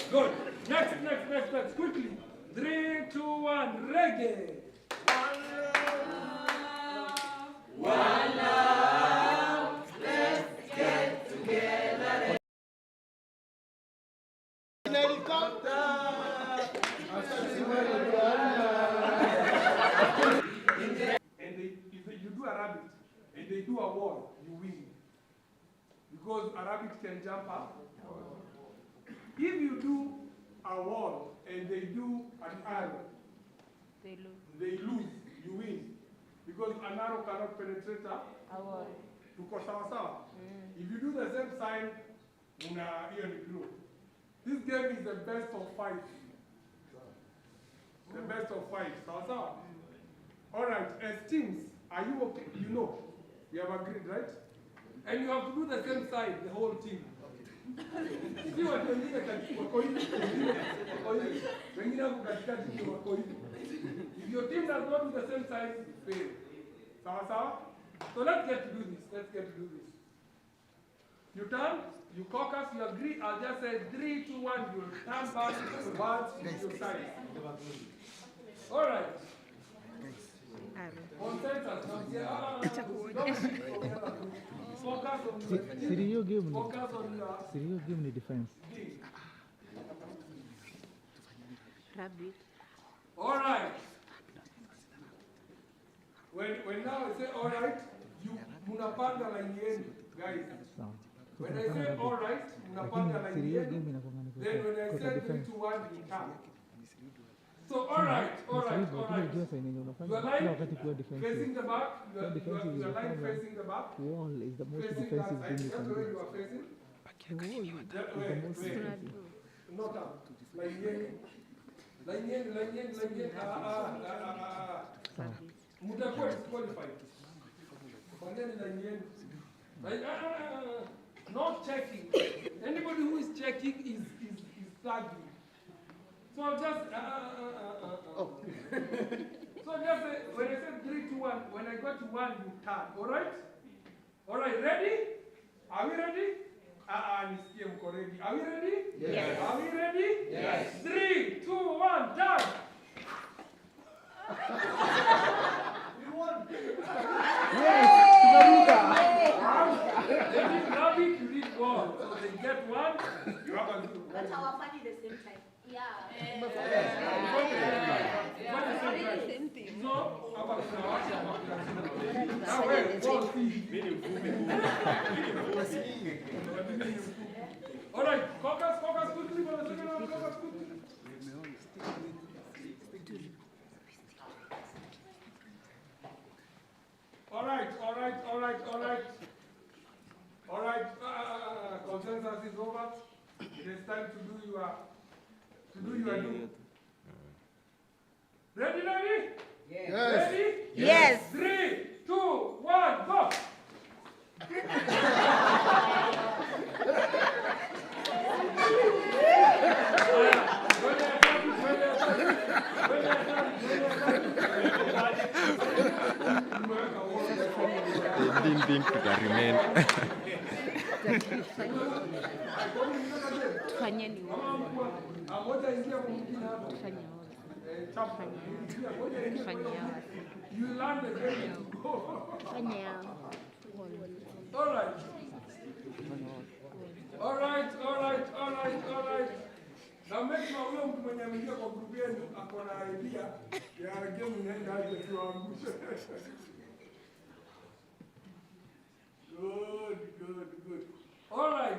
Good. Next. Quickly. 3, 2, 1. Reggae. One love. Let's get together. If you do a rabbit and they do a wall, you win. Because a rabbit can jump up. If you do a wall and they do an arrow, they lose, you win. Because an arrow cannot penetrate a wall. If you do the same sign, this game is the best of 5. The best of 5. Alright, as teams, are you okay? You know, we have agreed, right? And you have to do the same side, the whole team. See what you need if your team does not do the same side, you fail. So let's get to do this. You turn, you caucus, you agree. I'll just say 3, 2, 1. You'll turn back towards your side. All right. Sirio give me defense. Rabbit. All right. When now I say all right, you munapanga line yenu, guys. When I say all right, munapanga line yenu. Then when I say 3, 2, 1, you turn. So all right. Your line facing the back. Your line facing the back. Wall is the most facing defensive thing you that's can the way do. you are facing. Not up. Line yen. Mutakuwa disqualified. Fanyeni line yen. Not checking. Anybody who is checking is flagging. So I'll just So just say, when I said 3, 2, 1, when I go to 1, you turn. All right, ready? Are we ready? Nisikie mko ready. Are we ready? Yes. Are we ready? Yes. 3, 2, 1, turn. You won. They did rabbit, you did goal. So they get 1. You have a 2. But our funny the same time. Yeah. Same thing. So, all right, focus quickly for the second round. Focus quickly. All right. Consensus is over. It is time to do your do. Ready? Yes. Ready? Yes. 3, 2, 1, go. They didn't think to remain. Tufanyeni All right. Na make sure huyo mtu mwenye ameingia kwa group yenu ako na idea ya game inaenda aje tuangushe. Good. All right.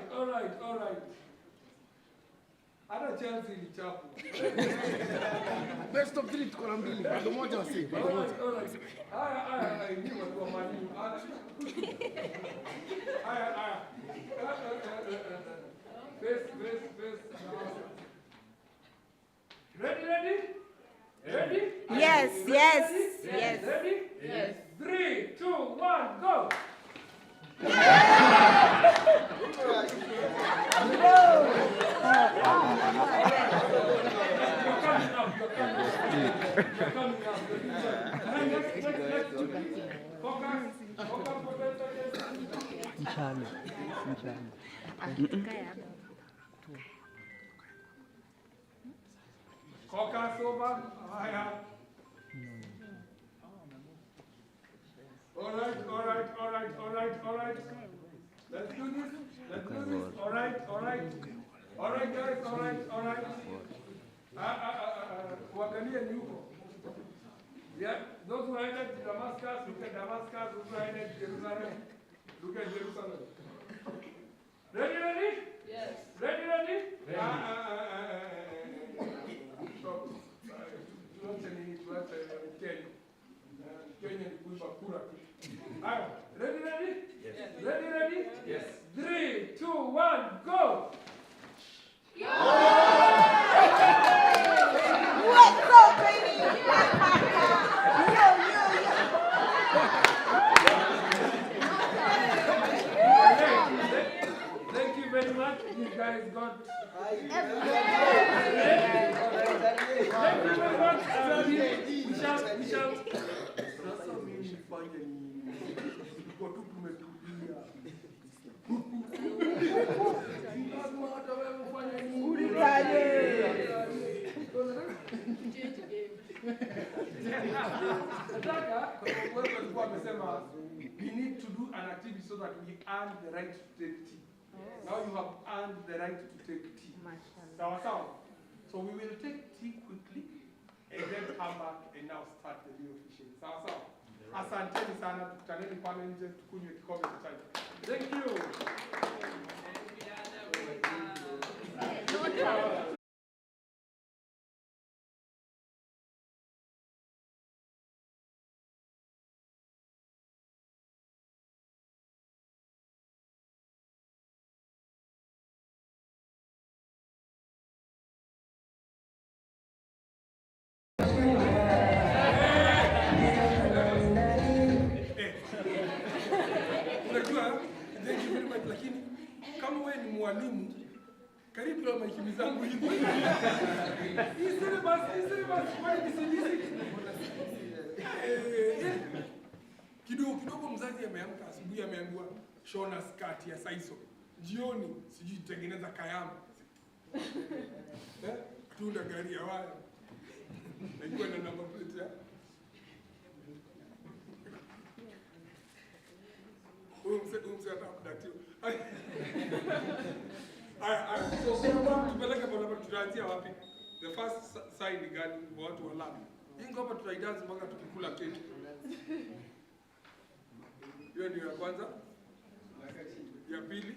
Hata Chelsea ni chapu. Best of 3 tuko na mbili. Bado moja wasi. All right. Haya, ni watu wa Mani. Haya. Face. Yes, yes, yes. Ready? Yes. 3, 2, 1, go. Inshallah. Focus over. Higher. All right. Let's do this. All right, guys. All right. Kuangalia ni huko. Yeah, those who are headed to Damascus, look at Damascus. Those who are headed to Jerusalem, look at Jerusalem. Ready? Yes. Ready? Kenya ni kuiba kura. Ready? Yes. Ready? Yes. 3, 2, 1, go! What's up, baby? Thank you very much. You guys got. Thank you very much. We shall. Sasa mimi nifanye nini? Kwa tu tumetulia. Lazima hata wewe ufanye nini? We need to do an activity so that we earn the right to take tea. Now you have earned the right to take tea. Sawa. So we will take tea quickly and then come back and now start the real fishing. Sawa. Asanteni sana, tukutaneni pale nje tukunywe kikombe cha chai. Thank you. Unajua, thank you very much, lakini kama wewe ni mwalimu, karibu na maiki zangu hivi. Isiri basi, kwani nisijisi. Kidogo mzazi ameamka asubuhi ameambiwa shona skati ya saiso. Jioni sijui tengeneza kayama. Tunda gari ya waya. Najua na number plate ya. Umse atakudatiwa. Tupeleke pale tutaanzia wapi? The first side gani watu wa lab. Ingo hapa tutaidansi mpaka tukikula keki. Hiyo ndio ya kwanza. Ya pili.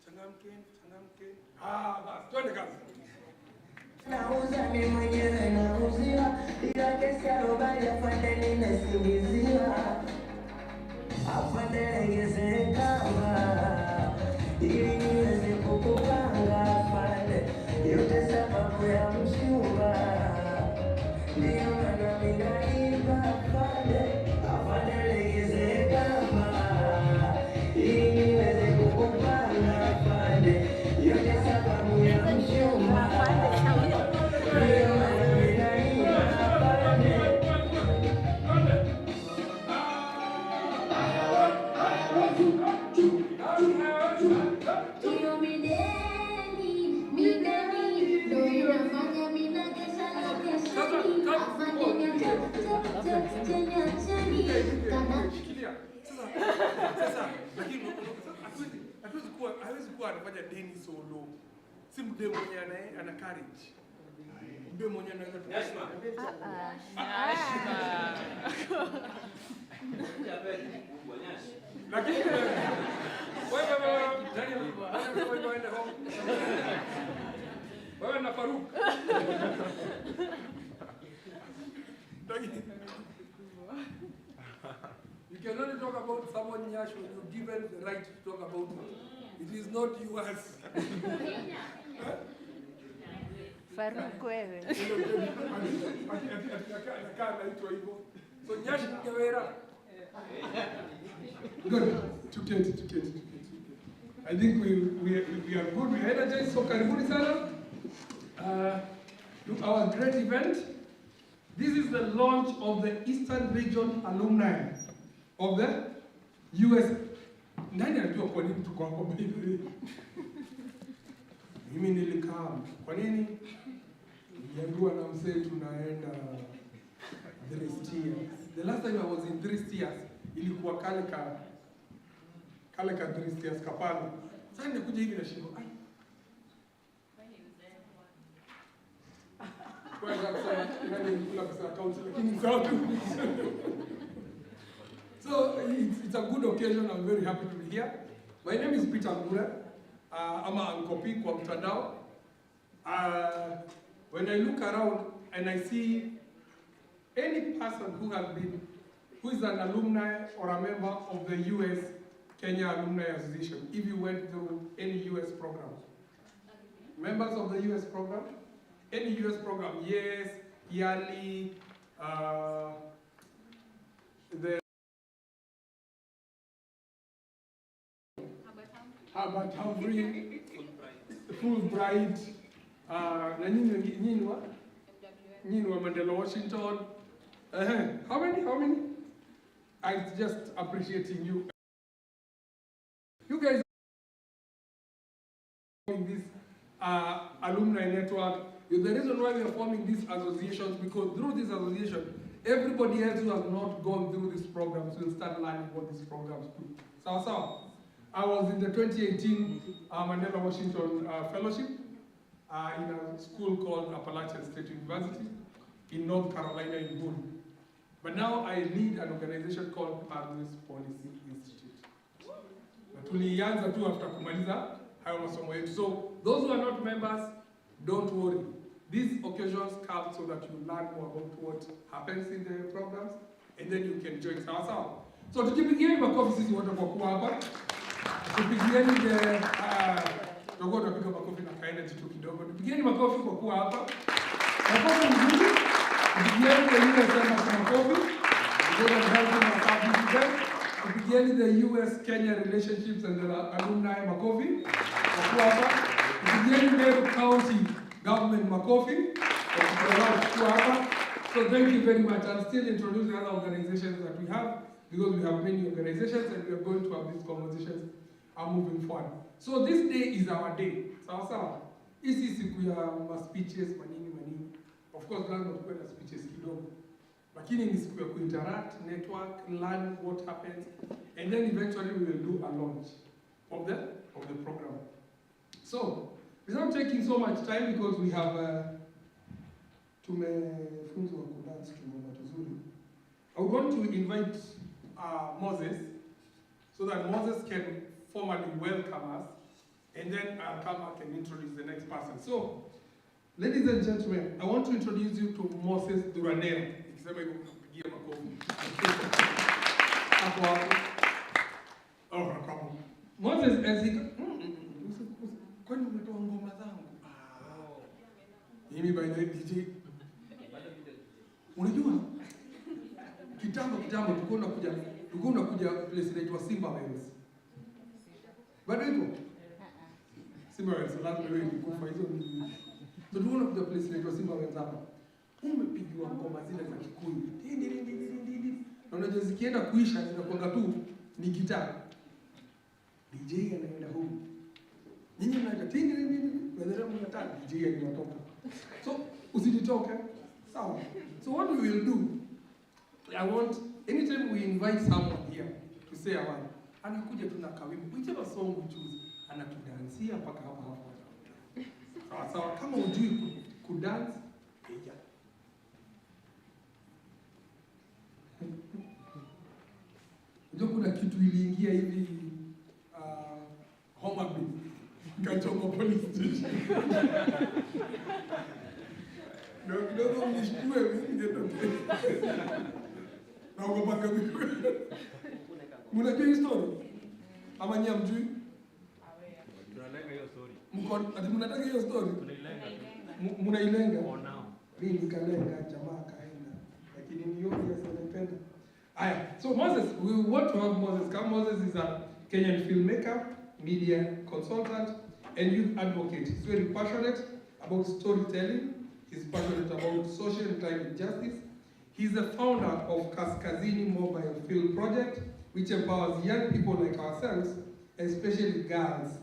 Changamke. Basi twende kazi. Nauza mimi mwenyewe nauziwa, ila kesi ya robali afande nimesingiziwa. Afande legeze kamba, ili niweze kukupanga afande, yote sababu ya mchumba. Ndio maana mimi naiba afande legeze kamba, ili niweze kukupanga afande, yote sababu ya mchumba. Sasa lakini hawezi kuwa anafanya deni solo. Si mdemo mwenye ana courage. Mdemo mwenye anaweza tushima. Lakini wewe na Faruk. can only talk about someone Nyash when you're given the right to talk about it. It is not yours. Faruk wewe. So Nyash Nyawera. Good. Tuketi. I think we are good. We are energized. So karibuni sana. To our great event. This is the launch of the Eastern Region Alumni of the US. Nani anajua kwa nini tuko hapo baby? Mimi nilikaa. Kwa nini? Niliambiwa na mzee tunaenda Dristia. The last time I was in Dristia, ilikuwa kale ka Dristia kapana. Sasa nikuja hivi na shingo. So it's a good occasion. I'm very happy to be here. My name is Peter Ngure. I'm an Ankopi kwa mtandao. When I look around and I see any person who is an alumni or a member of the US Kenya Alumni Association, if you went through any US program, members of the US program, any US program, yes, yearly, the Herbert Humphrey, Fulbright, na nyinyi wa Mandela Washington. How many? I'm just appreciating you. You guys are in this alumni network. The reason why we are forming these associations, because through this association, everybody else who has not gone through these programs will start learning what these programs do. So, I was in the 2018 Mandela Washington Fellowship in a school called Appalachian State University in North Carolina in Boone. But now I lead an organization called Pathways Policy Institute. Tulianza tu after kumaliza hayo masomo yetu. So those who are not members, don't worry. These occasions come so that you learn more about what happens in the programs, and then you can join sawa. So tukipigieni makofi sisi wote kwa kuwa hapa. Tupigieni tutakuwa tunapiga makofi na kaenda tu kidogo. Tupigieni makofi kwa kuwa hapa. Makofi mzuri. Tupigieni the US makofi. Tupigieni the US Kenya Relationships and the Alumni makofi. Kwa kuwa hapa. Tupigieni the County Government makofi. So thank you very much. I'll still introduce the other organizations that we have, because we have many organizations and we are going to have these conversations moving forward. So this day is our day. Sawa. Hii siku ya speeches manini. Of course, lazima tuwe na speeches kidogo. Lakini ni siku ya kuinteract, network, learn what happens, and then eventually we will do a launch of the program. So, without taking so much time, because we have tumefunzwa kudance ngoma tuzuri. I want to invite Moses so that Moses can formally welcome us, and then I'll come back and introduce the next person. So, ladies and gentlemen, I want to introduce you to Moses Duranera. Moses, as he kwani umetoa ngoma zangu? Mimi by the way DJ. Unajua? Kitambo tulikuwa tunakuja place inaitwa Simba Wells. Bado ipo? Simba Wells, lazima wewe kufa hizo ni. So tulikuwa tunakuja place inaitwa Simba Wells hapa. Umepigiwa ngoma zile za Kikuyu. Na unajua zikienda kuisha zinakuanga tu ni gitaa. DJ anaenda huko. Nyinyi mnaja badala mnataka DJ anatoka. So usijitoke. Sawa. So what we will do, I want anytime we invite someone here to say a word, anakuja tu na kawimbo, whichever song we choose, anatudansia mpaka hapo. Sawa. Kama hujui kudance, piga. Ndio kuna kitu iliingia hivi Homa Bay, Kachongo police station. Ndio kidogo mnishtue mimi ndio. Naogopa kabisa. Mnajua hii story? Ama nyinyi hamjui? Tunalenga hiyo story. Ati mnataka hiyo story? Tunailenga. Mnailenga? For now. Mimi nikalenga, jamaa kaenda. Lakini ni obvious anapenda. Aya, so Moses, we want to have Moses come. Moses is a Kenyan filmmaker, media consultant, and youth advocate. He's very passionate about storytelling. He's passionate about social and climate justice. He's the founder of Kaskazini Mobile Film Project, which empowers young people like ourselves, especially girls,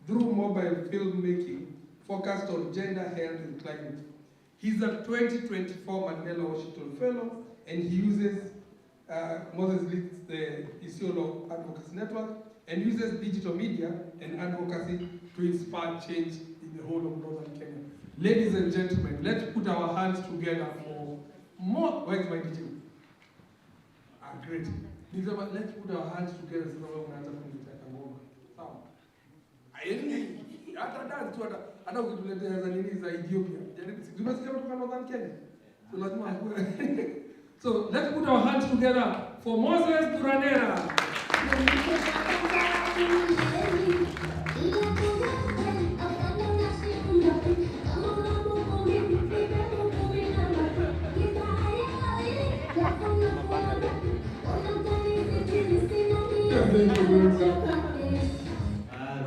through mobile filmmaking focused on gender, health, and climate. He's a 2024 Mandela Washington Fellow, and he uses, Moses leads the Isiolo Advocacy Network, and uses digital media and advocacy to inspire change in the whole of Northern Kenya. Ladies and gentlemen, let's put our hands together for more. Where's my DJ? Great. Let's put our hands together so we can kuletea ngoma. Sawa. Hata dance tu hata ukituletea za nini za Ethiopia. Tumesikia kutoka Northern Kenya. So lazima So let's put our hands together for Moses Duranera.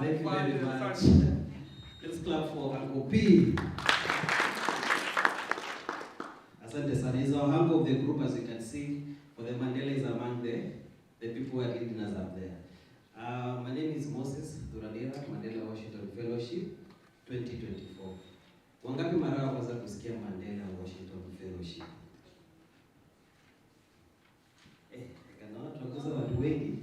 Thank you very much. Let's clap for Uncle P. Asante sana. He's our hunk of the group, as you can see. For the Mandela is among the people who are leading us up there. My name is Moses Duranera, Mandela Washington Fellowship 2024. Wangapi mara kwanza kusikia Mandela Washington Fellowship? Kanaona tunakosa watu wengi.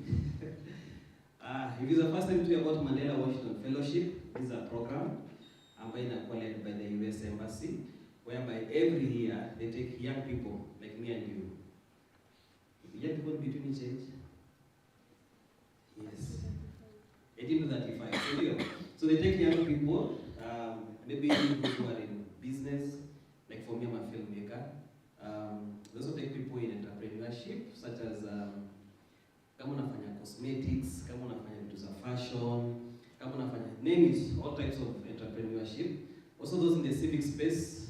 If it's the first time to hear about Mandela Washington Fellowship, this is a program inakuwa led by the US Embassy, whereby every year they take young people like me and you. Young people between each age? Yes. 18 to 35. So they take young people, maybe people who are in business, like for me, I'm a filmmaker. They also take people in entrepreneurship, such as kama unafanya cosmetics, kama unafanya vitu za fashion, kama unafanya name it, all types of entrepreneurship. Also those in the civic space.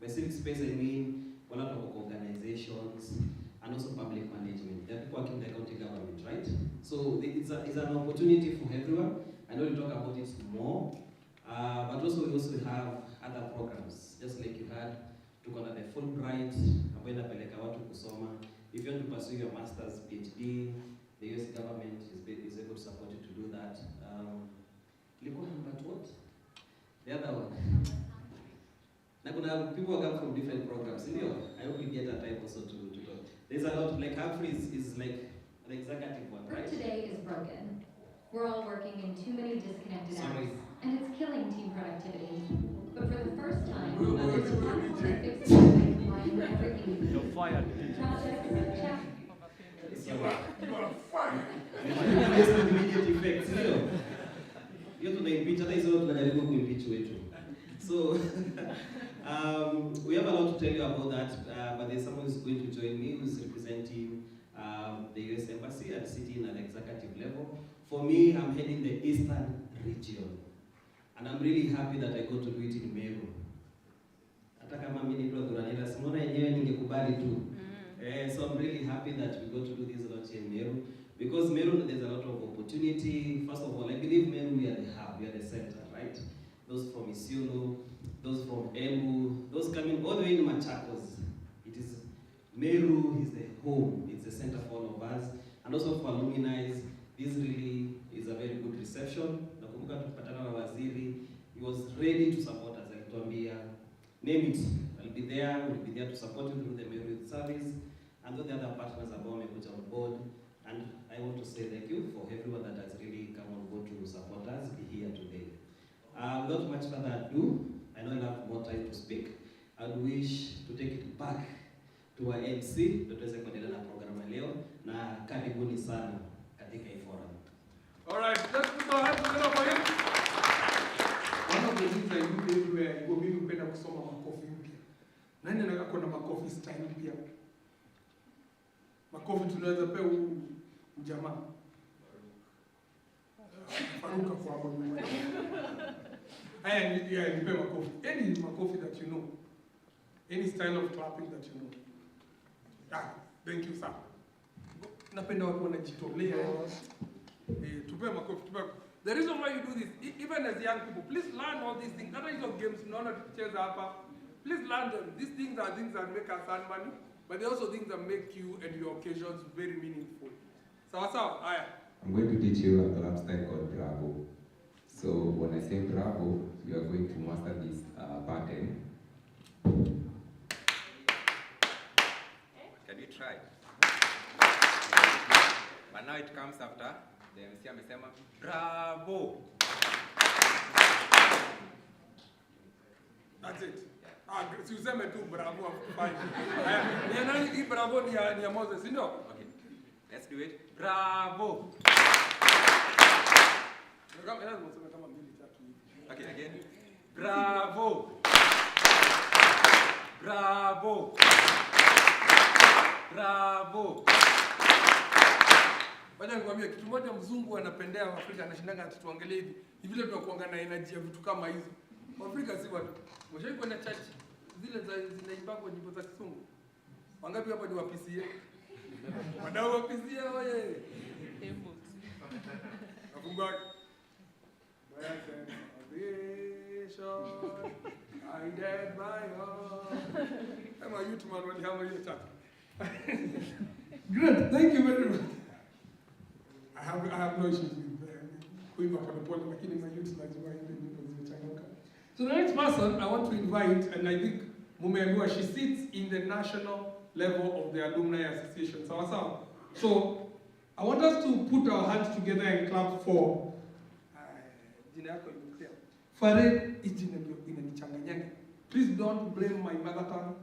By civic space I mean one lot of organizations and also public management. There are people working in the county government, right? So it's an opportunity for everyone. I know you talk about it more, but also we also have other programs, just like you had to go to the Fulbright, ambayo inapeleka watu kusoma. If you want to pursue your master's, PhD, the US government is able to support you to do that. But what? The other one. Now, people come from different programs. I hope you get a time also to talk. There's a lot, like Humphrey is like an executive one, right? Today is broken. We're all working in too many disconnected apps, and it's killing team productivity. But for the first time, there's a platform that fixes everything. You're fired. Project, chat. You are fired. Immediate effects, hiyo tunaimpeach, hata hizo tunajaribu kuimpeach wetu. So we have a lot to tell you about that, but there's someone who's going to join me who's representing the US Embassy and sitting at the executive level. For me, I'm heading the Eastern region, and I'm really happy that I got to do it in Meru. Hata kama mimi ni Duranera, simona yenyewe ningekubali tu. So I'm really happy that we got to do this launch in Meru, because Meru there's a lot of opportunity. First of all, I believe Meru we are the hub, we are the center, right? Those from Isiolo, those from Embu, those coming all the way in Machakos. It is Meru is the home, it's the center for all of us, and also for alumni. This really is a very good reception. Nakumbuka tukipatana na waziri, he was ready to support us. Alituambia, name it, we'll be there to support you through the Meru Youth Service, and all the other partners ambao wamekuja on board. And I want to say thank you for everyone that has really come on board to support us here today. Without much further ado, I know I have more time to speak. I would wish to take it back to our MC, tuweze kuendelea na programu leo, na karibuni sana katika hii forum. All right, let's put our hands together for him. One of the things I do everywhere, mimi hupenda kusoma makofi mpya. Nani anataka kuona makofi style mpya? Makofi tunaweza pia Jamaa. Faruka kwa mama. Haya nipe makofi. Any makofi that you know. Any style of clapping that you know. Ah, thank you sir. Napenda watu wanajitolea. Tupe makofi. The reason why you do this, even as young people, please learn all these things. Hata hizo games mnaona tukicheza hapa. Please learn them. These things are things that make us earn money, but they're also things that make you and your occasions very meaningful. Sawa sawa. Haya. I'm going to teach you a clap style called Bravo. So when I say Bravo, you are going to master this pattern. Can you try? But now it comes after the MC amesema bravo. That's it. Si useme tu bravo fine. Ni nani hii bravo ni ya Moses, ndio? Okay. Let's do it. Bravo. Okay, again. Bravo. Bravo. Bravo. Baada nikwambia kitu moja mzungu anapendea Afrika anashindanga atuangalie hivi. Ni vile tunakuanga na energy ya vitu kama hizo. Afrika si watu. Mshawahi kwenda church zile zinaibangwa nyimbo za Kisungu. Wangapi hapa ni wa PCA? Wadau wa PCA oye. Nafunga. I did my own. I'm a youth man when you have a chat. Great, thank you very much. I have no issues with kuimba pole lakini my youth lazima imechangamka. So the next person I want to invite, and I think mumeambiwa, she sits in the national level of the Alumni Association. Sawa. So I want us to put our hands together and clap for jina yako imeclear. Farid is jina inanichanganyanga. Please don't blame my mother tongue.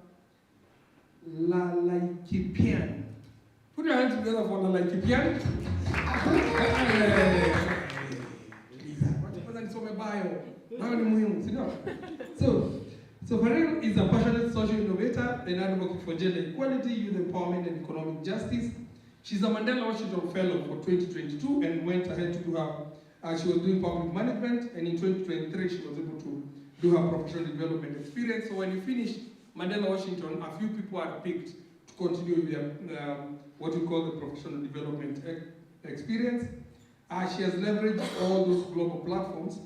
Lalaikipian. Put your hands together for Lalaikipian. So Farid is a passionate social innovator and advocate for gender equality, youth empowerment, and economic justice. She's a Mandela Washington Fellow for 2022 and went ahead to do her, she was doing public management, and in 2023 she was able to do her professional development experience. So when you finish Mandela Washington, a few people are picked to continue with their, what we call the professional development experience. She has leveraged all those global platforms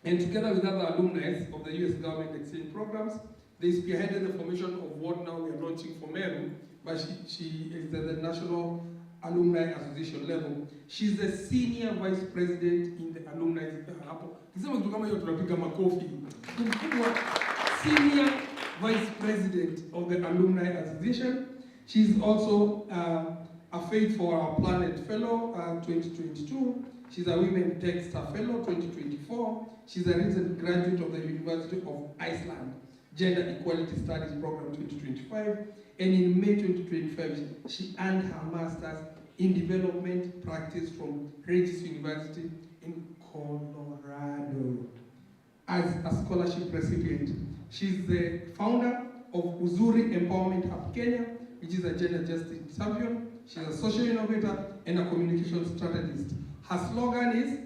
and together with other alumni of the US government exchange programs, they spearheaded the formation of what now we are launching for Meru, but she is at the National Alumni Association level. She's the senior vice president in the alumni. Senior vice president of the Alumni Association. She's also a Faith for Our Planet Fellow 2022. She's a Women Tech Star Fellow 2024. She's a recent graduate of the University of Iceland Gender Equality Studies Program 2025. And in May 2025, she earned her master's in development practice from Regis University in Colorado as a scholarship recipient. She's the founder of Uzuri Empowerment Hub Kenya, which is a gender justice champion. She's a social innovator and a communication strategist. Her slogan is,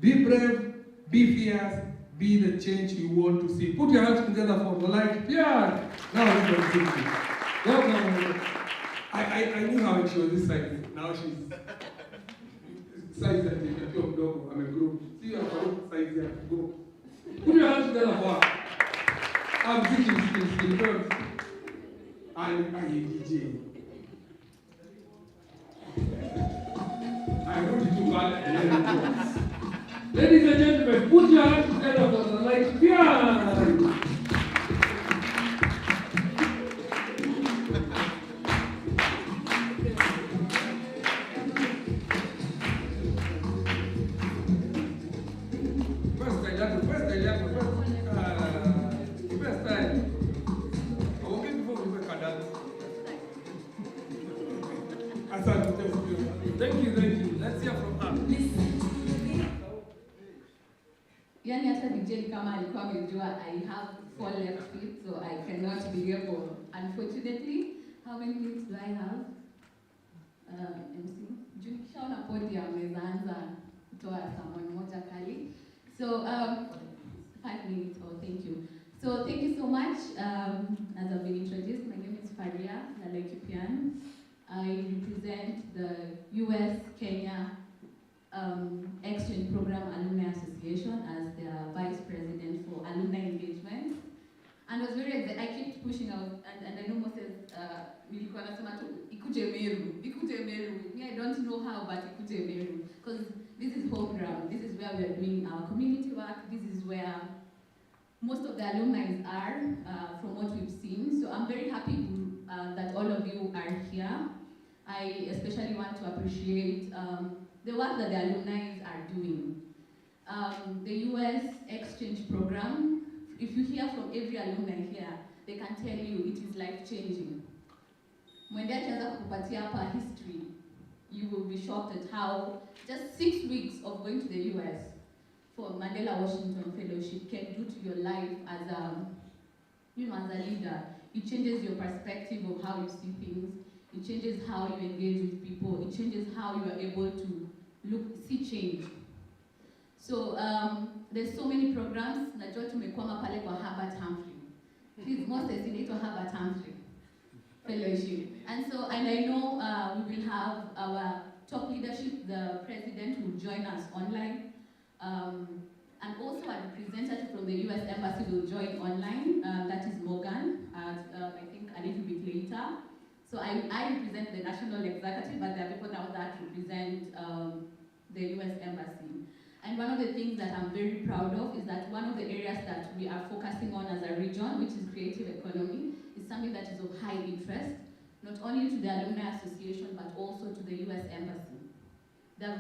be brave, be fierce, be the change you want to see. Put your hands together for the light. Yeah. Now we can see. Welcome. I knew how she was this size. Now she's size that you can feel dog. I'm a group. See you have a size there. Go. Put your hands together for her. I'm thinking girls. I DJ. I want you to call. Ladies and gentlemen, put your hands together for the light. Yeah. Thank you. Let's hear from her. Yani hata DJ kama alikuwa amejua I have 4 left feet, so I cannot be able. Unfortunately, how many minutes do I have? ndio ameweza anza kutoa sermon moja kali. So 5 minutes, thank you. So thank you so much. As I've been introduced, my name is Faria Lalekipian. I represent the US-Kenya Exchange Program Alumni Association as their Vice President for Alumni Engagement. And I was very excited. I kept pushing out, and I know Moses, nilikuwa nasema tu, ikuje Meru. Me, I don't know how, but ikuje Meru. Because this is home ground. This is where we are doing our community work. This is where most of the alumni are, from what we've seen. So I'm very happy that all of you are here. I especially want to appreciate the work that the alumni are doing. The US Exchange Program, if you hear from every alumni here, they can tell you it is life-changing. When they akianza kukupatia hapa history, you will be shocked at how just 6 weeks of going to the US for Mandela Washington Fellowship can do to your life as a, as a leader. It changes your perspective of how you see things. It changes how you engage with people. It changes how you are able to see change. So there's so many programs. Najua tumekwama pale kwa Herbert Humphrey. Please, Moses, inaitwa Herbert Humphrey Fellowship. And I know we will have our top leadership, the president will join us online. And also a representative from the US Embassy will join online. That is Morgan, I think a little bit later. So I represent the national executive, but there are people now that represent the US Embassy. And one of the things that I'm very proud of is that one of the areas that we are focusing on as a region, which is creative economy, is something that is of high interest, not only to the Alumni Association, but also to the US Embassy. They're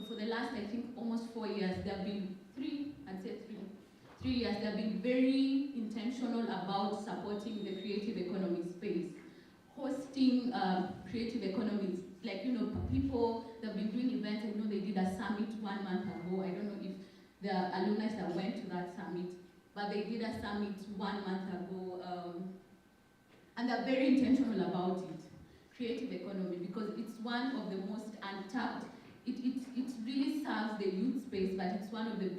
for the last, I think, almost 4 years, there have been 3 years, they have been very intentional about supporting the creative economy space, hosting creative economies. Like, people that have been doing events, I know they did a summit 1 month ago. I don't know if the alumni that went to that summit, but they did a summit 1 month ago, and they're very intentional about it. Creative economy, because it's one of the most untapped. It really serves the youth space, but it's one of the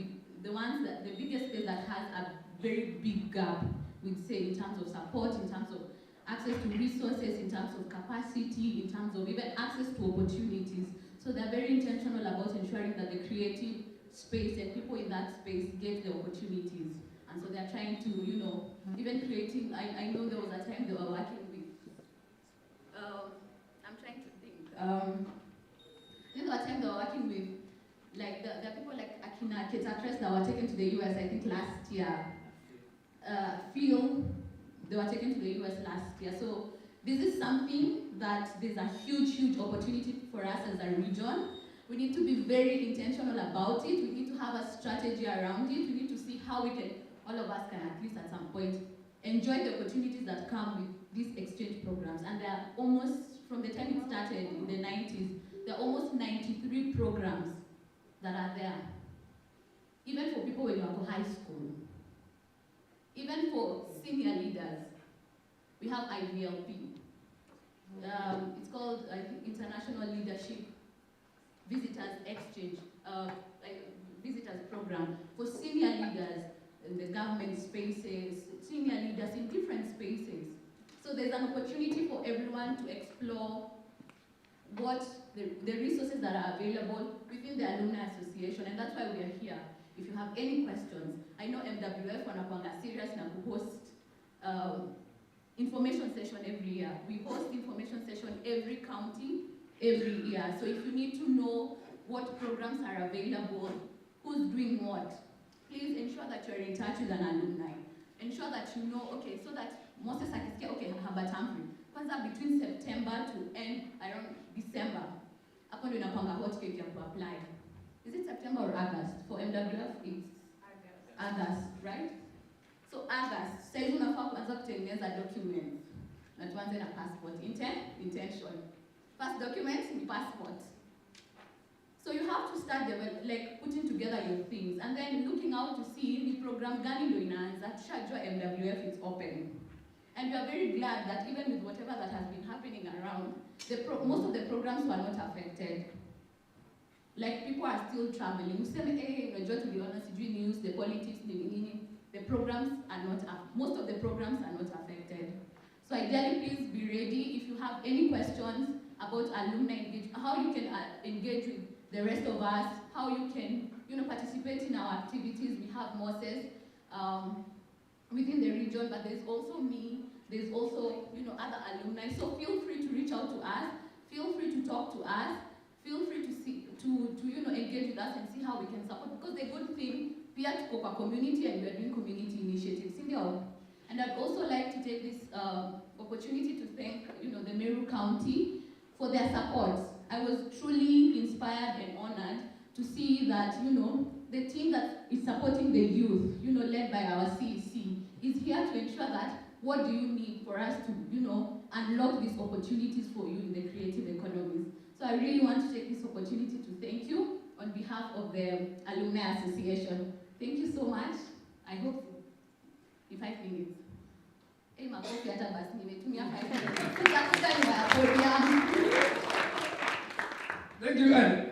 biggest space that has a very big gap, we'd say, in terms of support, in terms of access to resources, in terms of capacity, in terms of even access to opportunities. So they're very intentional about ensuring that the creative space and people in that space get the opportunities. And so they're trying to, even creating, I know there was a time they were working with, I'm trying to think. There was a time they were working with, like, the people like Akina Ketakres that were taken to the US, I think last year. Phil, they were taken to the US last year. So this is something that there's a huge opportunity for us as a region. We need to be very intentional about it. We need to have a strategy around it. We need to see how all of us can at least at some point enjoy the opportunities that come with these exchange programs. And there are almost, from the time it started in the 90s, there are almost 93 programs that are there. Even for people when you are high school. Even for senior leaders, we have IVLP. It's called, I think, International Leadership Visitors Exchange, Visitors Program for senior leaders in the government spaces, senior leaders in different spaces. So there's an opportunity for everyone to explore what the resources that are available within the Alumni Association, and that's why we are here. If you have any questions, I know MWF wanakuanga serious na host information session every year. We host information session every county, every year. So if you need to know what programs are available, who's doing what, please ensure that you're in touch with an alumni. Ensure that you know, okay, so that Moses akisikia, okay, Herbert Humphrey. Kwanza between September to end around December, hapo ndio inapanga hotcake ya apply. Is it September or August? For MWF, it's August, right? So August, sasa hivi unafaa kuanza kutengeneza documents. Na tuanze na passport. Intention. First document ni passport. So you have to start putting together your things and then looking out to see the program gani ndio inaanza. Tushajua MWF is open. And we are very glad that even with whatever that has been happening around, most of the programs were not affected. like people are still traveling. Useme, unajua tuliona sijui news, the politics, the programs are not, most of the programs are not affected. So ideally, please be ready. If you have any questions about alumni engagement, how you can engage with the rest of us, how you can, participate in our activities. We have Moses within the region, but there's also me. There's also, other alumni. So feel free to reach out to us. Feel free to talk to us. Feel free to engage with us and see how we can support. Because the good thing, we are to community and we are doing community initiatives. And I'd also like to take this opportunity to thank, the Meru County for their support. I was truly inspired and honored to see that, the team that is supporting the youth, led by our CEC, is here to ensure that what do you need for us to, unlock these opportunities for you in the creative economies. So I really want to take this opportunity to thank you on behalf of the Alumni Association. Thank you so much. I hope in 5 minutes. Makofi hata basi nimetumia 5 minutes. Tutakuja niwapodia. Thank you, Anne.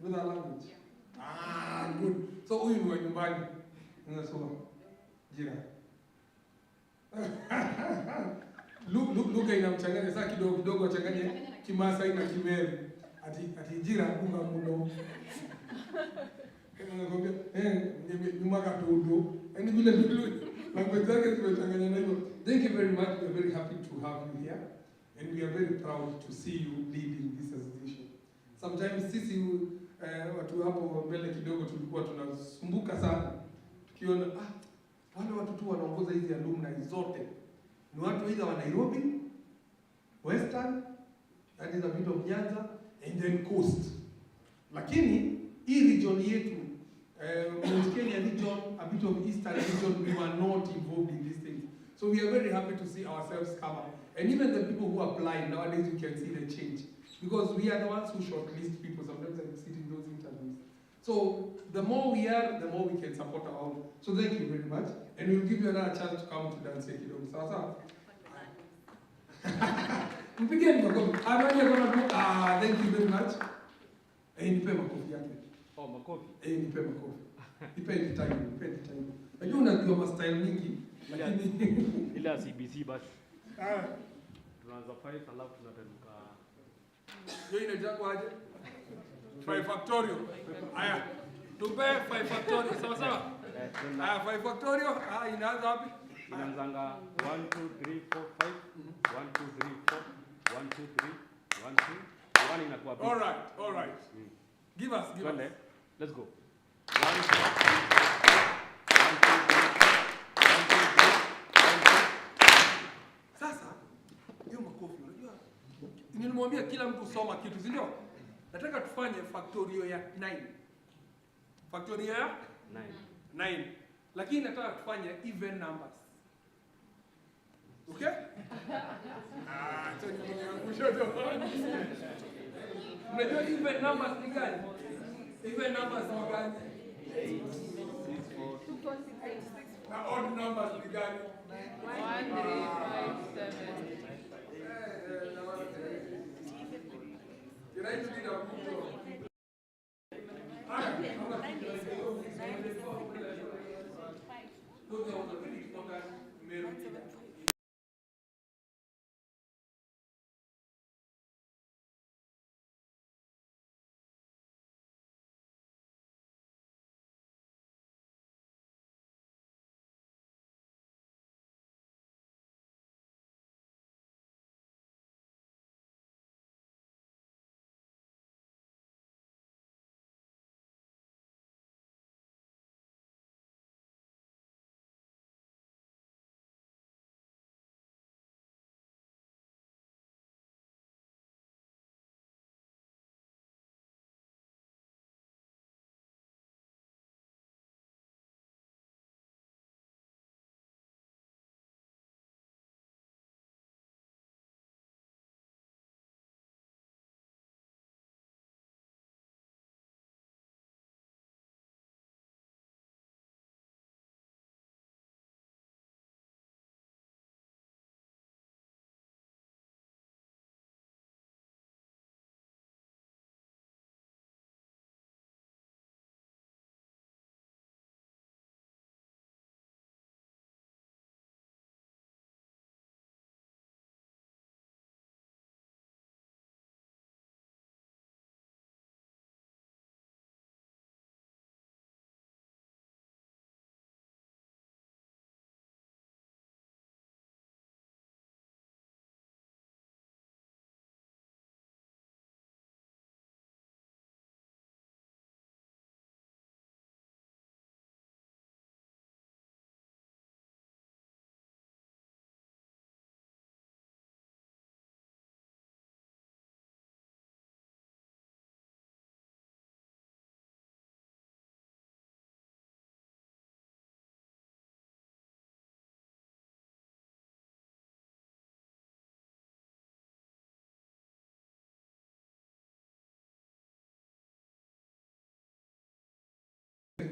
With our language. Good. So huyu ni wa nyumbani. Unasoma. Jira. Lugha inamchanganya sasa kidogo achanganye Kimasai na Kimeru. Ati jira kunga muno. Nakwambia nyuma katodo. Yaani vile language zake zimechanganya na hivyo. Thank you very much. We are very happy to have you here. And we are very proud to see you leading this association. Sometimes sisi watu hapo mbele kidogo tulikuwa tunasumbuka sana. Tukiona wale watu tu wanaongoza hizi alumni zote ni watu either wa Nairobi, Western, that is a bit of Nyanza, and then Coast. Lakini hii region yetu, Mount Kenya region, a bit of Eastern region, we were not involved in these things. So we are very happy to see ourselves come up. And even the people who apply, nowadays you can see the change. Because we are the ones who shortlist people. Sometimes I sit in those interviews. So the more we are, the more we can support our own. So thank you very much. And we'll give you another chance to come to dance here kidogo. Sawa sawa? Mpigeni makofi. Amanya gonna do. Thank you very much. Nipe makofi yake. Oh, makofi. Nipe makofi. Nipe time. Najua unajua ma style mingi. Lakini ile CBC basi. Tunaanza 5 alafu tunateremka. Hiyo inaitwa aje? 5 factorial. Haya. Tupe 5 factorial. Sawa sawa? Haya 5 factorial. Inaanza wapi? Inaanzanga 1 2 3 4 5. 1 2 3 4. 1 2 3 1 2 1 inakuwa big. All right. Give us. Let's go. 1 Sasa hiyo makofi unajua nilimwambia kila mtu soma kitu, si ndio? Nataka tufanye factorial ya 9. Factorial ya 9. Lakini nataka tufanye even numbers. Okay? Unajua even numbers ni gani? Even numbers ni gani? 8 6 4 2 4 6 8. Na odd numbers ni gani? 1 3 5 7. You're right to lead a good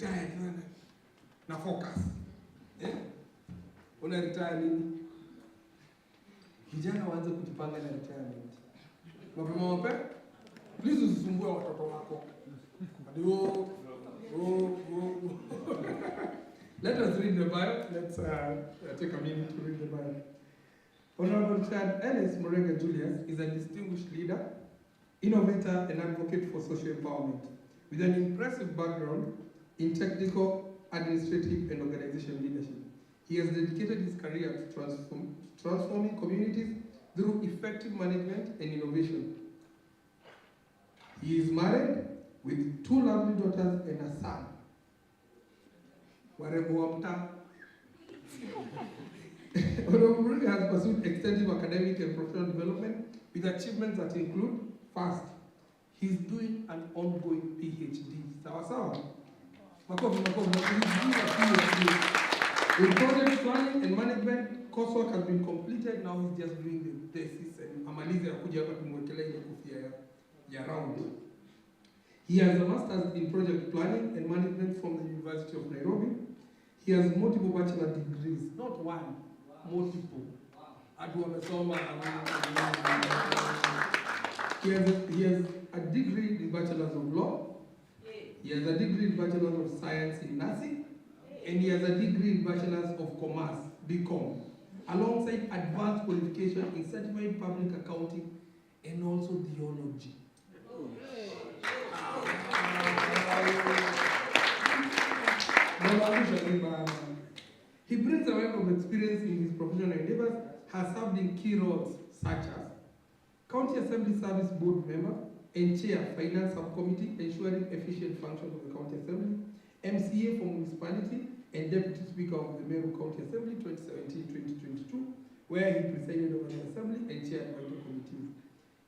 retire na focus. Una retire nini? Kijana waanze kujipanga na retirement. Mapema. Please usisumbue watoto wako. Let us read the Bible. Let's take a minute to read the Bible. Honorable Richard Ellis Morenga Julius is a distinguished leader, innovator, and advocate for social empowerment. With an impressive background in technical, administrative, and organizational leadership, he has dedicated his career to transforming communities through effective management and innovation. He is married with 2 lovely daughters and a son. Honorable has pursued extensive academic and professional development with achievements that include, first, he's doing an ongoing PhD. Sawa. He's doing a PhD. In project planning and management, coursework has been completed. Now he's just doing the thesis and amalize ya kuja hapa tumwekelee ile kofia ya round. He has a master's in project planning and management from the University of Nairobi. He has multiple bachelor degrees, not one, multiple. He has a degree in Bachelor's of Law. He has a degree in Bachelor's of Science in Nursing. And he has a degree in Bachelor's of Commerce, BCom, alongside advanced qualification in Certified Public Accounting and also Theology. He brings a wealth of experience in his professional endeavors, has served in key roles such as County Assembly Service Board Member and Chair Finance Subcommittee, ensuring efficient function of the County Assembly, MCA for Municipality, and Deputy Speaker of the Meru County Assembly 2017-2022, where he presided over the Assembly and chaired vital committees.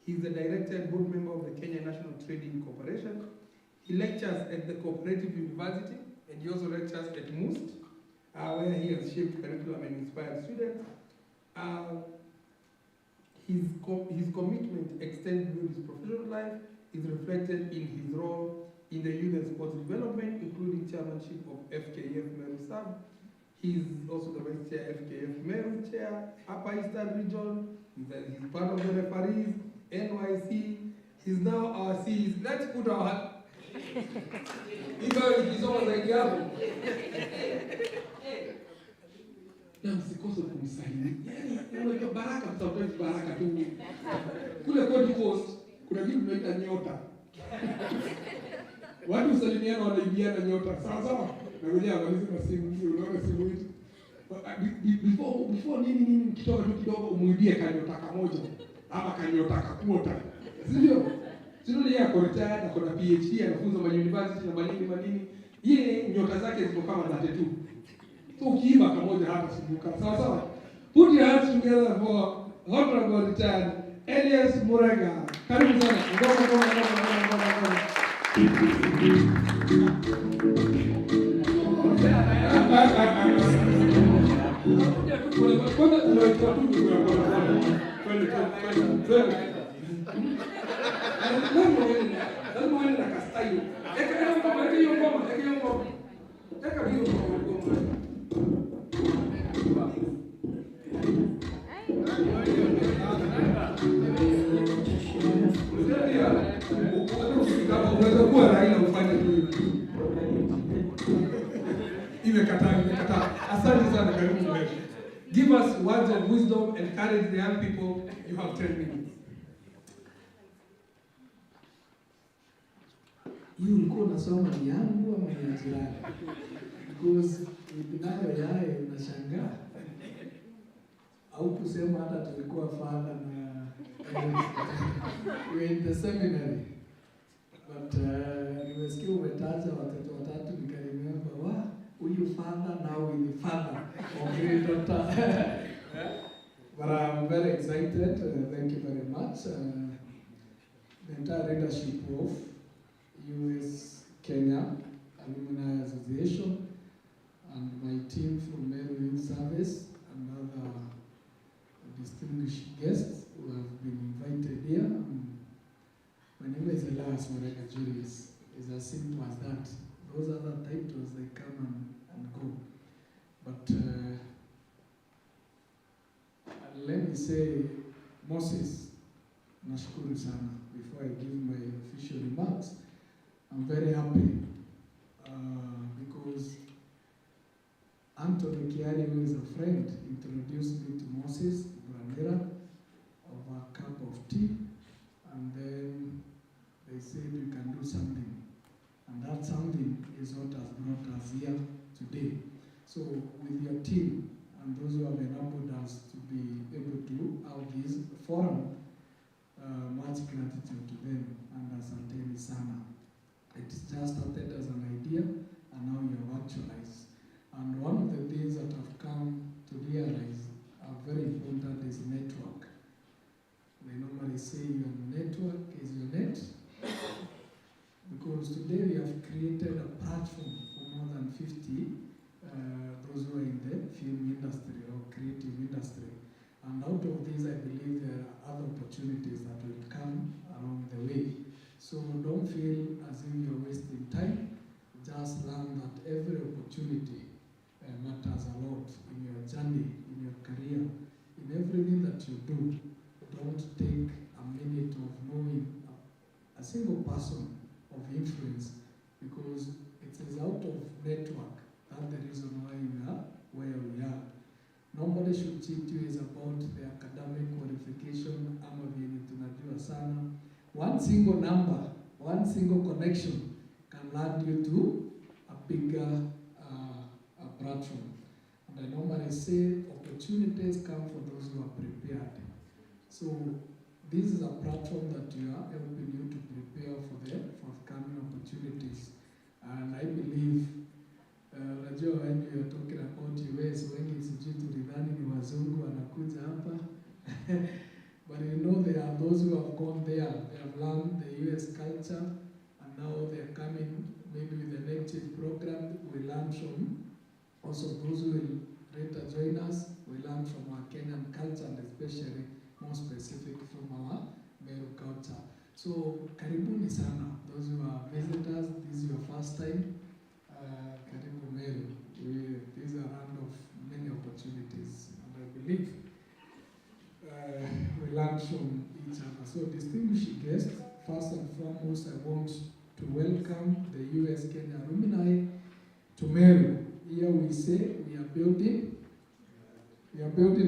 He is the Director and Board Member of the Kenya National Trading Corporation. He lectures at the Cooperative University, and he also lectures at MUST, where he has shaped curriculum and inspired students. His commitment extends beyond his professional life, is reflected in his role in the youth and sports development, including chairmanship of FKF Meru Sub. He is also the vice chair FKF Meru Chair, Upper Eastern Region. He's part of the referees, NYC. He's now our CEO. Let's put our na msikose kumsalimia. Unajua baraka sometimes baraka tu. Kule Gold Coast kuna kitu tunaita nyota. Watu usalimiana wanaibiana nyota. Sawa. Na ngoja amalize na simu, unaona simu hizi. Before nini mkitoka tu kidogo umuibie kanyota kamoja ama kanyota kakuota. Sio ile ya retired na kuna PhD anafunza ma university na manini. Yeye nyota zake ziko kama za tattoo. So ukiiba kamoja hata sibuka. Sawa. Put your hands together for Honorable Retired Elias Morenga. Karibu sana. Ngoma. Give us words of wisdom, encourage the young people. You have 10 minutes. You ulikuwa unasoma ni yangu ama ni jirani? Because ibinayo yae unashangaa. Au kusema hata tulikuwa father na we in the seminary. But nimesikia umetaja watoto watatu nikaremember huyu father now with the father of great daughter. But I'm very excited. Thank you very much. The entire leadership of US Kenya Alumni Association and my team from Meru Youth Service and other distinguished guests who have been invited here. My name is Elias Morenga Julius. It's as simple as that. Those other titles, they come and go. But let me say, Moses, nashukuru sana. Before I give my official remarks, I'm very happy because Anthony Kiari, who is a friend, introduced me to Moses Branera of a cup of tea, and then they said we can do something. And that something is what has brought us here today. So with your team and those who have enabled us to be able to have this forum, much gratitude to them, and asanteni sana. It just started as an idea, and now you have actualized. And one of the things that I've come to realize are very important is network. They normally say your network is your net, because today we have created a platform for more than 50 those who are in the film industry or creative industry. And out of these, I believe there are other opportunities that will come along the way. So don't feel as if you're wasting time. Just learn that every opportunity matters a lot in your journey, in your career, in everything that you do. Don't take a minute of knowing a single person of influence, because it is out of network that's the reason why we are where we are. Nobody should cheat you is about the academic qualification, ama vile tunajua sana. One single number, one single connection can lead you to a bigger platform. And I normally say opportunities come for those who are prepared. So this is a platform that you are helping you to prepare for the forthcoming opportunities. And I believe unajua when you are talking about US, wengi sijui tulidhani ni wazungu wanakuja hapa. But you know there are those who have gone there, they have learned the US culture, and now they are coming maybe with the native program. We learn from also those who will later join us. We learn from our Kenyan culture, and especially more specific from our Meru culture. So karibuni sana, those who are visitors, this is your first time. Karibu Meru. These are one of many opportunities, and I believe we learn from each other. So distinguished guests, first and foremost, I want to welcome the US Kenya Alumni to Meru. Here we say we are building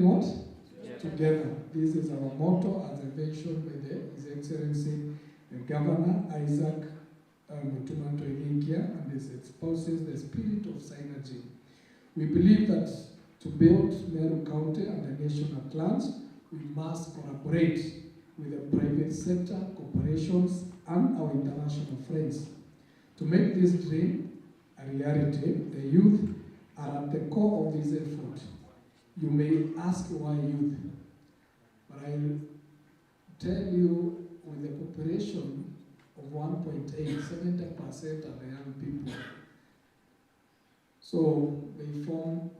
what? Yeah. Together. This is our motto, as I mentioned by His Excellency the Governor Isaac Mutumanto Iginkia, and this exposes the spirit of synergy. We believe that to build Meru County and the nation at large, we must collaborate with the private sector, corporations, and our international friends. To make this dream a reality, the youth are at the core of this effort. You may ask why youth, but I'll tell you, with the population of 1.8, 70% are the young people. So they form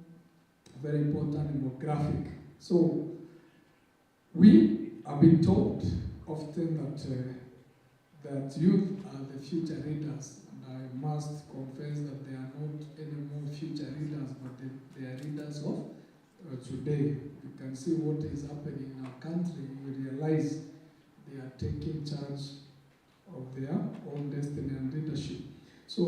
a very important demographic. So we have been told often that youth are the future leaders. I must confess that they are not any more future leaders, but they are leaders of today. You can see what is happening in our country. You realize they are taking charge of their own destiny and leadership. So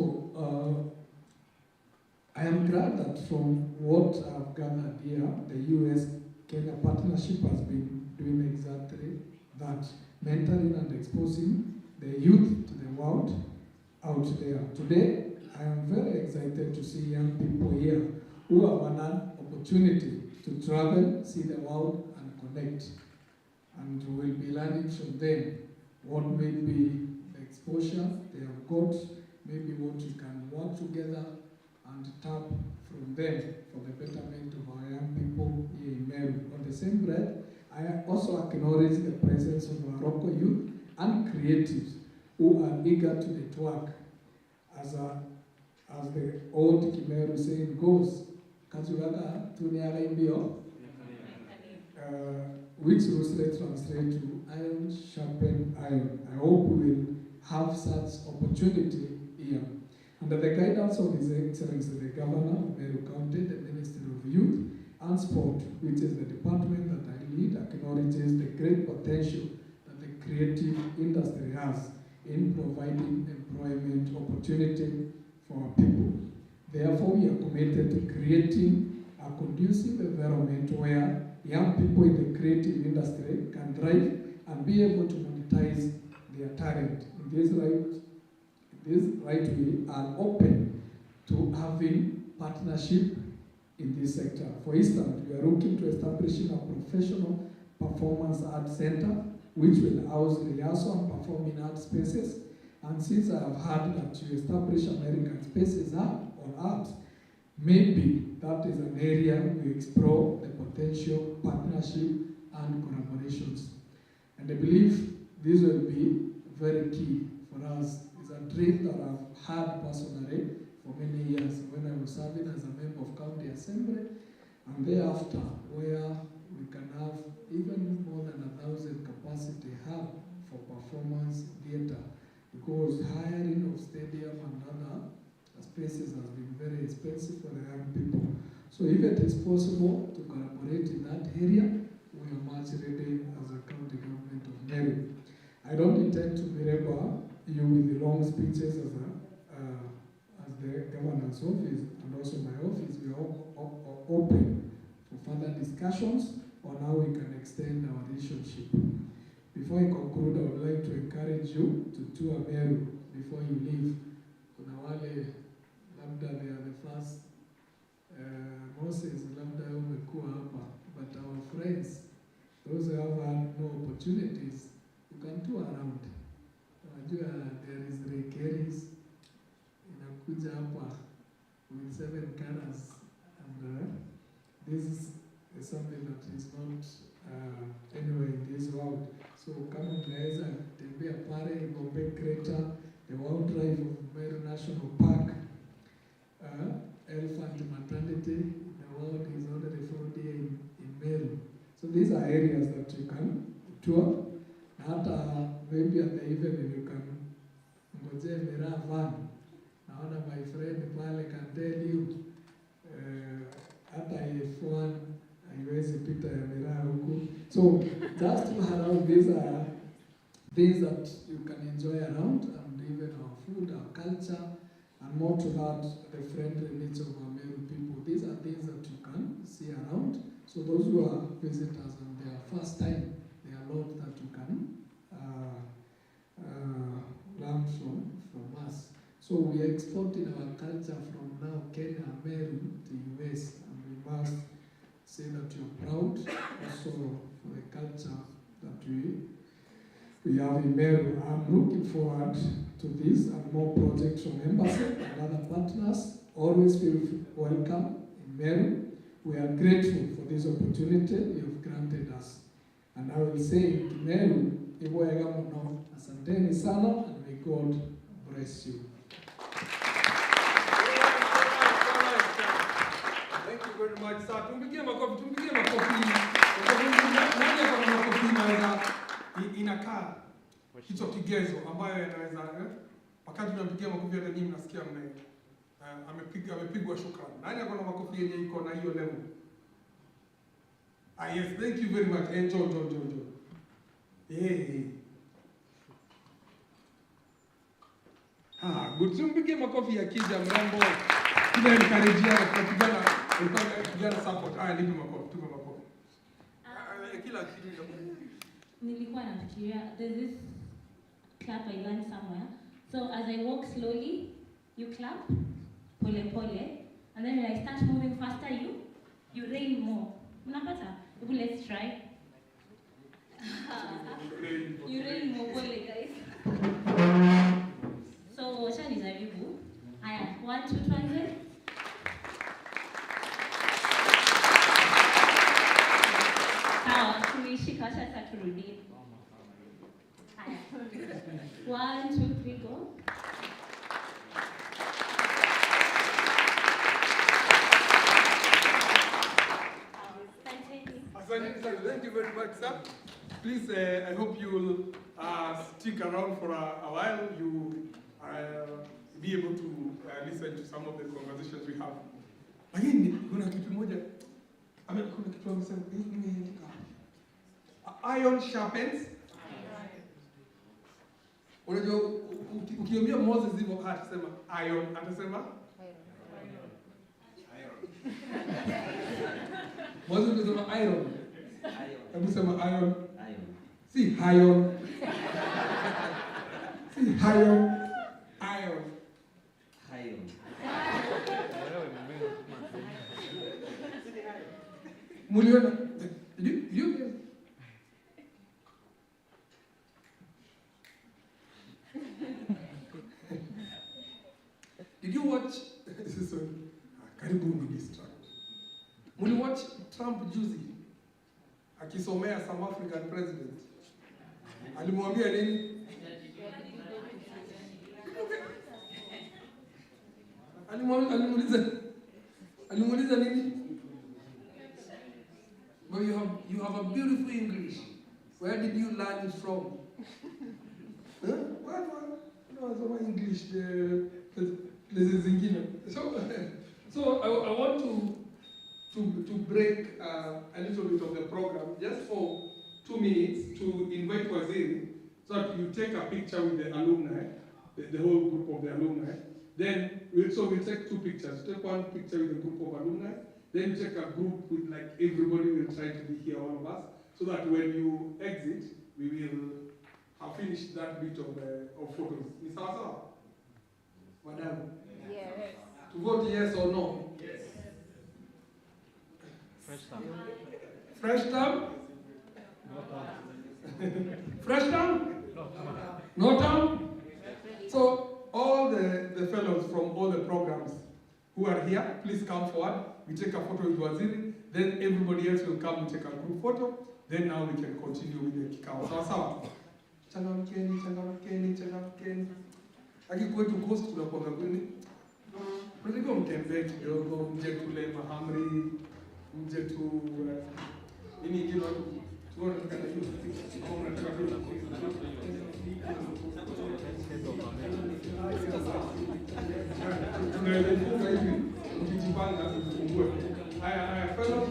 I am glad that from what I've gathered here, the US-Kenya partnership has been doing exactly that, mentoring and exposing the youth to the world out there. Today, I am very excited to see young people here who have an opportunity to travel, see the world, and connect. And we will be learning from them what may be the exposure they have got, maybe what we can work together and tap from them for the betterment of our young people here in Meru. On the same breath, I also acknowledge the presence of our local youth and creatives who are eager to network. As the old Kimeru saying goes, Kazugaga tuniaga imbio, which loosely translates to iron sharpen iron. I hope we will have such opportunity here. Under the guidance of His Excellency the Governor of Meru County, the Ministry of Youth and Sport, which is the department that I lead, acknowledges the great potential that the creative industry has in providing employment opportunity for our people. Therefore, we are committed to creating a conducive environment where young people in the creative industry can thrive and be able to monetize their talent. This right way are open to having partnership in this sector. For instance, we are looking to establishing a professional performance art center which will house rehearsal and performing art spaces. And since I have heard that you establish American Spaces Hub on arts, maybe that is an area we explore the potential partnership and collaborations. And I believe this will be very key for us. It's a dream that I've had personally for many years when I was serving as a member of County Assembly, and thereafter where we can have even more than 1,000 capacity hub for performance theatre, because hiring of stadium and other spaces has been very expensive for the young people. So if it is possible to collaborate in that area, we are much ready as a county government of Meru. I don't intend to belabor you with the long speeches as the governor's office and also my office. We are open for further discussions on how we can extend our relationship. Before I conclude, I would like to encourage you to tour Meru before you leave. Kuna wale labda they are the first Moses, labda umekuwa hapa, but our friends, those who have had no opportunities, you can tour around. There is Rekeris, inakuja hapa with 7 colors, and this is something that is not anywhere in this world. So kama mnaweza tembea pale Gombe Crater, the wildlife of Meru National Park, elephant maternity, the world is already found here in Meru. So these are areas that you can tour. Hata maybe at the evening you can ngoje miraa van. Naona my friend pale can tell you hata F1 haiwezi pita ya miraa huku. So just to around, these are things that you can enjoy around, and even our food, our culture, and more to that, the friendly nature of our Meru people. These are things that you can see around. So those who are visitors and their first time, there are a lot that you can learn from us. So we are exporting our culture from now Kenya, Meru to US, and we must say that you're proud also for the culture that we have in Meru. I'm looking forward to this and more projects from Embassy and other partners. Always feel welcome in Meru. We are grateful for this opportunity you have granted us. And I will say to Meru, asanteni sana, and may God bless you. Thank you very much, sir. Tumpigie makofi. Moja kwa makofi inaweza inakaa hicho kigezo ambayo yanaweza wakati tunampigia makofi hata nyinyi mnasikia amepigwa shukrani. Nani akona makofi yenye iko na hiyo level? Yes, thank you very much. Enjoy. Good. Tumpigie makofi ya kija mrembo. Kila encourage kupigana support. Nipe makofi, tupe makofi. Kila kitu Nilikuwa nafikiria, there's this clap I learned somewhere. So as I walk slowly, you clap, pole pole, and then when I start moving faster, you rain more. Unapata? Let's try. You rain more, pole guys. So wacha nijaribu. Haya, 1, 2, tuanze. Sawa, tumeshika sasa turudie. Haya. 1, 2, 3, go. Thank you very much, sir. Please, I hope you will stick around for a while. be able to listen to some of the conversations we have. Lakini kuna kitu moja, kuna kitu amesema iron sharpens. Unajua ukiambia Moses hivyo atasema iron, atasema Moses atasema iron. Hebu sema iron. Si iron. Si iron. Iron. Muliona? You did you watch? This is so. Karibu ni distract. Muli watch Trump juzi akisomea South African president. Alimwambia nini? Alimuuliza nini? Well, you have a beautiful English. Where did you learn it from? Huh? Well, English places zingine. So I want to break a little bit of the program just for 2 minutes to invite Waziri so that you take a picture with the alumni, the whole group of the alumni. Then we'll take 2 pictures. Take one picture with a group of alumni. Then take a group with like everybody will try to be here, all of us, so that when you exit, we will have finished that bit of photos. Is that so? Madam? Yes. To vote yes or no? Yes. Fresh term. Fresh term? No term. Fresh term? No term? So all the fellows from all the programs who are here, please come forward. We take a photo with Waziri, then everybody else will come and take a group photo. Then now we can continue with the kikao. Sawa. Changamkeni. Aki kwetu coast tunakuwa kwini. Tunataka mtembee kidogo, mje tule mahamri, mje tu nini kile tuone kama hiyo. Tunataka tunaifunga hivi, ukijipanga ufungue. Haya, fellows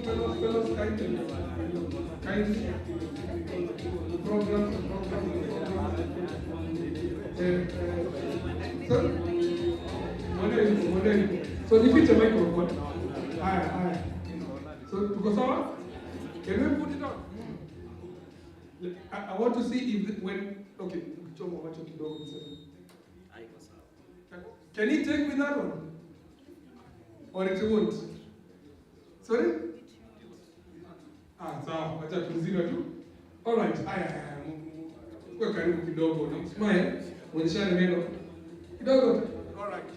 kindly. Program. Model. So defeat the microphone. Haya. So tuko sawa? Can we put it on? I want to see if when okay, choma macho kidogo msema. Can he take with that one? Or it won't? Sorry? Sawa, acha tuzime tu. All right. Haya. Kwa karibu kidogo na smile, onyeshane meno. Kidogo. All right.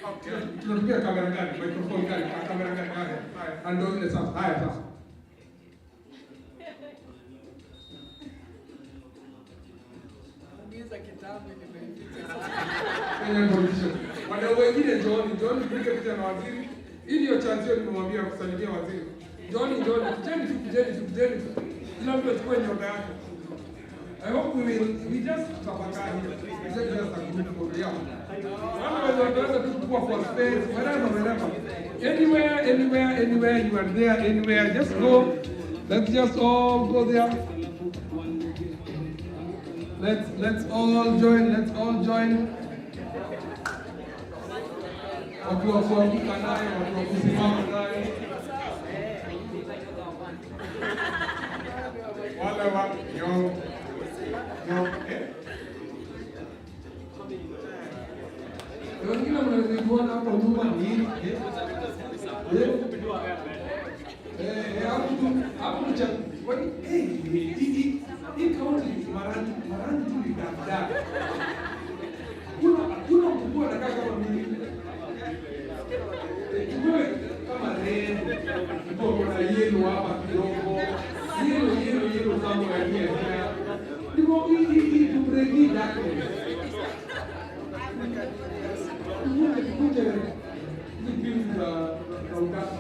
Okay. Tunatumia kamera gani? Microphone gani? Kamera gani? Haya. Ando ile sasa. Haya sasa. Niza kitabu nimeipita sasa. Wale wengine John piga picha na Waziri. Hii ndio chance hiyo nimemwambia kusalimia Waziri. John, kujeni. Kila mtu achukue nyota yake. I hope we just tafakari here. It's just a group of yeah. Wanaweza kuchukua for space, wherever. Anywhere you are there, anywhere, just go. Let's just all go there. Let's all join. Watu wa kuamka naye, watu wa kusimama naye. Wale wa yo. Wengine mnaziona hapo nyuma ni hapo cha kwani hii kaunti marangi tu ni dada. Kuna mkubwa anakaa kama mimi. Kama red, mtu ana yellow hapa kidogo. Yellow kama yeye. Niko hii tu bregi yake. Ni bill za ukasa.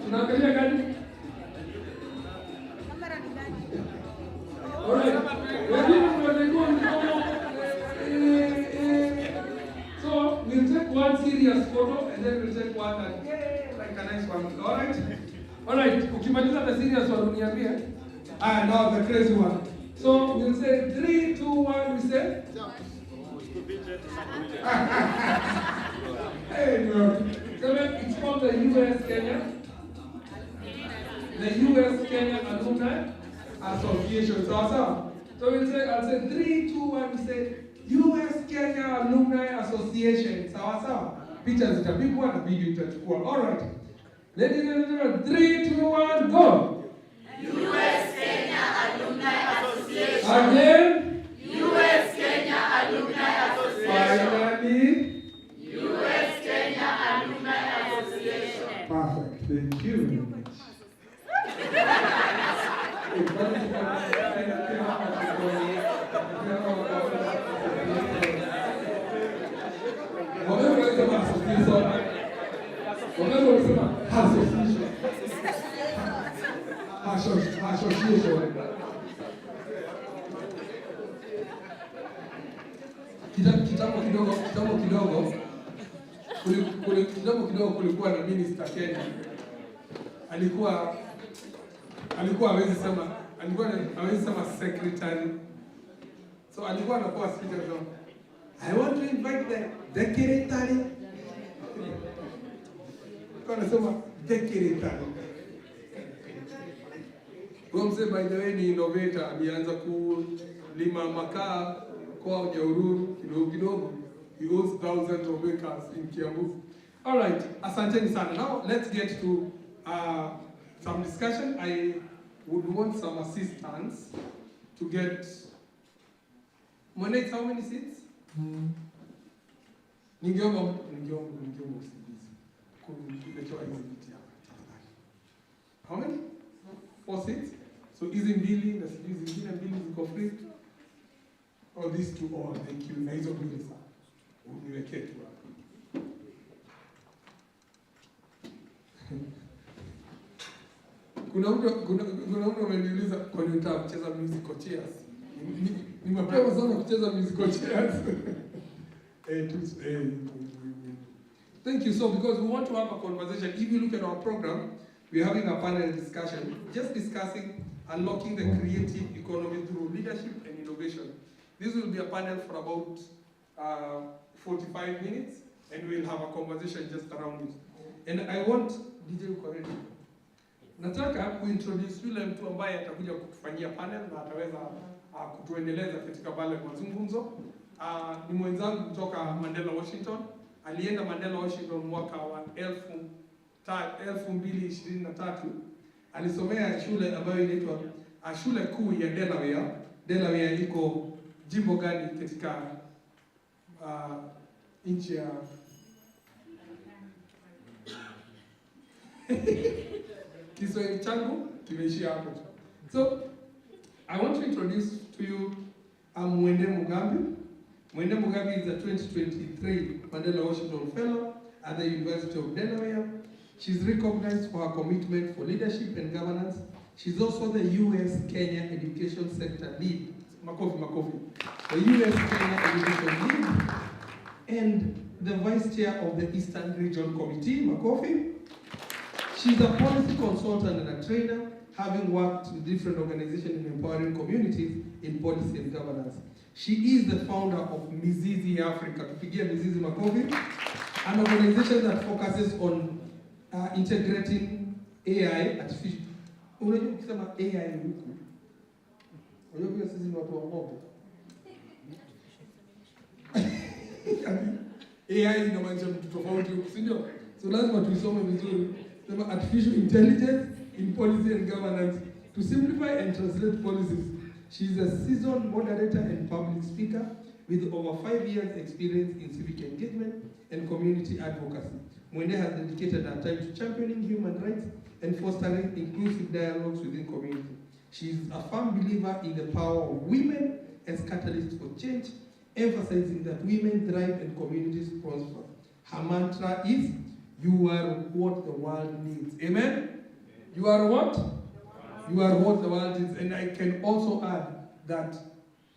Tunaangalia gani? Kamera ni gani? a nice one. All right? All right. Ukimaliza the serious one, uniambie. Now the crazy one. So we'll say 3, 2, 1, we say? Hey, bro. So it's called the US Kenya. The US Kenya Alumni Association. So we'll say, I'll say 3, 2, 1, we say US Kenya Alumni Association. Sawa. Picha zitapigwa na video itachukua. All right. Ladies and gentlemen, 3, 2, 1, go. US Kenya Alumni Association. Again. US Kenya Alumni Association. Finally. US Kenya Alumni Association. Perfect. Thank you very much. Kitambo kidogo kulikuwa na minister Kenya. Alikuwa hawezi sema secretary. So alikuwa anakuwa speaker so I want to invite the secretary. Kwa nasema secretary. Gomse by the way ni innovator, alianza kulima makaa kwa Nyahururu kidogo. He owns thousands of acres in Kiambu. All right, asanteni sana. Now let's get to some discussion. I would want some assistance to get. Monate, how many seats? Ningeomba usaidizi. Kuletewa hizi viti hapa. How many? 4 seats. So hizi mbili na hizi zingine mbili ziko free. Oh, these two all. Thank you. Na hizo mbili sana. Uniwekee tu hapa. Kuna mtu ameniuliza kwa nini unataka kucheza musical chairs. Ni mapema sana kucheza musical chairs. Thank you. So because we want to have a conversation, if you look at our program, we're having a panel discussion, just discussing unlocking the creative economy through leadership and innovation. This will be a panel for about 45 minutes, and we'll have a conversation just around it. And I want DJ Koredi. Nataka kuintroduce yule mtu ambaye atakuja kutufanyia panel na ataweza kutuendeleza katika pale mazungumzo. Ni mwenzangu kutoka Mandela Washington. Alienda Mandela Washington mwaka wa 2023. Alisomea shule ambayo inaitwa shule kuu ya Delaware. Delaware iko jimbo gani katika nchi ya Kiswahili changu kimeishia hapo. So I want to introduce to you Mwende Mugambi. Mwende Mugambi is a 2023 Mandela Washington Fellow at the University of Delaware. She's recognized for her commitment for leadership and governance. She's also the U.S. Kenya Education Sector Lead. Makofi. The U.S. Kenya Education Lead and the Vice Chair of the Eastern Region Committee, Makofi. She's a policy consultant and a trainer, having worked with different organizations in empowering communities in policy and governance. She is the founder of Mizizi Africa, tupigie Mizizi Makofi, an organization that focuses on integrating AI, artificial. Unajua ukisema AI huku, unajua sisi ni watu wa ng'ombe. AI inamaanisha vitu tofauti huku, si ndio? So lazima tuisome vizuri. Sema artificial intelligence in policy and governance to simplify and translate policies. She is a seasoned moderator and public speaker with over 5 years experience in civic engagement and community advocacy. Mwende has dedicated her time to championing human rights and fostering inclusive dialogues within community. She is a firm believer in the power of women as catalysts for change, emphasizing that women thrive and communities prosper. Her mantra is, "You are what the world needs." Amen? You are what? You are what the world needs. And I can also add that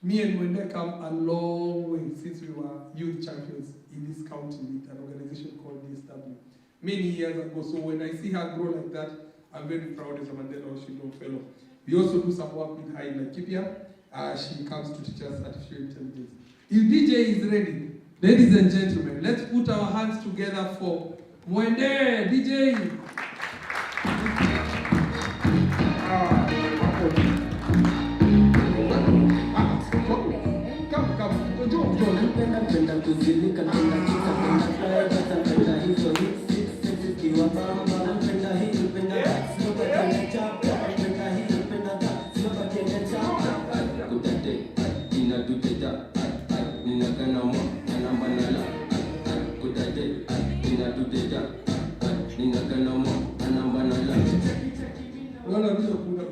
me and Mwende come a long way since we were youth champions in this county with an organization called DSW. many years ago. So when I see her grow like that, I'm very proud as a Mandela Oshino Fellow. We also do some work with her in Laikipia. She comes to teach us artificial intelligence. If DJ is ready, ladies and gentlemen, let's put our hands together for Mwende DJ.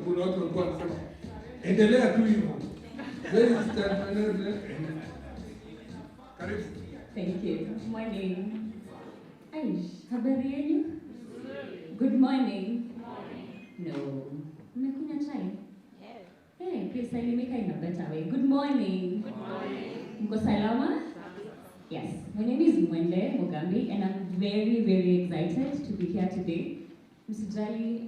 Kuna watu walikuwa wanasema endelea tu hivyo. Karibu. Thank you. Good morning. Aish, habari yenu? Good morning. No. Mmekunywa chai? Yes. Hey, please salimika in a better way. Good morning. Good morning. Mko salama? Yes. My name is Mwende Mugambi and I'm very, very excited to be here today. Msijali,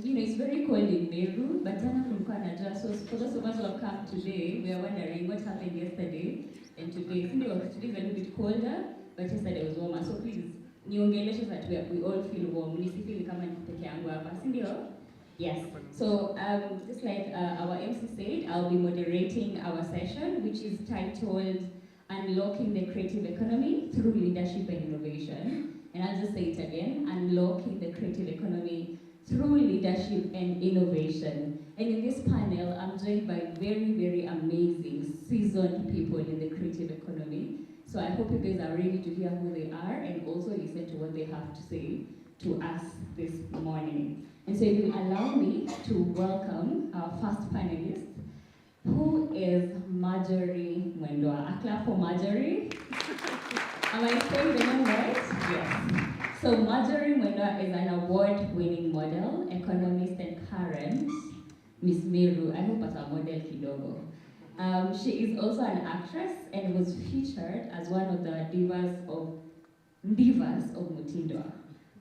it's very cold in Meru, but jana kulikuwa na jua. So for those of us who have come today, we are wondering what happened yesterday and today. Today is a little bit colder, but yesterday was warmer. So please, niongeleshe that we all feel warm. Nisifeel kama nipeke yangu hapa, si ndio? Yes. So just like our MC said, I'll be moderating our session, which is titled Unlocking the Creative Economy Through Leadership and Innovation. And I'll just say it again, unlocking the creative economy through leadership and innovation. And in this panel, I'm joined by very, very amazing, seasoned people in the creative economy. So I hope you guys are ready to hear who they are and also listen to what they have to say to us this morning. And so if you allow me to welcome our first panelist, who is Marjorie Mwendwa. A clap for Marjorie. Am I saying the name right? Yes. So Marjorie Mwendwa is an award-winning model, economist, and current Miss Meru. I hope as a model kidogo. She is also an actress and was featured as one of the divas of Mutindwa.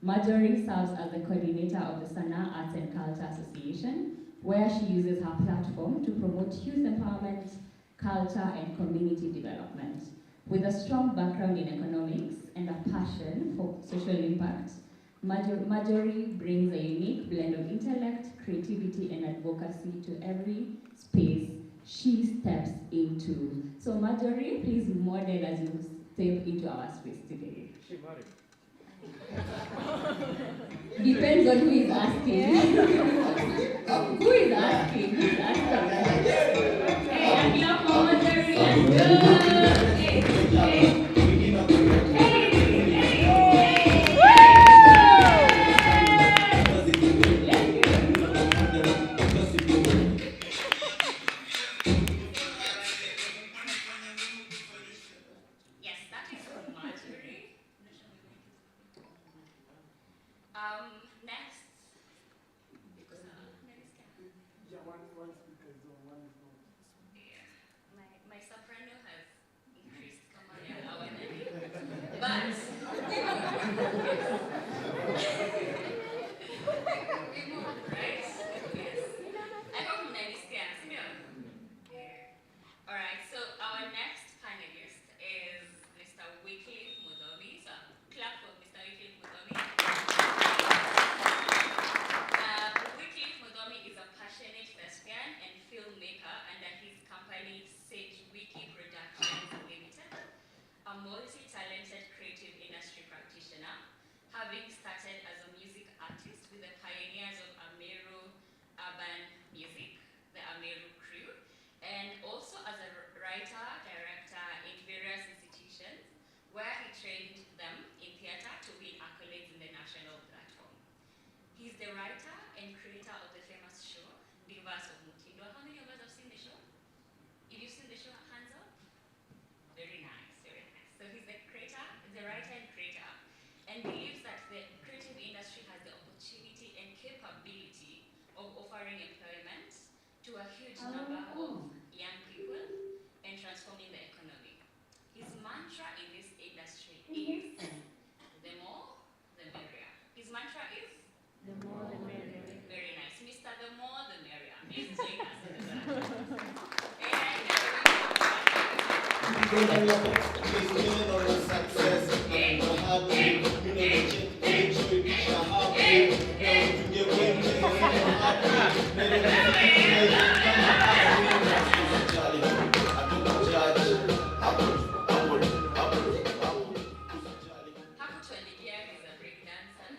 Marjorie serves as the coordinator of the Sana Arts and Culture Association, where she uses her platform to promote youth empowerment, culture, and community development. With a strong background in economics and a passion for social impact, Marjorie brings a unique blend of intellect, creativity, and advocacy to every space she steps into. So Marjorie, please model as you step into our space today. Is she married? Depends on who is asking. Who is asking? Who is asking? Hey, I clap for Marjorie. Let's go. Hey. Mantra in this industry is the more, the merrier. is? The more the merrier. Very nice. Mr. The more the merrier. Please join us in the and Hakutuandikia is a break dancer.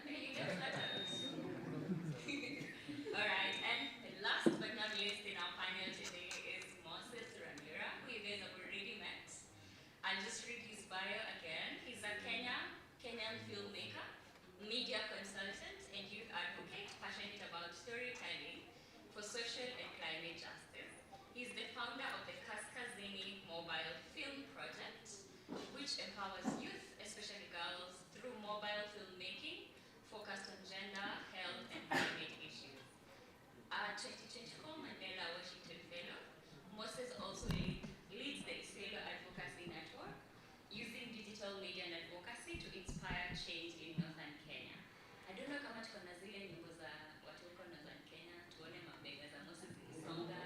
Alright, and last but not least in our panel today is Moses Ramira, who you guys have already met. I'll just read his bio again. He's a Kenyan filmmaker, media consultant, and youth advocate passionate about storytelling for social and climate justice. He's the founder of the Kaskazini Mobile Film Project, which empowers youth, especially girls, through mobile filmmaking focused on gender, health, and climate issues. A 2024 Mandela Washington Fellow, Moses also leads the Fellow Advocacy Network, using digital media and advocacy to inspire change in northern Kenya. I don't know kama tuko na zile nyimbo za watu huko northern Kenya, tuone mabega za Moses zikisonga.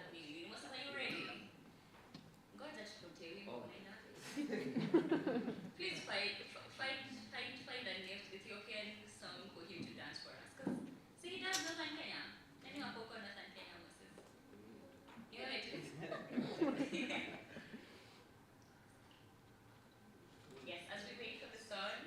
Moses, are you ready? Ngoja tukutie wimbo unaenda. Please find an Ethiopian song for him to dance for us. Because see, he does northern Kenya. Any of Boko northern Kenya, Moses? You know it is. Yes, as we wait for the song.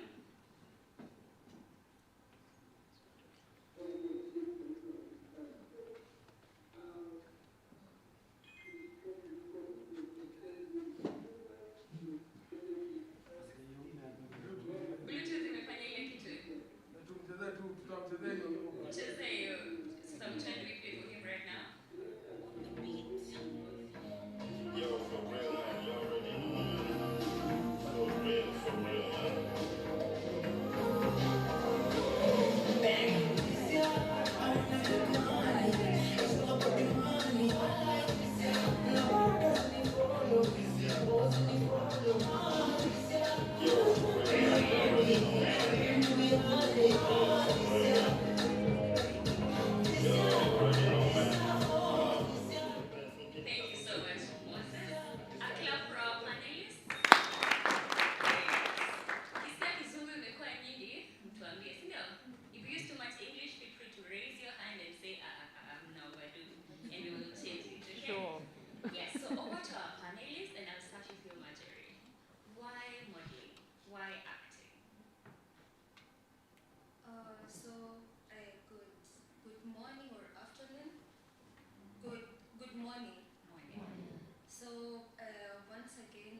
Bluetooth imefanya ile kitu. Tutamchezea hiyo. So I'm trying to be play for him right now. Yo, for real, man, you already know. For real, man. Thank you so much, Moses. A clap for our panelists. Kisikia kizungu imekuwa nyingi, mtuambie, si ndio? If you use too much English, feel free to raise your hand and say, no, I do, and we will change it, okay? Sure. Yes, so over to our panelists, and I'll start with you, Marjorie. Why modeling? Why acting? Good morning or afternoon. Good morning. Morning. So once again,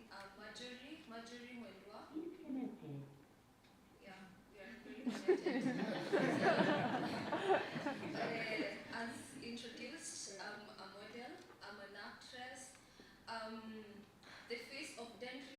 Marjorie Mwendwa. Yeah, we are very connected. As introduced, I'm a model. I'm an actress. The face of dentistry.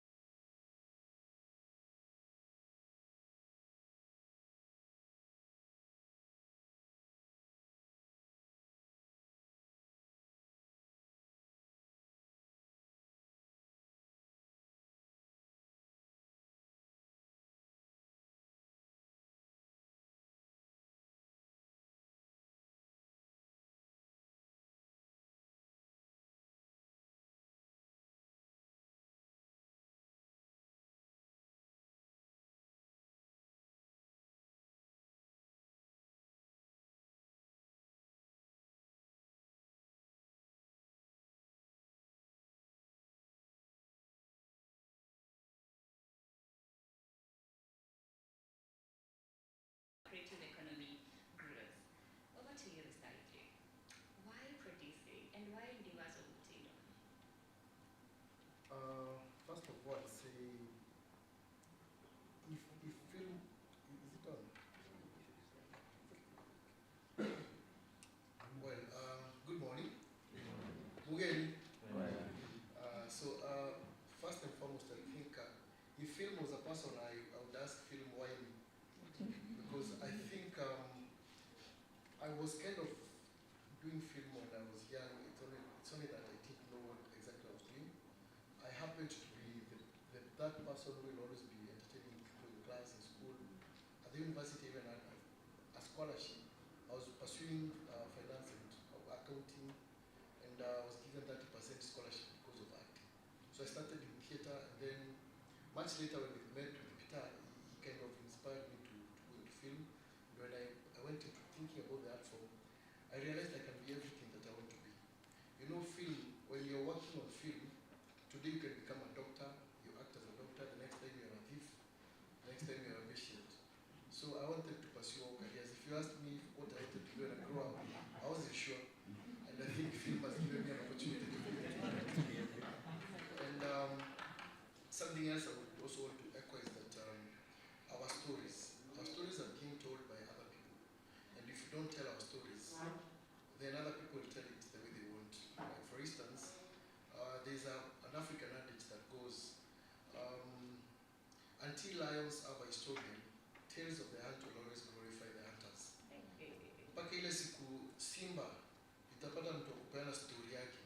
Creative economy growth. Over to you, Mr. IJ. Why producing and why Universal Mutindo? First of all, say if film is it on? Well, good morning. Mugeni. First and foremost, I think if film was a person, I would ask film why me, because I think I was kind of doing film when I was young. It's only that I didn't know what exactly I was doing. I happened to be that person who will always be entertaining people in class, in school, at the university, even as scholarship. I was pursuing finance and accounting, and I was given 30% scholarship because of acting. So I started in theater, and then much later when we met with Peter, he kind of inspired me to go into film. And when I went into thinking about the art form, I realized I can be everything that I want to be. You know, film, when you're working on film, today you can become a doctor, you act as a doctor, the next time you're a thief, the next time you're a patient. So I wanted to pursue all careers. If you asked me what I wanted to do when I grew up, I wasn't sure. And I think film has given me an opportunity to do it. And something else I would also want to echo is that our stories are being told by other people. And if you don't tell our stories, then other people will tell it the way they want. Like for instance, there's an African adage that goes, until lions have a historian, tales of the hunt will always glorify the hunters. Mpaka ile siku simba itapata mtu wa kupeana story yake,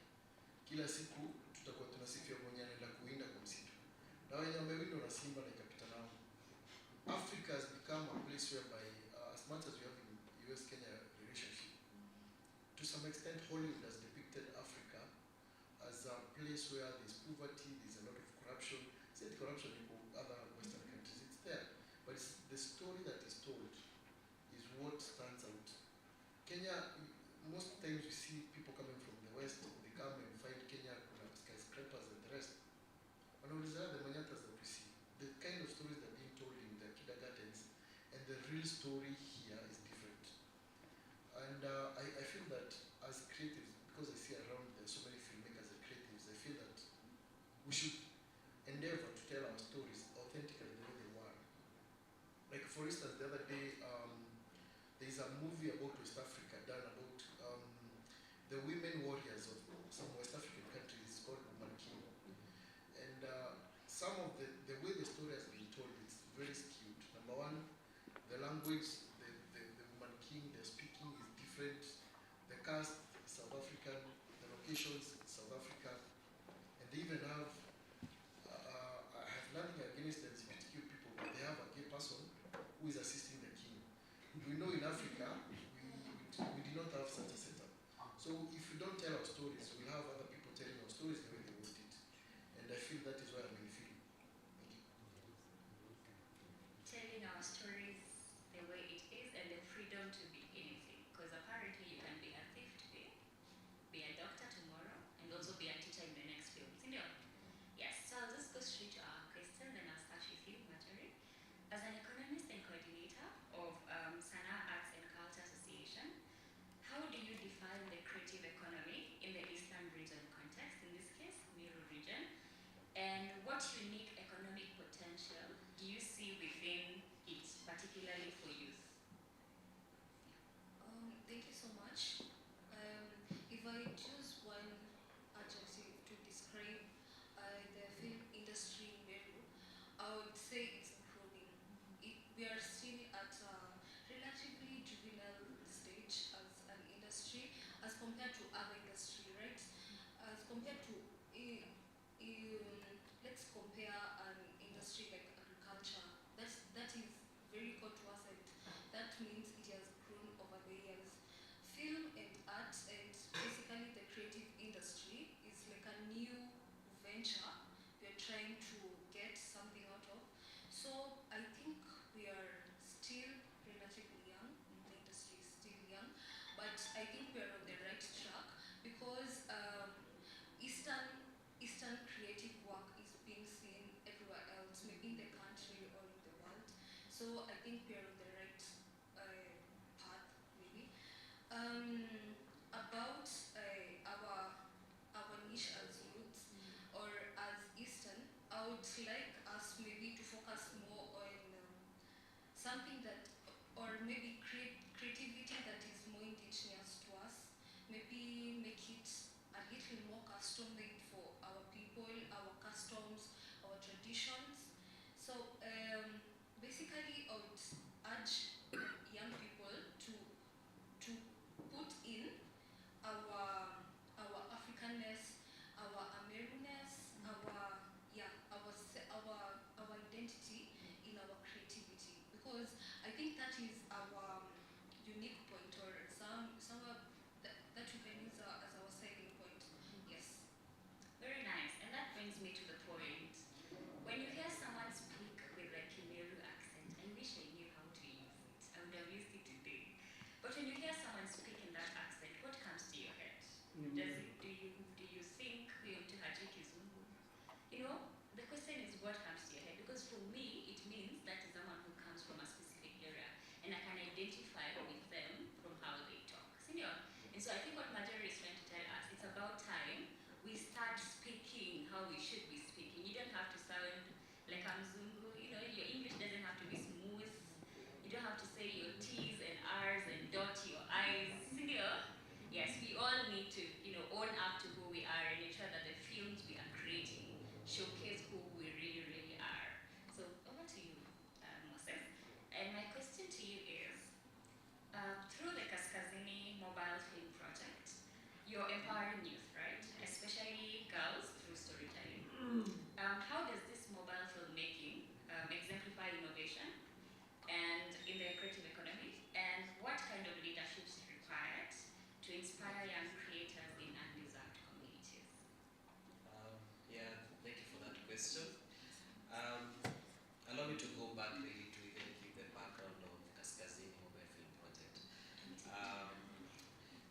kila siku tutakuwa tunasifia mwenye anaenda kuwinda kwa msitu, na wenye wamewindwa na simba na ikapita nao. Africa has become a place whereby, as much as we have in US-Kenya relationship, to some extent Hollywood has depicted Africa as a place where there's poverty, there's a lot of corruption. Said corruption in other Western countries, it's there. But it's the story that is told is what stands out. Kenya, most times we see people coming from the West, they come and find Kenya, skyscrapers and the rest. And these are the manyatas that we see. The kind of stories that are being told in the kindergartens, and the real story here is different. And I feel that as creatives, because I see around there so many filmmakers and creatives, I feel that we should endeavor to tell our stories authentically the way they were. Like for instance, the other day, there's a movie about West Africa done about the women warriors of some West African countries. It's called Woman King. And some of the way the story has been told, it's very skewed. Number one, the language, the Woman King, they're speaking is different. The cast is South African, the locations is South Africa, and they even have, I have nothing against the LGBTQ people, but they have a gay person who is assisting the king. We know in Africa, we did not have such a setup. So if we don't tell our stories, we'll have other people telling our stories the way they want it. And I feel that is why I'm in film. Telling our stories the way it is and the freedom to be anything. Because apparently you can be a thief today, be a doctor tomorrow, and also be a teacher in the next film. Yes, so I'll just go straight to our question, then I'll start with you, Marjorie. As an economist and coordinator of Sana Arts and Culture Association, how do you define the creative economy in the Eastern region context, in this case, Meru region? And what unique economic potential do you see within it, particularly for youth? Thank you so much. If I choose one adjective to describe the film industry in Meru, I would say it's growing. We are still at a relatively juvenile stage as an industry as compared to other industry, right? As compared to, let's compare an industry like agriculture. That is very core to us, and that means it has grown over the years. Film and art and basically the creative industry is like a new venture we're trying to get something out of. So I think we are still relatively young, the industry is still young, but I think we are on the right track because Eastern creative work is being seen everywhere else, maybe in the country or in the world. So I think we are on the right path, maybe. About our niche as youth or as Eastern, I would like us maybe to focus more on something that, or maybe creativity that is more indigenous to us. Maybe make it a little more custom made for our people, our customs, our traditions. So basically, I would urge young people to put in our Africanness, our Americanness, our identity in our creativity, because I think that is our Do you think huyo mtu hajui kizungu? You know, the question is what comes to your head, because for me it means that is someone who comes from a specific area and I can identify with them from how they talk. Senior. And so I think what Marjorie is trying to tell us, it's about time we start speaking how we should be speaking. You don't have to sound like a mzungu, you know, your English doesn't have to be smooth. You don't have to say your T's and R's and dot your I's. Senior. Yes, we all need to, you know, own up to who we are and ensure that the films we are creating showcase who we really, really are. So over to you, Moses. And my question to you is, through the Kaskazini Mobile Film Project, you're empowering youth, right? Especially girls through storytelling. How does this mobile filmmaking exemplify innovation and in the creative economy? And what kind of leadership is required to inspire young creators in undeserved communities? Yeah, thank you for that question. Allow me to go back really to even give the background of Kaskazini Mobile Film Project.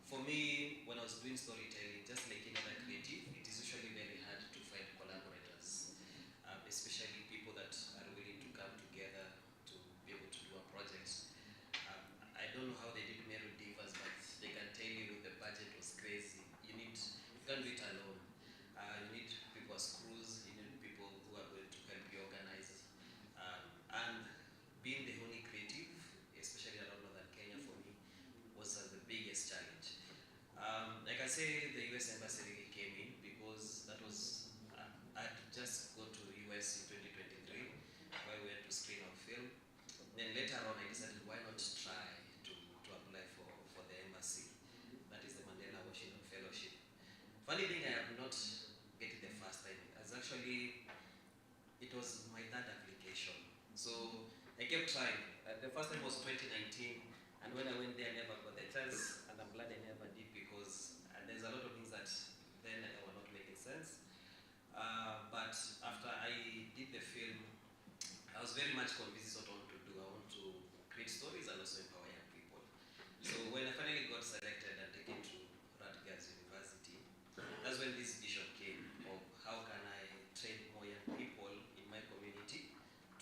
For me, when I was doing storytelling, just like any other creative, it is usually very hard to find collaborators, especially people that are willing to come together to be able to do a project. I don't know how they did Meru Divas, but they can tell you the budget was crazy. You can't do it alone. You need people as crews, you need people who are going to help you organize. And being the only creative, especially around Northern Kenya for me, was the biggest challenge. Like I say, the US Embassy really came in because that was, I'd just gone to the US in 2023, where we had to screen our film. Then later on, I decided, why not try to apply for the embassy. That is the Mandela Washington Fellowship. Funny thing, I have not get it the first time. It was my third application. So I kept trying. The first time was 2019, and when I went there, I never got the chance, and I'm glad I never did because there's a lot of things that then were not making sense. But after I did the film, I was very much convinced what I want to do. I want to create stories and also empower young people. So when I finally got selected and taken to Rutgers University, that's when this vision came of how can I train more young people in my community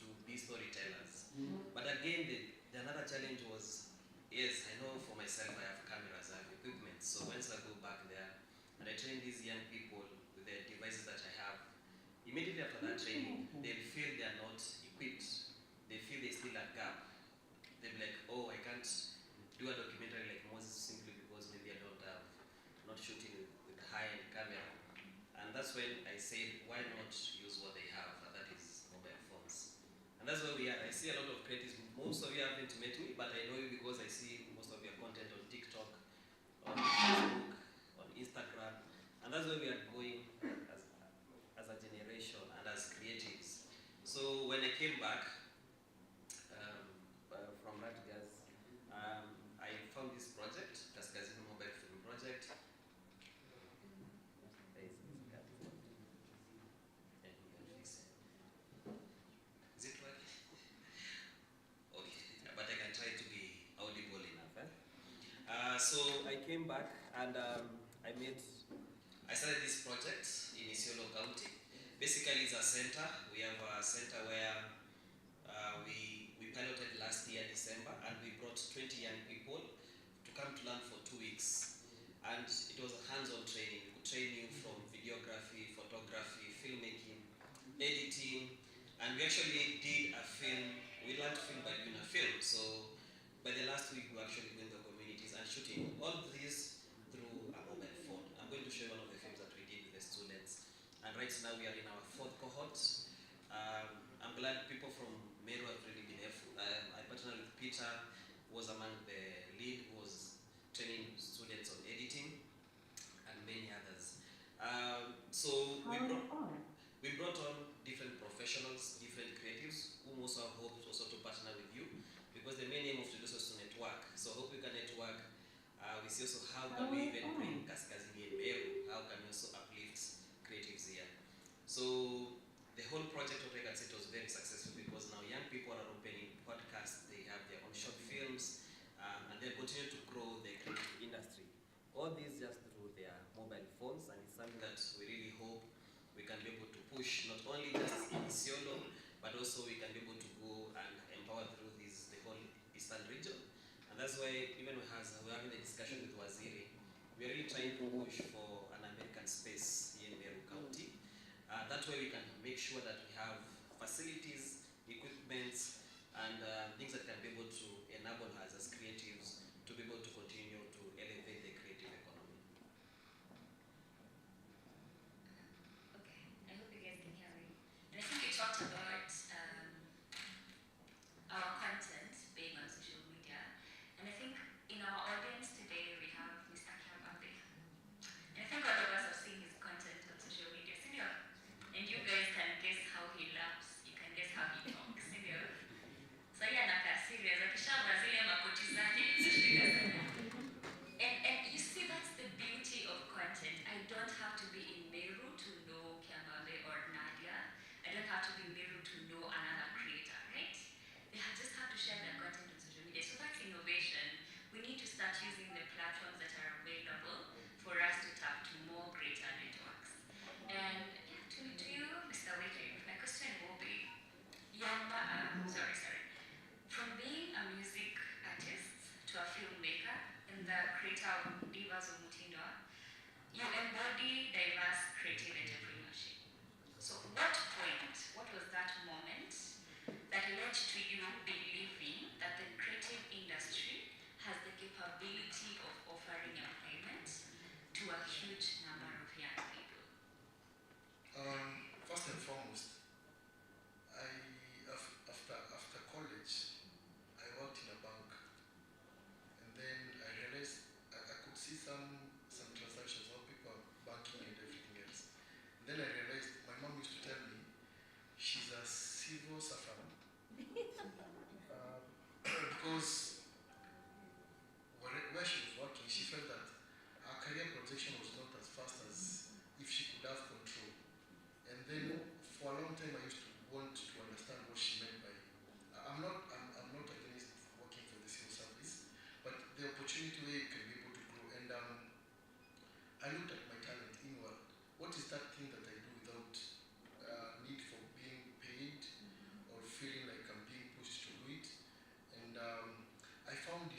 to be storytellers. But again, another challenge was, yes, I know for myself I have cameras, I have equipment. So once I go back there and I train these young people with the devices that I have, immediately after that training, they feel they are not equipped. They feel there's still a gap. They're like, oh, I can't do a documentary like Moses simply because maybe I don't have, not shooting with a high-end camera. And that's when I said, why not use what they have, and that is mobile phones. And that's where we are. I see a lot of creatives. Most of you haven't met me, but I know you because I see most of your content on TikTok, on Facebook, on Instagram. And that's where we are going as a generation and as creatives. So when I came back from Rutgers, I found this project, Kaskazini Mobile Film Project. Is it right? Okay, but I can try to be audible enough. So I came back and I started this project in Isiolo County. Basically, it's a center. We have a center where we piloted last year, December, and we brought 20 young people to come to learn for 2 weeks. And it was a hands-on training. We train you from videography, photography, filmmaking, editing, and we actually did a film. We learned to film by doing a film. So by the last week, we were actually going to communities and shooting all this through a mobile phone. I'm going to show you one of the films that we did with the students. And right now we are in our 4th cohort. I'm glad people from Meru have really been helpful. I partnered with Peter, who was among the lead, who was training students on editing, and many others. So we brought on different professionals, different creatives, who also hope also to partner with you, because the main aim of today's was to network. So I hope we can network. We see also how can we even bring Kaskazini and Meru, how can we also uplift creatives here. So the whole project of Regat was very successful because now young people are opening podcasts, they have their own short films, and they continue to grow the creative industry. All these just through their also we can be able to go and empower through this, the whole Eastern region. And that's why even we're having a discussion with Waziri, we're really trying to push for an American space here in Meru County. That way we can make sure that we have facilities, equipments, and things that can be able to enable us as creatives to be able to continue to elevate the creative economy. Okay, I hope you guys can hear me. And I think you talked about our content being on social media. And I think in our audience today we have Mr. Kiambabe. And I think all of us have seen his content on social media, senior. And you guys can guess how he laughs, you can guess how he talks, senior. So yeah, anakaa serious, akishavaa zile makoti zake, zishika sana. And you see, that's the beauty of content. I don't have to be in Meru to know Kiambabe or Nadia. I don't have to be in Meru to know another creator, right? They just have to share their content on social media. So that's innovation. We need to start using the platforms that are available for us to tap to more greater networks. And yeah, to you, Mr. Wiki, my question will be, from being a music artist to a filmmaker and the creator of Divas of Mutindo, you embody diverse creative entrepreneurship. So what was that moment that led to you believing that the creative industry has the capability of offering employment to a huge number of young people? First and foremost, after college, I worked in a bank, and then I realized I could see some transactions, how people are banking and everything else. And then I realized my mom used to tell me she's a civil servant because where she was working, she felt that her career projection was not as fast as if she could have control. And then for a long time, I used to want to understand what she meant by. I'm not against working for the civil service, but the opportunity where you can be able to grow. And I looked at my talent inward. What is that thing that I do without need for being paid or feeling like I'm being pushed to do it? And I found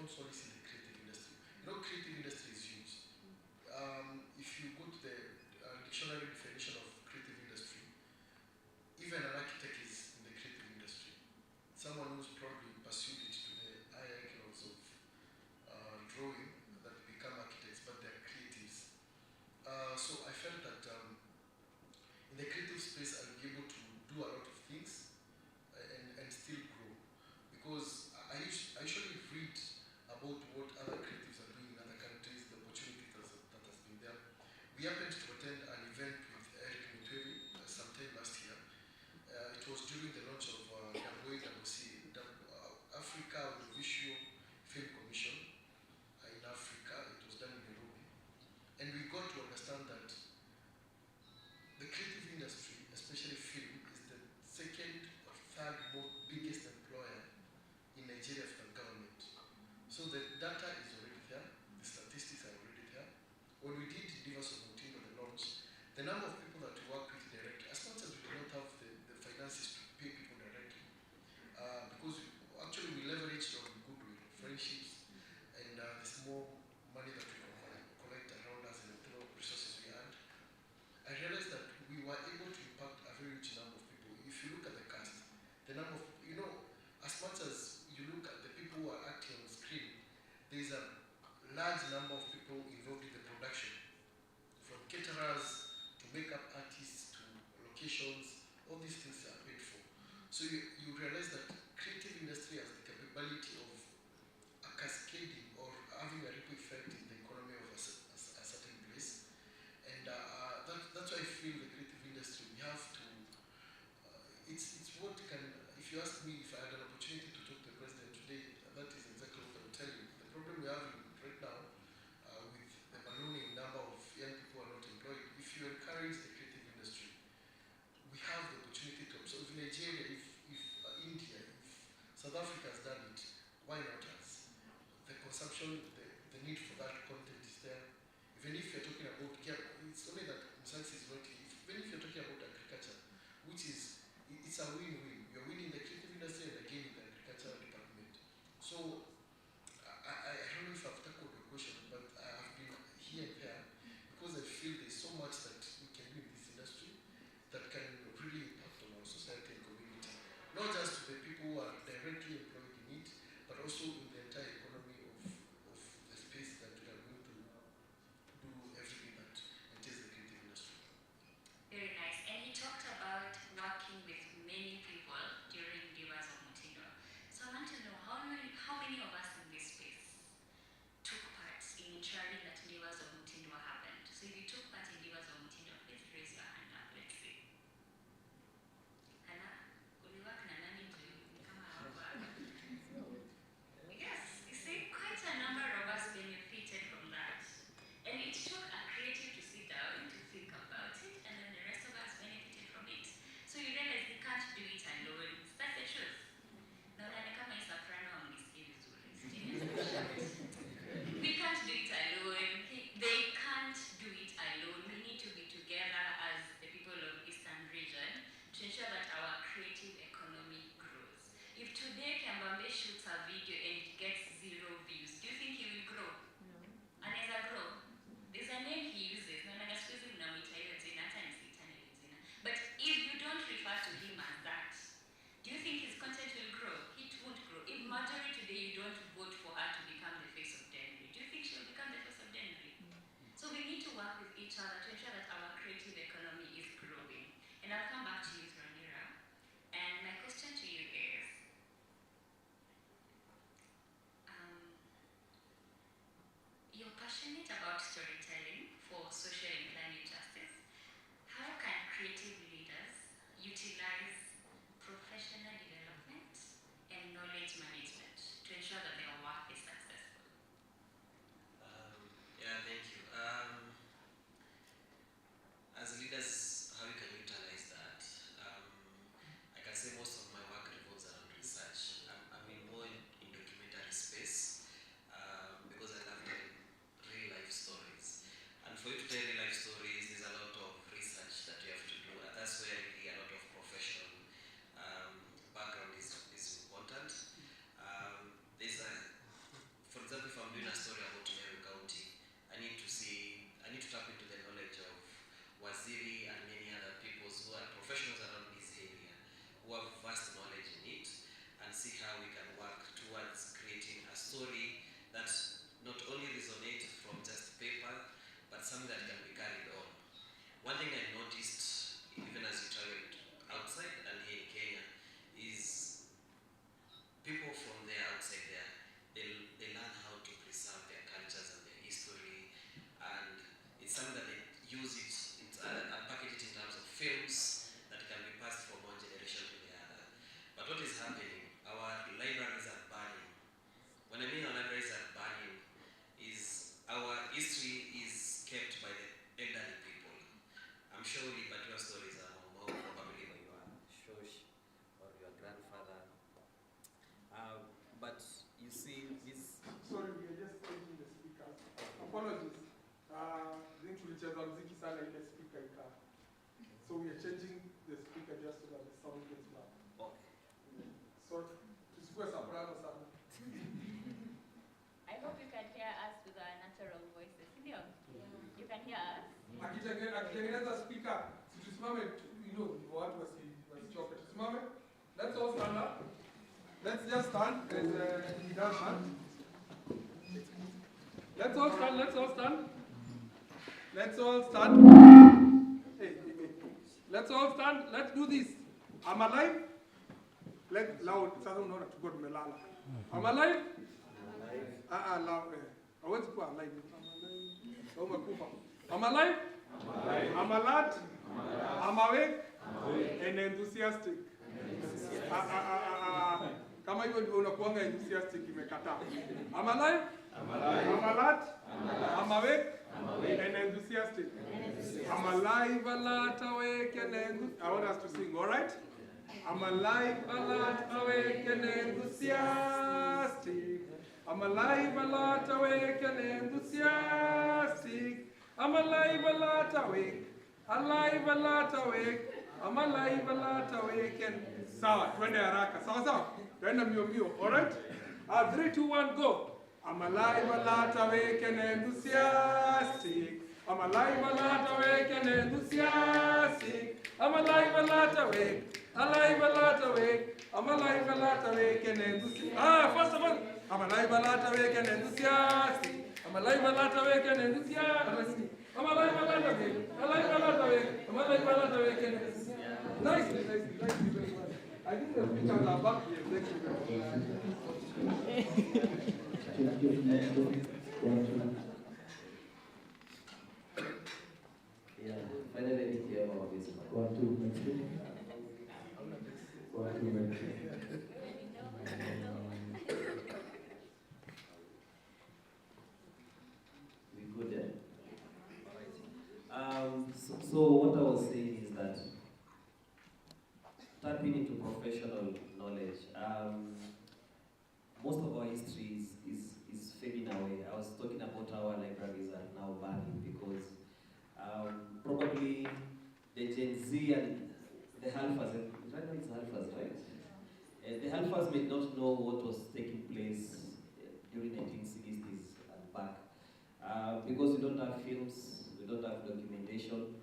solace in the creative industry. You know, creative industry is huge. If you go to the dictionary definition of creative industry, even an architect is in the creative industry. Someone who's probably pursued it to the higher echelons of drawing that become architects, but they're creatives. So I felt that in the creative space I'll be able to do a lot of things and still grow. Because I usually read about what other creatives are doing in other countries, the opportunity that has been there. We happened to attend an event with Eric Mutweli sometime last year. It was during the launch of WAWC, Africa Audiovisual Film Commission in Africa. It was done in Nairobi. And we got to understand that the creative industry, especially film, is the second or third biggest employer in Nigeria for the government. So the data is already there, the statistics are already there. When we did Divas of Mutindo, the launch, the number of people that we work with directly, as much as we do not have the finances to pay people directly, because we leveraged on goodwill, friendships, and the small money that we can collect around us and the resources we had, I realized that we were able to impact a very huge number of people. If you look at the cast, the number of, as much as you look at the people who are acting on screen, there is a large number of people involved in the production, from caterers to makeup artists to locations. All these things are paid for. So you realize that creative industry has the capability of a cascading or having a ripple effect in the economy of a certain place. And that's why I feel the creative industry, we have to, it's what can, if you ask me if I had an opportunity to talk to the president today, that is exactly what I would tell you. The problem we have right now with the ballooning number of young people who are not employed, if you encourage the creative industry, we have the opportunity to observe. In Nigeria, if India, if South Africa has done it, why not us? The consumption, the need for that content is there. Even if you're talking about, it's only that science is not, even if you're talking about agriculture, which is, it's a win-win. You're winning the creative industry and again in the agricultural department. So I don't know if I've tackled your question, but I have been here and there because I feel there's so much that we can do in this industry that can really impact on our society and community. Not just to the people who are directly employed in it, but also in the entire economy of the space that we are going to do everything that entails the creative industry. Very nice. And he talked about working with many people during Divas of Mutindo. So I want to know how many of us in this space took part in ensuring that Divas of Mutindo happened. So if you took part in Divas of Mutindo, please raise your hand up. Let's see. Hana, uliwaka na nani juu ni kama hawako? Yes, you see, quite a number of us benefited from that. And it took a creative to sit down to think about it, and then the rest of us benefited from it. So you realize they can't do it alone. That's the truth. Naona kama hii soprano hamnisikii vizuri. We can't do it alone. They can't do it alone. We need to be together as the people of Eastern region to ensure that our creative economy grows. If today Kambambe shoots a video and it gets 0 views, do you think he will grow? Anaweza grow? There's a name he uses. But if you don't refer to him as that, do you think his content will grow? It won't grow. If Marjorie today you don't vote for her to become the face of Denry, do you think she'll become the face of Denry? So we need to work with each other to ensure that our creative economy is growing. And I'll come back to you, Thronira. And my question to you is, you're passionate about storytelling for social and climate justice. How can creative leaders utilize professional development and knowledge management to ensure that their work is successful? Yeah, thank you. As leaders, how we can utilize that? I can say most of my work revolves around research. I'm in more in documentary space because I love telling real life stories. And for you to tell real life stories, there's a lot of research that you have to do, and that's where really a lot of professional background is important. For example, if I'm doing a story about Meru County, I need to tap into the knowledge of Waziri and many other people who are professionals around this area, who have vast knowledge in it, and see how we can work towards creating a story that not only resonates from just paper, but something that can be carried on. One thing I noticed, even as you traveled outside and here in Kenya, is people from there, outside there, they learn how to preserve their cultures and their history, and it's something that they use it and package it in terms of films that can be passed from one generation to the other. But what is happening? Our libraries are burning. When I mean our libraries are burning, is our history is kept by the elderly people. I'm sure Lipatiwa stories are more probably by your shosh or your grandfather. But you see this. Sorry, we are just changing the speaker. Apologies. Think tulicheza mziki sana ile speaker ikaa. So we are changing the speaker just so that the sound gets loud. Okay. So tusikue soprano sana. I hope you can hear us with our natural voices. Ndio? You can hear us? Akitengeneza speaker, tusimame, watu wasichoke. Tusimame. Let's all stand up. Let's just stand as he does that. Let's all stand, let's all stand. Let's all stand. Hey. Let's all stand, let's do this. I'm alive. Loud, sasa unaona tuko tumelala. I'm alive. Loud. Hawezi kuwa alive. I'm alive. I'm alert. I'm awake. And enthusiastic. Kama hivyo ndio unakuanga enthusiastic imekataa. I'm alive. I'm alert. I'm awake. And enthusiastic. I'm alive, alert, awake, and enthusiastic. I want us to sing, all right? I'm alive, alert, awake, and enthusiastic. I'm alive, alert, awake, and enthusiastic. I'm alive, alert, awake. Alive, alert, awake. I'm alive a lot awaken. Sawa, twende haraka. Sawa sawa. Twende mbio mbio. All right? 3, 2, 1, go. I'm alive a lot awake and enthusiastic. I'm alive a lot awake and enthusiastic. I'm alive a lot awake. Alive a lot awake. I'm alive a lot awake and enthusiastic. First of all, I'm alive a lot awake and enthusiastic. I'm alive a lot awake and enthusiastic. I'm alive a lot awake. Alive a lot awake. I'm alive a lot awake and enthusiastic. Nicely, nicely, nicely, very well. I think the speakers are back here. Thank you very much. Yeah, finally hear about this one. 1, 2, next week. 1, 2, next week. We good, eh? So what I was saying is that tapping into professional knowledge. Most of our history is fading away. I was talking about how our libraries are now burning because probably the Gen Z and the Alphas, right now it's Alphas, right? The Alphas may not know what was taking place during 1960s and back because we don't have films, we don't have documentation.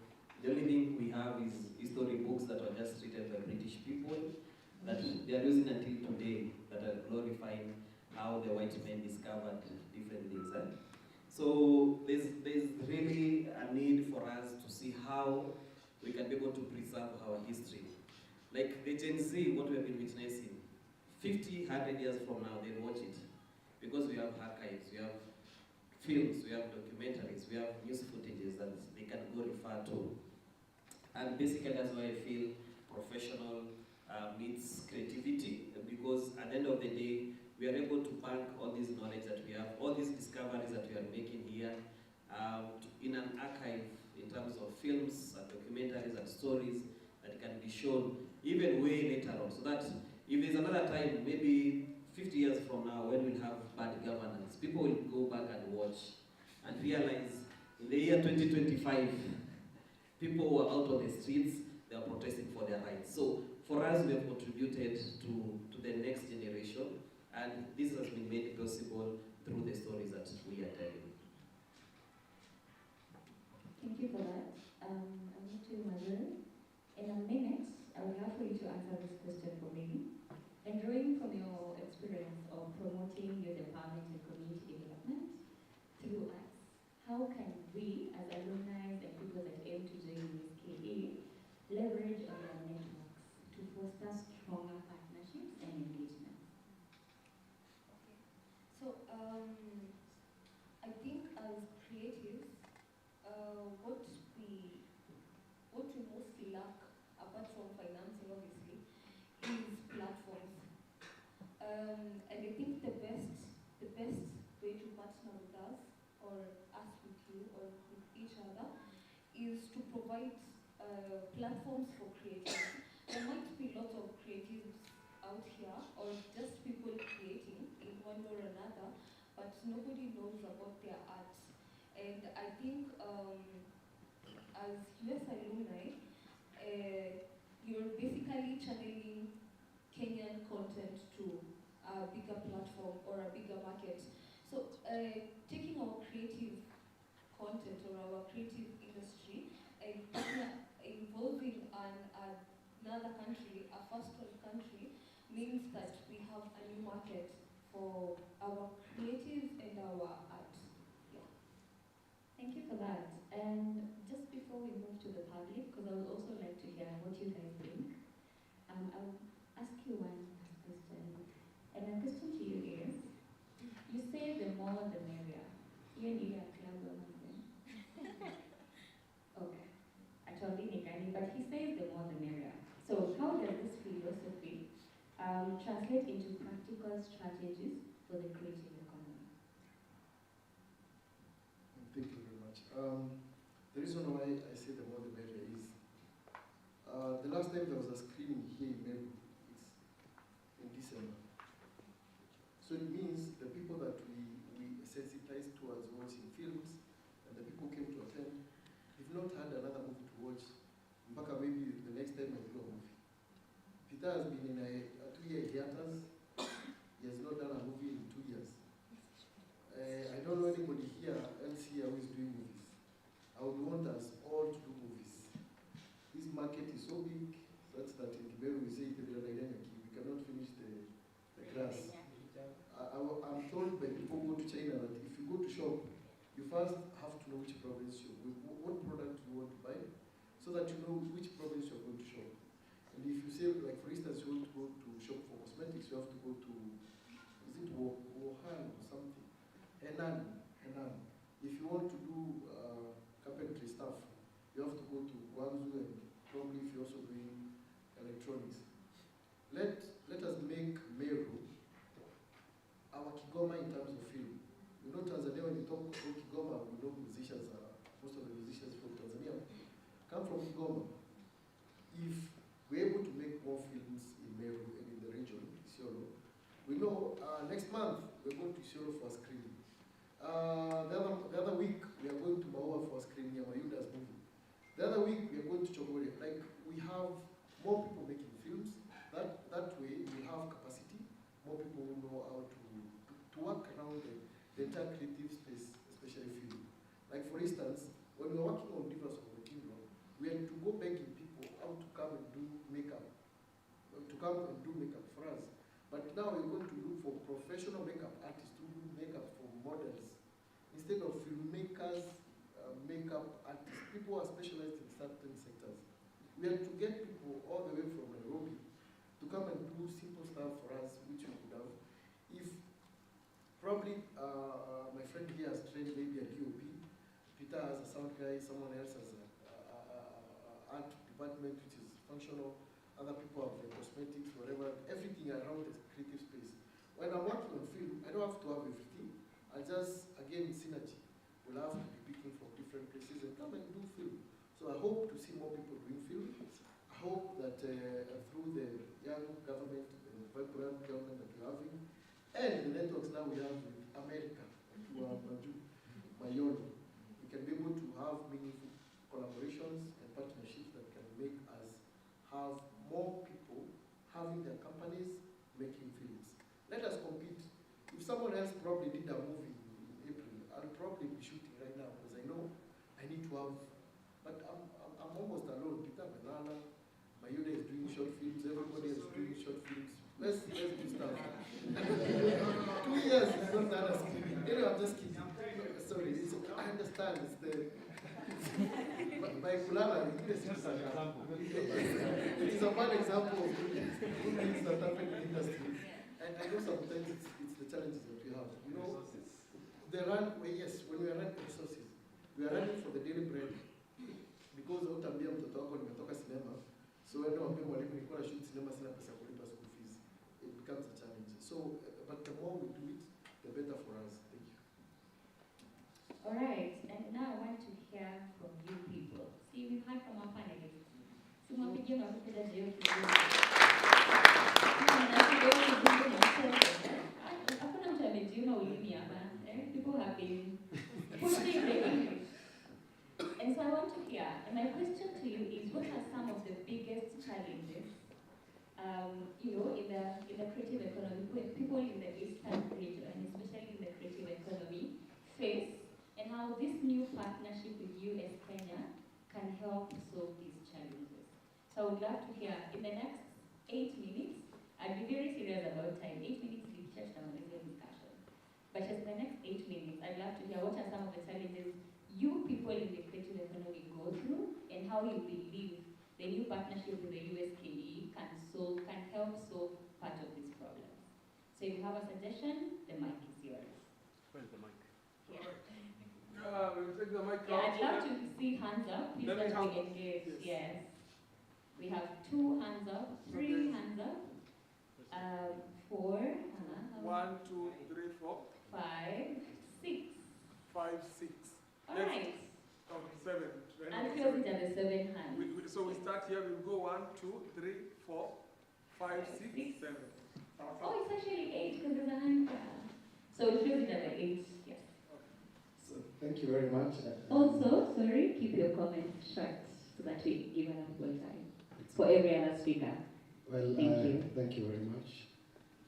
The only thing we have is history books that were just written by British people that they are using until today, that are glorifying how the white men discovered different things. So there's really a need for us to see how we can be able to preserve our history. Like the Gen Z, what we have been witnessing, 50, 100 years from now, they'll watch it. Because we have archives, we have films, we have documentaries, we have news footages that they can go refer to. And basically that's why I feel professional meets creativity, because at the end of the day, we are able to bank all this knowledge that we have, all these discoveries that we are making here in an archive in terms of films and documentaries and stories that can be shown even way later on. So that if there's another time, maybe 50 years from now, when we'll have bad governance, people will go back and watch and realize in the year 2025, people were out on the streets, they are protesting for their rights. So for us, we have contributed to the next generation, and this has been made possible through the stories that we are telling. Thank you for that. I'm going to Mazur. In a minute, I would love for you to answer this question for me. And drawing from your experience of promoting youth empowerment and community development through us, how can we, as alumni and people that aim to join this KA, leverage on our networks to foster stronger partnerships and engagement? So, I think as creatives, what we mostly lack, apart from financing obviously, is platforms. And I think the best way to partner with us, or us with you, or with each other, is to provide platforms for creatives. There might be lots of creatives out here, or just people creating in one way or another, but nobody knows about their art. And I think as US alumni, you're basically channeling Kenyan content to a bigger platform or a bigger market. So taking our creative content or our creative industry and involving another country, a first world country, means that we have a new market for our creatives and our art. Yeah. Thank you for that. And just before we move to the public, because I would also like to hear what you guys think, I'll ask you one last question. And my question to you is, you say the more the merrier. You need a club or something. Okay. Actually, Nikani, but he says the more the merrier. So how does this philosophy translate into practical strategies for the creative economy? Thank you very much. The reason why I say the more the better is the last time there was a screening here in Melbourne, it's in December. So it means the people that we sensitized towards watching films and the people came to attend, they've not had another movie to watch mpaka maybe the next time I do a movie. Peter has been in a 2-year hiatus. He has not done a movie in 2 years. I don't know anybody else here who is doing movies. I would want us all to do movies. This market is so big, such that in Kibero we say we cannot finish the grass. I'm told by people who go to China that if you go to shop, you first have to know which province what product you want to buy, so that you know which province you're going to shop. And if you say, like for instance, you want to go to shop for cosmetics, you have to go to, is it Wuhan or something? Henan. If you want to do carpentry stuff, you have to go to Guangzhou, and probably if you're also doing electronics. Let us make Meru our Kigoma in terms of film. You know, Tanzania, when you talk about Kigoma, we know musicians most of the musicians from Tanzania come from Kigoma. If we're able to make more films in Meru and in the region, Isiolo, we know next month we're going to Isiolo for a screening. The other week we are going to Maua for a screening of Mayuda's movie. The other week we are going to Chogore. Like, we have more people making films. That way we have capacity, more people who know how to work around the entire creative space, especially film. Like for instance, when we were working on Divas of Timber, we had to go begging people how to come and do makeup, for us. But now we're going to look for professional makeup artists to do makeup for models, instead of filmmakers, makeup artists, people who are specialized in certain sectors. We had to get people all the way from Nairobi to come and do simple stuff for us, which we could have. If probably my friend here has trained maybe a DOP, Peter has a sound guy, someone else has an art department which is functional, other people have the cosmetics, whatever, everything around the creative space. When I'm working on film, I don't have to have everything. I just, again, synergy. We'll have to be picking from different places and come and do film. So I hope to see more people doing film. I hope that through the young government, the vibrant government that we're having, and the networks now we have with America, Mayolo, we can be able to have meaningful collaborations and partnerships that can make us have more people having their companies making films. Let us compete. If someone else probably did a movie in April, I'll probably be shooting right now because I know I need to have, but I'm almost alone. Peter Banana, Mayuda is doing short films, everybody is doing short films. Let's do stuff. 2 years is not that as kidding. Anyway, I'm just kidding. Sorry, I understand. It's the by Kulala, it is an example. It is a bad example of good things that happen in the industry. And I know sometimes it's the challenges that we have. You know, when we are running resources, we are running for the daily bread. Because utambia mtoto wako nimetoka cinema, so I know mwalimu nilikuwa shoot cinema sina pesa kulipa school fees. It becomes a challenge. So, but the more we do it, the better for us. Thank you. All right, and now I want to hear from you people. See, we've heard from our panelists. Simapigia mafuta jeu kidogo. Hakuna mtu amejiuma ulimi hapa. People have been pushing the English. And so I want to hear, and my question to you is, what are some of the biggest challenges, in the creative economy, when people in the Eastern region, and especially in the creative economy, face, and how this new partnership with you as Kenya can help solve these challenges? So I would love to hear, in the next 8 minutes, I'd be very serious about time. 8 minutes is just a discussion. But just the next 8 minutes, I'd love to hear what are some of the challenges you people in the creative economy go through, and how you believe the new partnership with the USKE can help solve part of these problems. So if you have a suggestion, the mic is yours. Where's the mic? Yeah. We'll take the mic. Yeah, I'd love to see hands up. Please Let me that we engage. Yes. We have 2 hands up, 3 hands up, 4, 1, 2, 3, 4, 5, 6. 5, 6. All right. 7. I'll close it at the 7 hands. So we start here, we'll go 1, 2, 3, 4, 5, 6, 7. Oh, it's actually 8 because there's a hand. So we'll close it at the 8, yes. So thank you very much. Also, sorry, keep your comments short. so that we give enough time for every other speaker. Well, Thank you very much.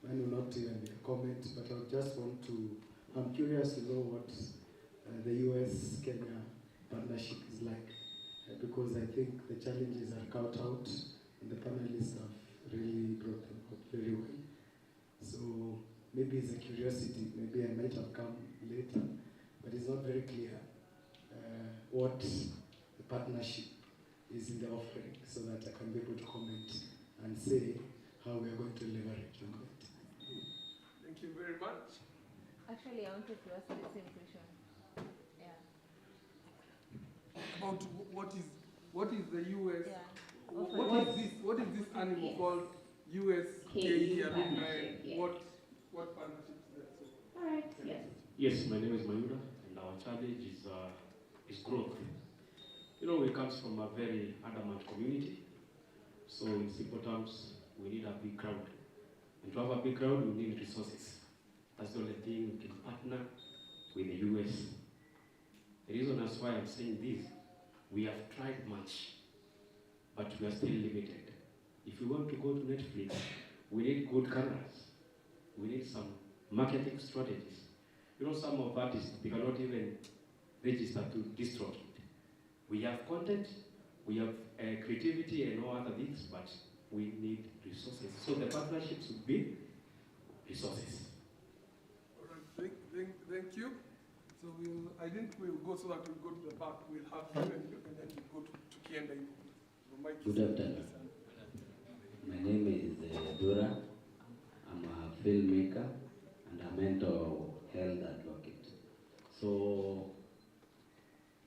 Mine will not even be a comment, but I just want to, I'm curious to know what the US-Kenya partnership is like, because I think the challenges are cut out, and the panelists have really brought them out very well. So maybe it's a curiosity, maybe I might have come later, but it's not very clear what the partnership is in the offering, so that I can be able to comment and say how we are going to leverage on that. Thank you very much. Actually, I wanted to ask the same question. Yeah. About what is the US? Yeah. What is this animal called US-KE alumni? What partnership is that? So, all right. Yes. Yes, my name is Mayura, and our challenge is growth. You know, we come from a very adamant community, so in simple terms, we need a big crowd. And to have a big crowd, we need resources. That's the only thing we can partner with the US. The reason that's why I'm saying this, we have tried much, but we are still limited. If you want to go to Netflix, we need good cameras. We need some marketing strategies. You know, some of artists, they cannot even register to distribute it. We have content, we have creativity and all other things, but we need resources. So the partnership should be resources. All right, thank you. So I think we'll go so that we'll go to the back. We'll have you and then we'll go to Kienda. Good afternoon. My name is Dora. I'm a filmmaker and a mental health advocate. So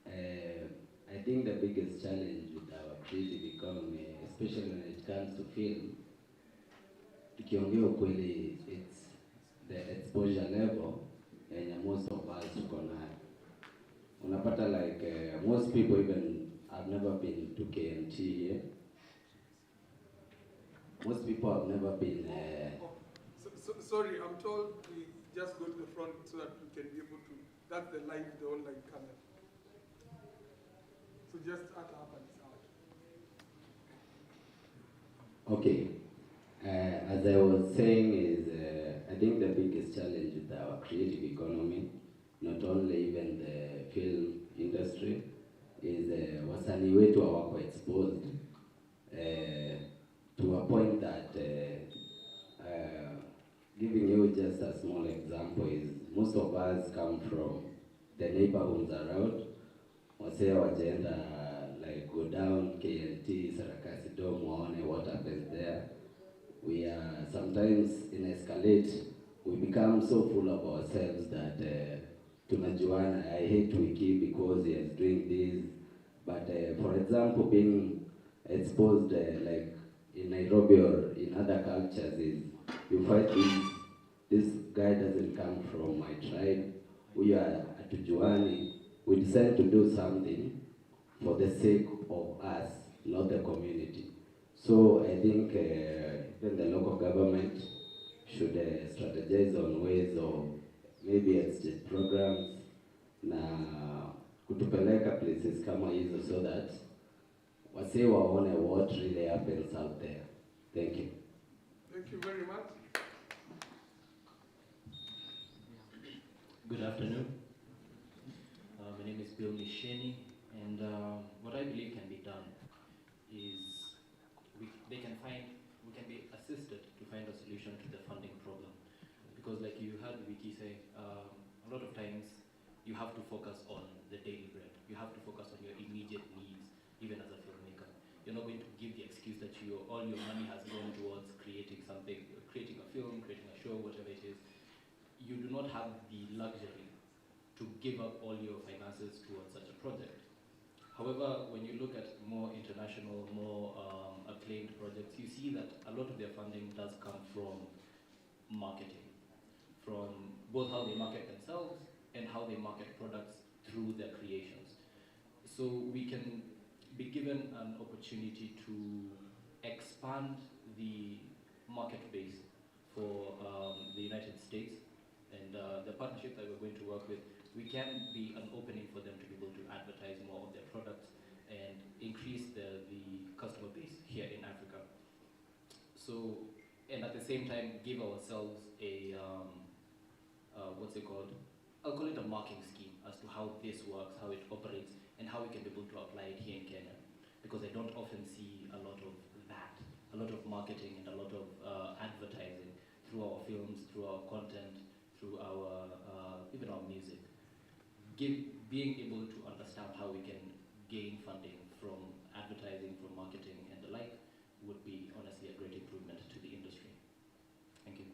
I think the biggest challenge with our creative economy, especially when it comes to film, tukiongea ukweli, it's the exposure level and most of us tuko nayo. Unapata like most people even have never been to KMT here. Most people have never been. Sorry, I'm told we just go to the front so that we can be able to. That's the online camera. So just at up and out. Okay. As I was saying, is I think the biggest challenge with our creative economy, not only even the film industry, is wasanii wetu hawako exposed to a point that giving you just a small example is most of us come from the neighborhoods around. Wasee wajenda like go down KNT, Sarakasi Dome, waone what happens there. We are sometimes in escalate. We become so full of ourselves that tunajuana. I hate Wiki because he is doing this. But for example, being exposed like in Nairobi or in other cultures is you find this guy doesn't come from my tribe. We are atujuani. We decide to do something for the sake of us, not the community. So I think even the local government should strategize on ways of maybe exchange programs na kutupeleka places kama hizo so that wase waone what really happens out there. Thank you. Thank you very much. Good afternoon. My name is Bill Misheni, and what I believe can be done is we can be assisted to find a solution to the funding problem. Because like you heard Vicky say, a lot of times you have to focus on the daily bread. You have to focus on your immediate needs, even as a filmmaker. You're not going to give the excuse that all your money has gone towards creating something, creating a film, creating a show, whatever it is. You do not have the luxury to give up all your finances towards such a project. However, when you look at more international, more acclaimed projects, you see that a lot of their funding does come from marketing, from both how they market themselves and how they market products through their creations. So we can be given an opportunity to expand the market base for the United States, and the partnership that we're going to work with, we can be an opening for them to be able to advertise more of their products and increase the So, and at the same time, give ourselves a, what's it called? I'll call it a marking scheme as to how this works, how it operates, and how we can be able to apply it here in Kenya. Because I don't often see a lot of that, a lot of marketing and a lot of advertising through our films, through our content, through our, even our music. Being able to understand how we can gain funding from advertising, from marketing, and the like would be honestly a great improvement to the industry. Thank you.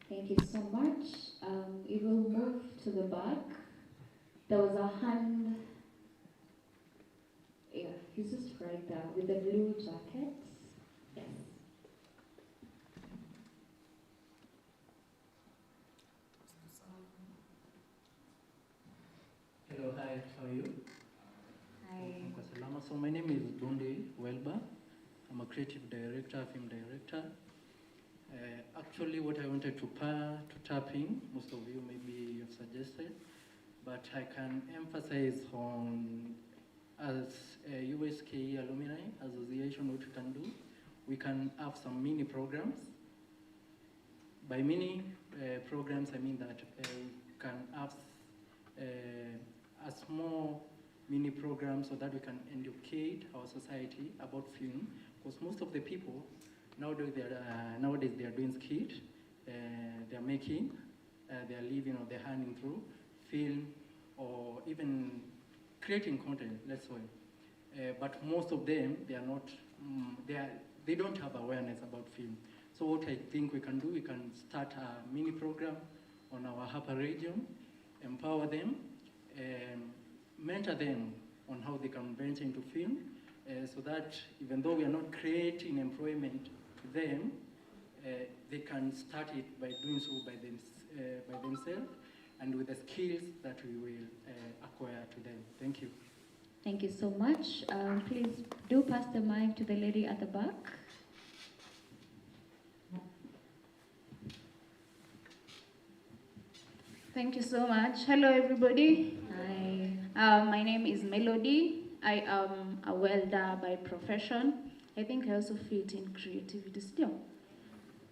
Thank you so much. We will move to the back. There was a hand. Yeah, he's just right there with the blue jacket. Yes. Hello, hi, how are you? Hi. So my name is Donde Welba. I'm a creative director, film director. Actually, what I wanted to tap in, most of you maybe have suggested, but I can emphasize on, as a USKE Alumni Association, what we can do. We can have some mini programs. By mini programs, I mean that we can have a small mini program so that we can educate our society about film, because most of the people nowadays they are doing skit, they are making, they are living or they're handing through film or even creating content, let's say. But most of them, they are not, they don't have awareness about film. So what I think we can do, we can start a mini program on our Harper region, empower them, mentor them on how they can venture into film, so that even though we are not creating employment to them, they can start it by doing so by themselves and with the skills that we will acquire to them. Thank you. Thank you so much. Please do pass the mic to the lady at the back. Thank you so much. Hello, everybody. Hi. My name is Melody. I am a welder by profession. I think I also fit in creativity still.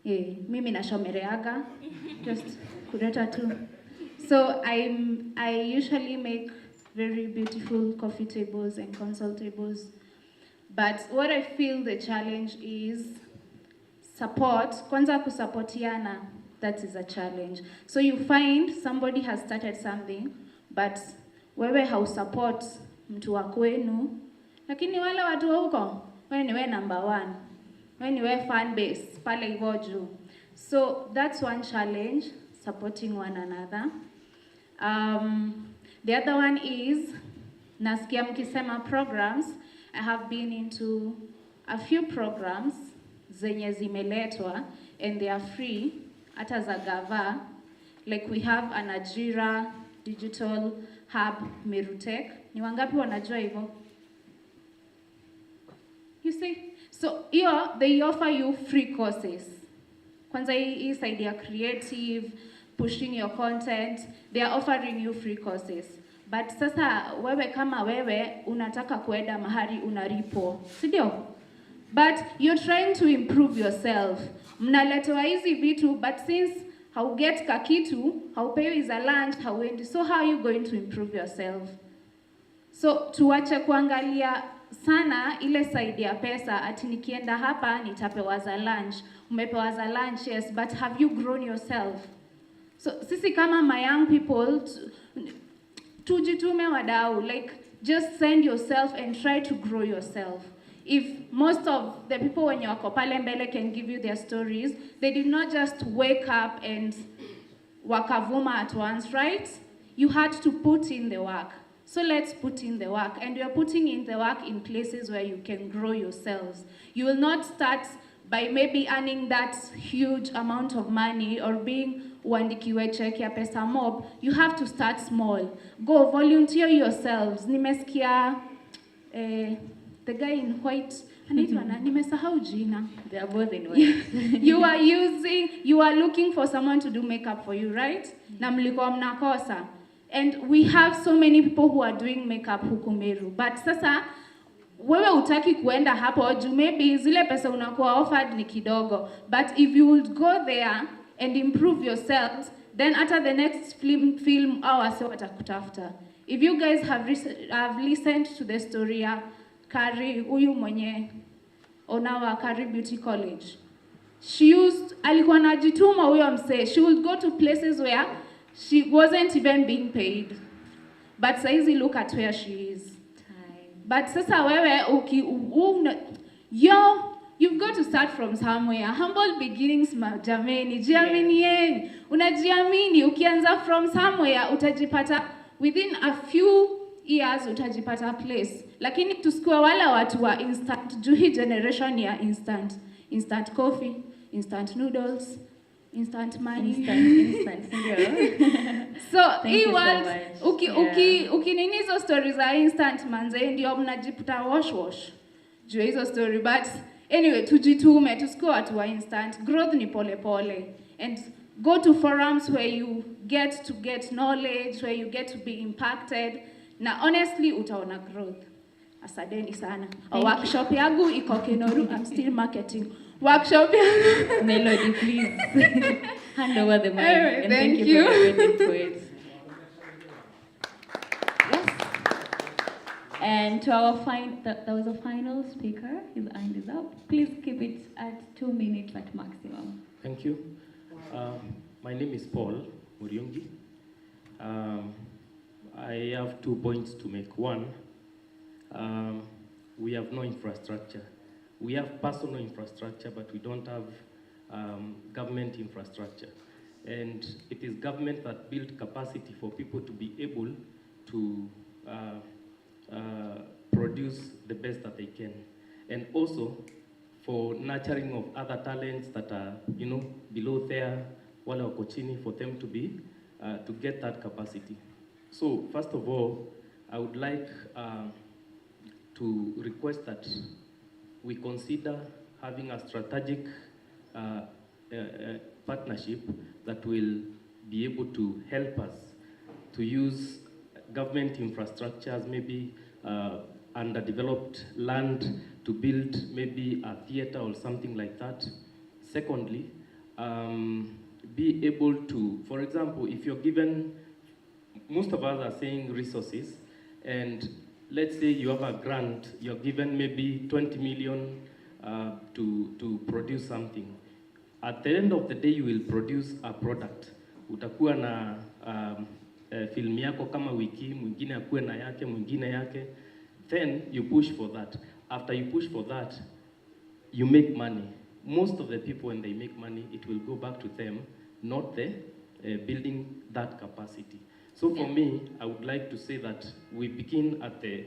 Yeah, mimi nashomereaga, just kureta too. So I usually make very beautiful coffee tables and console tables. But what I feel the challenge is support. Kwanza kusapotiana, that is a challenge. So you find somebody has started something, but wewe hausupport mtu wa kwenu, lakini wale watu wa huko, wewe ni we number one, wewe ni we fan base, pale hivyo juu. So that's one challenge, supporting one another. The other one is, nasikia mkisema programs. I have been into a few programs zenye zimeletwa and they are free, hata za gava. Like we have an Ajira Digital Hub Merutech. Ni wangapi wanajua hivyo? You see? So here they offer you free courses. Kwanza hii side ya creative, pushing your content, they are offering you free courses. But sasa wewe kama wewe unataka kuenda mahali unaripo, si ndio? But you're trying to improve yourself. Mnaletewa hizi vitu, but since hauget kakitu, haupewi za lunch, hauendi. So how are you going to improve yourself? So tuache kuangalia sana ile side ya pesa, ati nikienda hapa nitapewa za lunch. Umepewa za lunch, yes, but have you grown yourself? So sisi kama my young people, tujitume wadau, like just send yourself and try to grow yourself. If most of the people when you wako pale mbele can give you their stories, they did not just wake up and wakavuma at once, right? You had to put in the work. So let's put in the work. And you're putting in the work in places where you can grow yourselves. You will not start by maybe earning that huge amount of money or being uandikiwe check ya pesa mob. You have to start small. Go volunteer yourselves. Nimesikia the guy in white, anaitwa na nimesahau jina. They are both in white. You are looking for someone to do makeup for you, right? Na mlikuwa mnakosa. And we have so many people who are doing makeup huku Meru. But sasa wewe utaki kuenda hapo juu maybe zile pesa unakuwa offered ni kidogo, but if you would go there and improve yourselves, then after the next film hours watakutafuta. If you guys have listened to the story ya Kari, huyu mwenye onawa Kari Beauty College, alikuwa anajituma huyo msee. She would go to places where she wasn't even being paid, but saizi look at where she is. But sasa wewe you've got to start from somewhere. Humble beginnings, jameni. Jiamini. Unajiamini, ukianza from somewhere utajipata within a few years utajipata place. Lakini tusikue wala watu wa instant. Juu hii generation ya instant. Instant coffee, instant noodles, instant money. Instant, So, hii world, ukinini hizo stories za instant manze, ndio mnajiputa wash. Juu hizo story, but anyway, tujitume, tusikue watu wa instant. Growth ni pole. And go to forums where you get to get knowledge, where you get to be impacted. Na honestly, utaona growth. Asadeni sana. Workshop yangu iko Kenoru, I'm still marketing. Workshop yangu. Melody, please. Hand over the mic. Anyway, and thank you you. for everything to it. Yes. And to our that was a final speaker. His hand is up. Please keep it at 2 minutes at maximum. Thank you. My name is Paul Muriungi. I have 2 points to make. One, we have no infrastructure. We have personal infrastructure, but we don't have government infrastructure. And it is government that build capacity for people to be able to produce the best that they can. And also for nurturing of other talents that are, below there, wale wako chini, for them to be, to get that capacity. So first of all, I would like to request that we consider having a strategic partnership that will be able to help us to use government infrastructures, maybe underdeveloped land, to build maybe a theater or something like that. Secondly, be able to, for example, if you're given, most of us are saying resources, and let's say you have a grant, you're given maybe 20 million to produce something. At the end of the day, you will produce a product. Utakuwa na film yako kama wiki, mwingine akuwe na yake, mwingine yake. Then you push for that. After you push for that, you make money. Most of the people, when they make money, it will go back to them, not the building that capacity. So for me, I would like to say that we begin at the,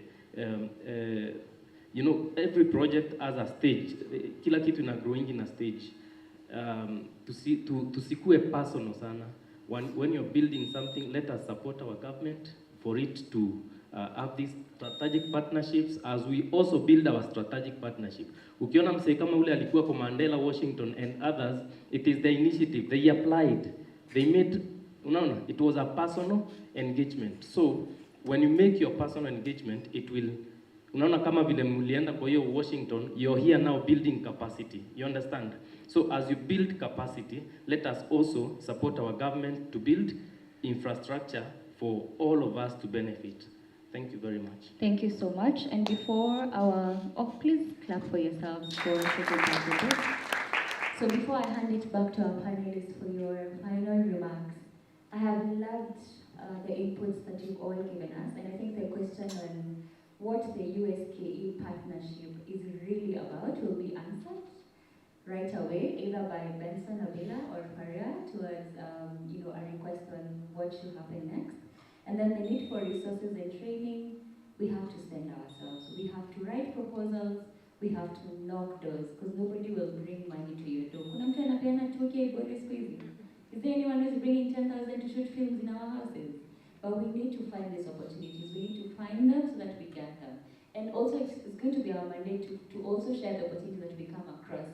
every project has a stage. Kila kitu ina growing in a stage. Tusikue personal sana. When you're building something, let us support our government for it to have these strategic partnerships as we also build our strategic partnership. Ukiona msee kama ule alikuwa kwa Mandela, Washington and others, it is the initiative. They applied. They made, it was a personal engagement. So when you make your personal engagement, it will, unaona kama vile mlienda kwa hiyo Washington, you're here now building capacity. You understand? So as you build capacity, let us also support our government to build infrastructure for all of us to benefit. Thank you very much. Thank you so much. And before please clap for yourselves for taking part in this. So before I hand it back to our panelists for your final remarks, I have loved the inputs that you've all given us, and I think the question on what the USKE partnership is really about will be answered right away, either by Benson Abela or Faria towards a request on what should happen next. And then the need for resources and training, we have to spend ourselves. We have to write proposals, we have to knock doors, because nobody will bring money to your door. Kuna mtu anapeana 2K body squeezing. Is there anyone who's bringing 10,000 to shoot films in our houses? But we need to find these opportunities. We need to find them so that we get them. And also it's going to be our mandate to also share the opportunities that we come across.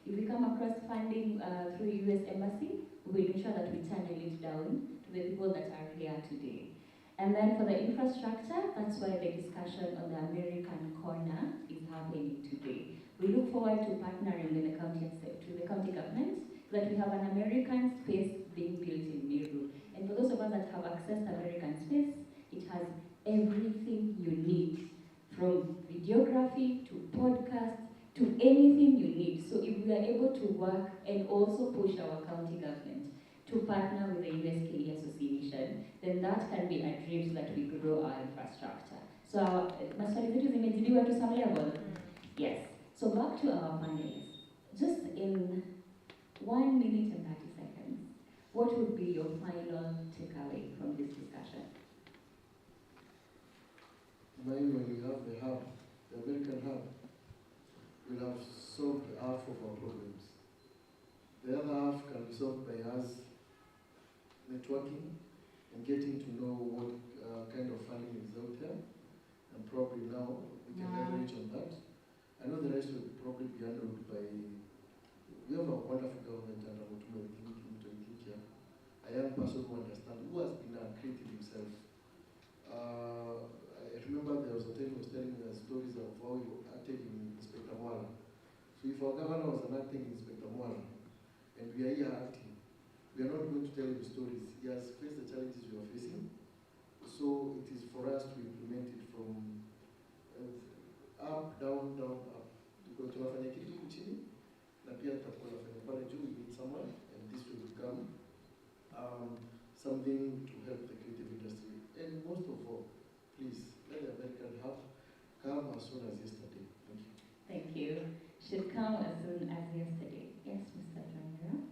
If we come across funding through US Embassy, we will ensure that we channel it down to the people that are here today. And then for the infrastructure, that's why the discussion on the American corner is happening today. We look forward to partnering with the county government so that we have an American space being built in Meru. And for those of us that have accessed American space, it has everything you need, from videography to podcast to anything you need. So if we are able to work and also push our county government to partner with the USKE Association, then that can be a dream so that we grow our infrastructure. So maswali zetu zimejibiwa to some level? Yes. So back to our panelists. Just in 1 minute and 30 seconds, what would be your final takeaway from this discussion? Maybe when we have the hub, the American hub, we'll have solved half of our problems. The other half can be solved by us networking and getting to know what kind of funding is out there, and probably now we can leverage on that. I know the rest will probably be handled by, we have a wonderful government under Mutume Mutonikia, a young person who understands, who has been creative himself. I remember there was a time he was telling me the stories of how he acted in Inspector Mwala. So if our governor was acting in Inspector Mwala, and we are here acting, we are not going to tell him stories. He has faced the challenges we are facing. So it is for us to implement it from up, down, down, up. Because tunafanya kitu chini, na pia tutakuwa nafanya pale juu, we need someone, and this will become something to help the creative industry. And most of all, please, let the American hub come as soon as yesterday. Thank you. Thank you. Should come as soon as yesterday. Yes, Mr. Ramiro.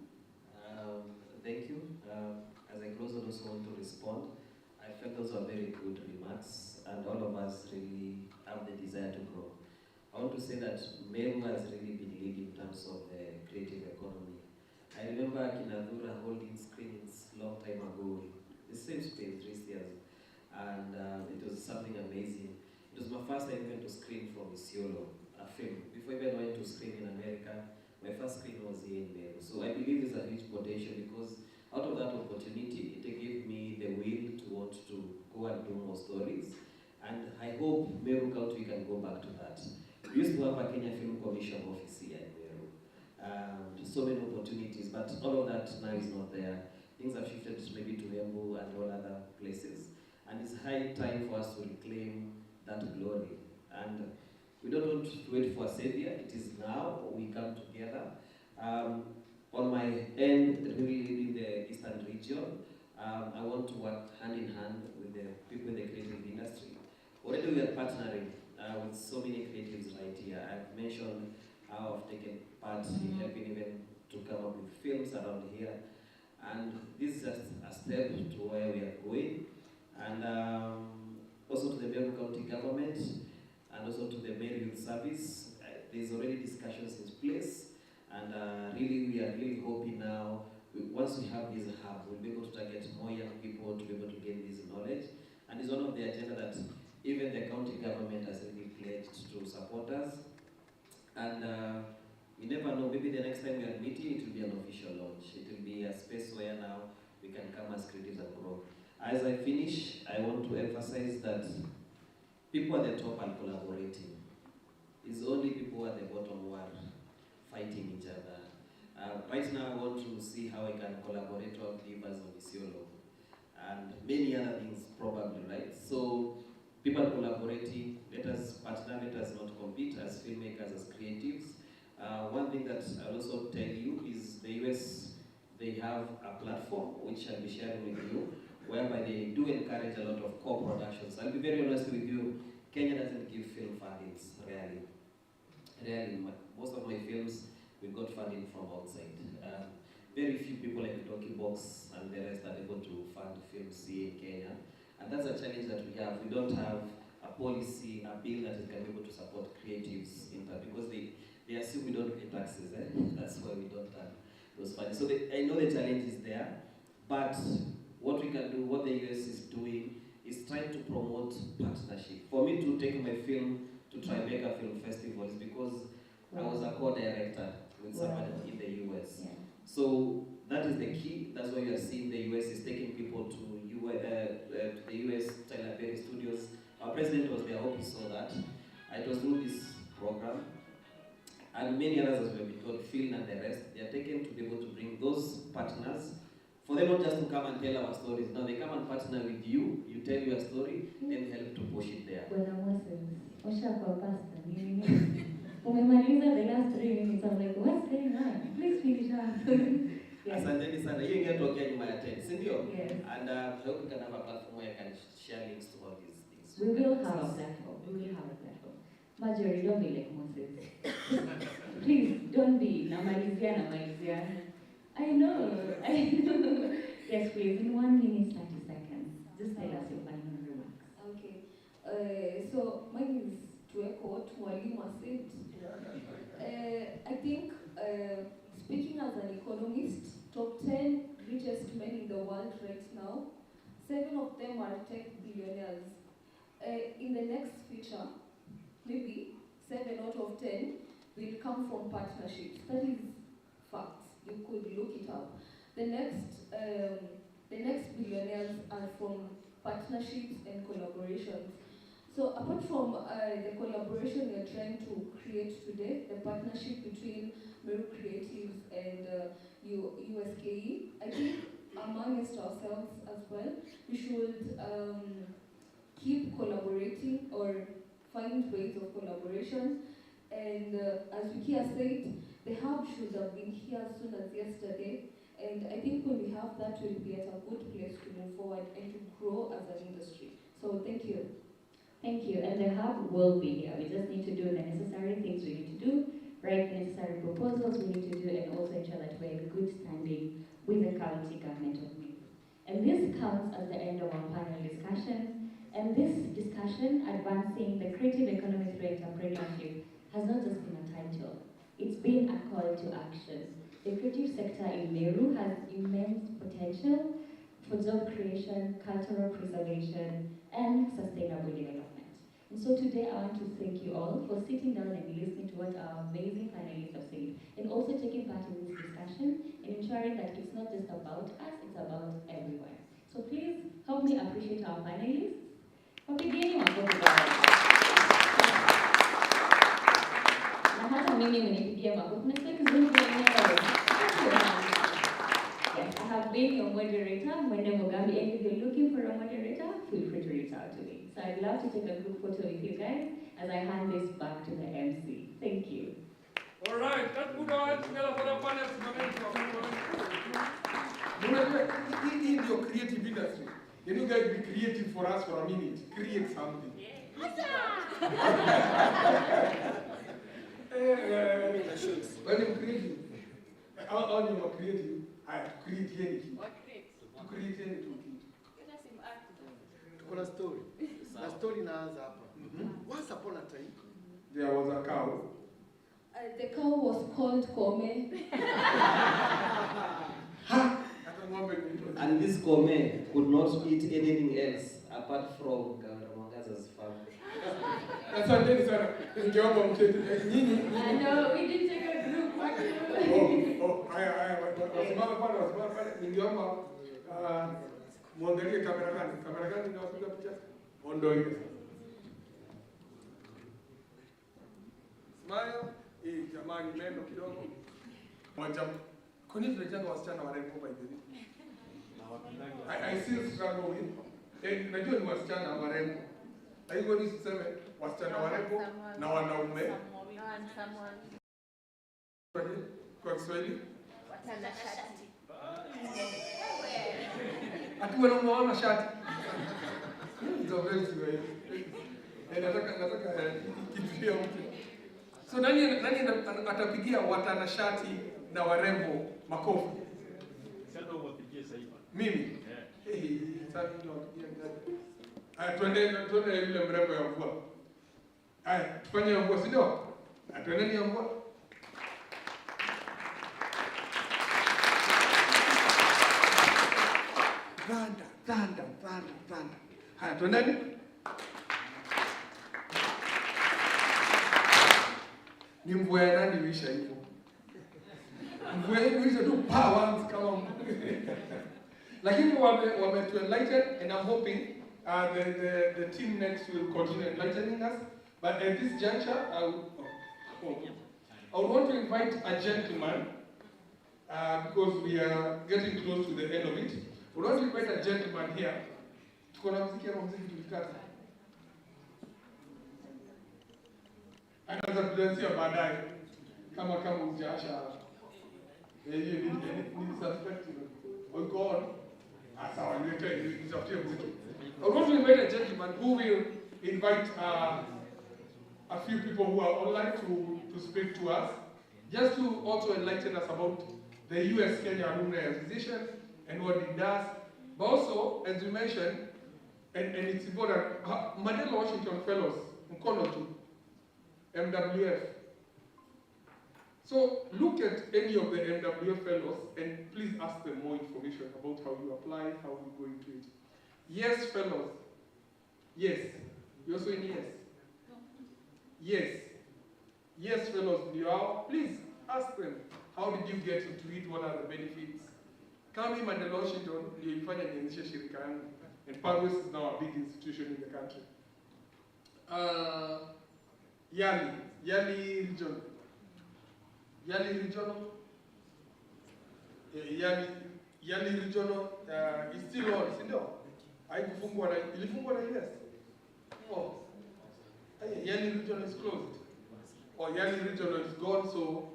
Thank you. As I close, I also want to respond. I felt those were very good remarks, and all of us really have the desire to grow. I want to say that Meru has really been leading in terms of the creative economy. I remember Kinadura holding screenings long time ago, the same space, 3 years, and it was something amazing. It was my first time going to screen from Isiolo, a film. Before I even went to screen in America, my first screen was here in Meru. So I believe there's a huge potential, because out of that opportunity, it gave me the will to want to go and do more stories. And I hope Meru County can go back to that. We used to have a Kenya Film Commission office here in Meru. So many opportunities, but all of that now is not there. Things have shifted maybe to Embu and all other places. And it's high time for us to reclaim that glory. And we don't want to wait for a savior. It is now we come together. On my end, really in the Eastern region, I want to work hand in hand with the people in the creative industry. Already we are partnering with so many creatives right here. I've mentioned how I've taken part in helping even to come up with films around here. And this is just a step to where we are going. And also to the Meru County government, and also to the Meru Youth Service. There's already discussions in place. And really, we are really hoping now, once we have this hub, we'll be able to target more young people to be able to gain this knowledge. And it's one of the agenda that even the county government has really pledged to support us. And we never know, maybe the next time we are meeting, it will be an official launch. It will be a space where now we can come as creatives and grow. As I finish, I want to emphasize that people at the top are collaborating. It's only people at the bottom who are fighting each other. Right now, I want to see how I can collaborate with neighbors of Isiolo and many other things probably, right? So people collaborating, let us partner, let us not compete as filmmakers, as creatives. One thing that I'll also tell you is the US, they have a platform which I'll be sharing with you, whereby they do encourage a lot of co-productions. I'll be very honest with you, Kenya doesn't give film fundings, rarely. Rarely. Most of my films, we got funding from outside. Very few people like Doki Box and the rest are able to fund films here in Kenya. And that's a challenge that we have. We don't have a policy, a bill that can be able to support creatives in that, because they assume we don't pay taxes. That's why we don't have those funds. So I know the challenge is there, but what we can do, what the US is doing, is trying to promote partnership. For me to take my film to Tribeca Film Festival is because I was a co-director with somebody in the US. Yeah. So that is the key. That's why you are seeing the US is taking people to to the US Tyler Perry Studios. Our president was there. I hope he saw that. It was through this program. And many others as we have been told, Phil and the rest, they are taken to be able to bring those partners, for them not just to come and tell our stories. No, they come and partner with you, you tell your story, then help to push it there. Bwana Moses, osha kwa pasta, nini? Umemaliza the last 3 minutes. I'm like, what's going on? Please finish up. Yes. Asanteni sana. Hiyo ingetokea nyuma ya tent, si ndio? Yes. And I hope we can have a platform where I can share links to all these things. We will have a platform. We will have a platform. Marjorie, don't be like Moses. Please, don't be. Namalizia. I know. Yes, please, in 1 minute, 30 seconds. Just tell us your final remarks. Okay. So, mine is to echo what Mwalimu said. I think, speaking as an economist, top 10 richest men in the world right now, 7 of them are tech billionaires. In the next future, maybe 7 out of 10 will come from partnerships. That is facts. You could look it up. The next billionaires are from partnerships and collaborations. So apart from the collaboration we are trying to create today, the partnership between Meru Creatives and USKE, I think amongst ourselves as well, we should keep collaborating or find ways of collaboration. And as Vikia said, the hub should have been here as soon as yesterday. And I think when we have that, we'll be at a good place to move forward and to grow as an industry. So thank you. Thank you. And the hub will be here. We just need to do the necessary things we need to do, write the necessary proposals we need to do, and also ensure that we're in good standing with the county government of Meru. And this comes at the end of our panel discussion. And this discussion, Advancing the Creative Economy Through Entrepreneurship, has not just been a title. It's been a call to action. The creative sector in Meru has immense potential for job creation, cultural preservation, and sustainable development. And so today I want to thank you all for sitting down and listening to what our amazing panelists have said, and also taking part in this discussion and ensuring that it's not just about us, it's about everyone. So please help me appreciate our panelists. Wapigeni makofi bwana. Na hata mimi mnipigie makofi. Nasikia kizuri wenyewe. Yes, I have been your moderator, Mwende Mugambi, and if you're looking for a moderator, feel free to reach out to me. So I'd love to take a group photo with you guys as I hand this back to the MC. Thank you. All right, let's put our hands together for the panel. In your creative industry, can you guys be creative for us for a minute? Create something. When you're creative, how you're creative, I have to create anything. To create anything. Tuko na story. Na story inaanza hapa. Once upon a time, there was a cow. The cow was called Kome. And this Kome could not eat anything else apart from Mwangaza's farm. Asanteni sana. Ningeomba mketi. Nyinyi. No, we didn't take a group. Haya, wasimama pale. Ningeomba muangalie kamera gani inawapiga picha. Ondo ile. Smile. Jamani meno kidogo. Moja. Kwa nini tunataka wasichana warembo by the way? I still struggle with. Najua ni wasichana warembo. Hivyo ni siseme wasichana warembo na wanaume. Kwa Kiswahili? Watanashati. Ati wanaume wana shati. Ndio vile Kiswahili. Nataka kitu mtu. So nani atapigia watanashati na warembo makofi? Sasa uwapigie sasa hivi. Mimi? Sasa ndio wapigia gani? Haya twende yule mrembo ya mvua. Haya tufanye ya mvua, si ndio? Twendeni ya mvua. Thanda. Haya twendeni. Ni mvua ya nani ilisha hivyo? Mvua hii ilisha tu once kama Lakini wame to enlighten, and I'm hoping the team next will continue enlightening us. But at this juncture, I would want to invite a gentleman, because we are getting close to the end of it. We want to invite a gentleman here. Tuko na muziki ama muziki tulikata? Anaweza kudansia baadaye kama hujasha hiyo ni suspect uko on. Sawa, nitafutie muziki. I want to invite a gentleman who will invite a few people who are online to speak to us, just to also enlighten us about the US Kenya Alumni Association and what it does. But also, as you mentioned, and it's important, Mandela Washington Fellows, Mkono, MWF. So look at any of the MWF Fellows and please ask them more information about how you apply, how you go into it. Yes, Fellows. Yes. You also in yes? Yes. Yes, Fellows, please ask them, how did you get into it? What are the benefits? Kami Mandela Washington, nilifanya nianzishe shirika yangu, and Paris is now a big institution in the country. Yali region. Yali regional. Yali regional is still on, sindio? Ilifungwa na US. Oh. Yali regional is closed. Or Yali regional is gone, so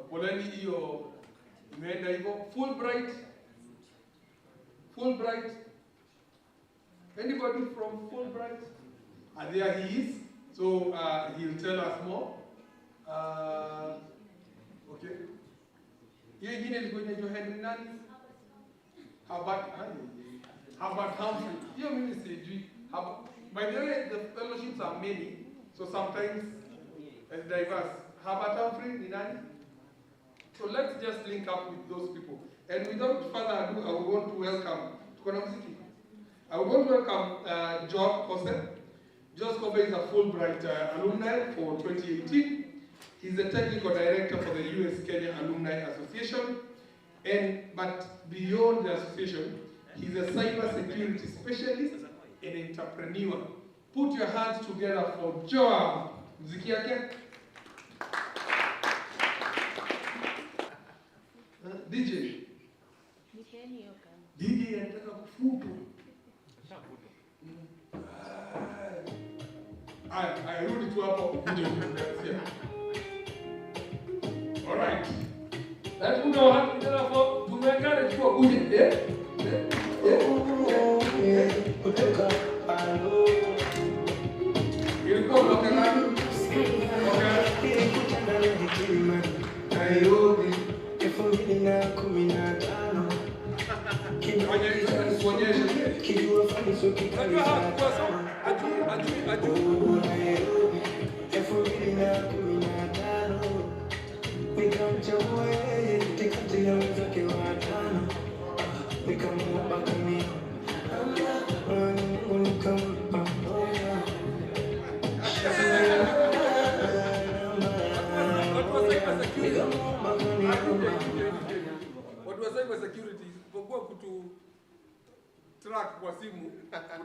poleni hiyo imeenda hivyo. Fulbright. Anybody from Fulbright? There he is. So he'll tell us more. Okay. Hiyo ingine ilikuwa inaitwa Henry nani? Harvard Humphrey. Hiyo mimi sijui. By the way, the fellowships are many, so sometimes it's diverse. Harvard Humphrey ni nani? So let's just link up with those people. And without further ado, I would want to welcome, I would want to welcome Job Kose. Job Kose is a Fulbright alumni for 2018. He's the technical director for the US Kenya Alumni Association. But beyond the association, he's a cyber security specialist and entrepreneur. Put your hands together for Joab. Muziki yake? DJ. DJ anataka kufutwa. Rudi tu hapo DJ. All right. Let's put our hands together for tumekane chukua kuja. Ilikuwa mlokana. Nairobi 2015 kijua faniso kikaliza ajui 2015 nikamchagua yeye katikati ya wenzake watano nikamwomba kumi Mungu nikampa watu wa cyber security isipokuwa kutu track kwa simu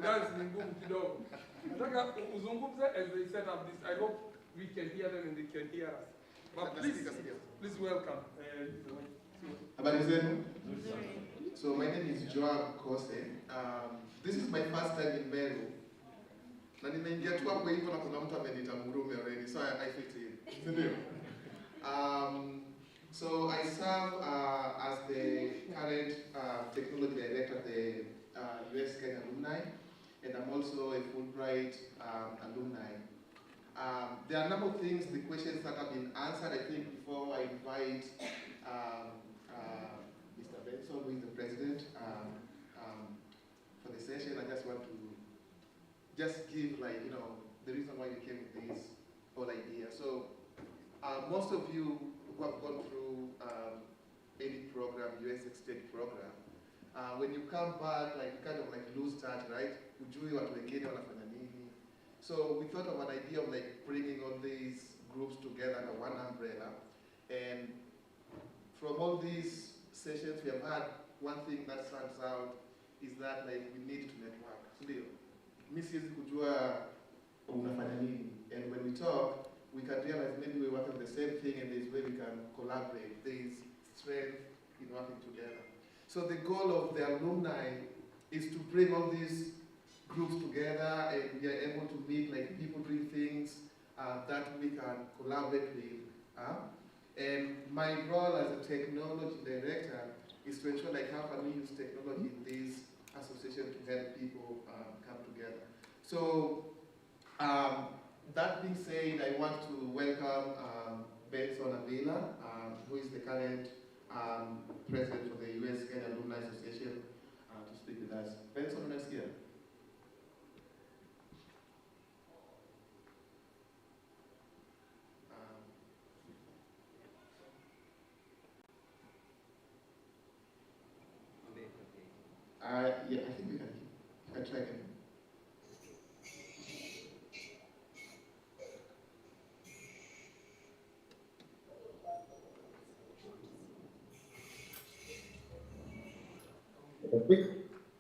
dance ni ngumu kidogo. Nataka uzungumze as they set up this. I hope we can hear them and they can hear us. But please welcome. Habari zenu. So my name is Joab Kose. This is my first time in Meru. Na nimeingia tu hapo hivyo na kuna mtu ameniita Murume already, so I fit in. Ndio. So I serve as the current technology director at the US Kenya Alumni, and I'm also a Fulbright alumni. There are a number of things, the questions that have been answered. I think before I invite Mr. Benson, who is the president, for the session, I just want to give the reason why we came with this whole idea. So most of you who have gone through any program, US exchange program, when you come back, kind of lose touch, right? Ujui watu wengine wanafanya nini. So we thought of an idea of bringing all these groups together under one umbrella. And from all these sessions, we have had one thing that stands out is that like we need to network. Ndio. Mimi siwezi kujua unafanya nini. And when we talk, we can realize maybe we work on the same thing and there's where we can collaborate. There is strength in working together. So the goal of the alumni is to bring all these groups together and we are able to meet like people doing things that we can collaborate with. And my role as a technology director is to ensure like how can we use technology in this association to help people come together. So that being said, I want to welcome Benson Avila, who is the current president of the US Kenya Alumni Association, to speak with us. Benson, next year. Yeah, I think we can try again.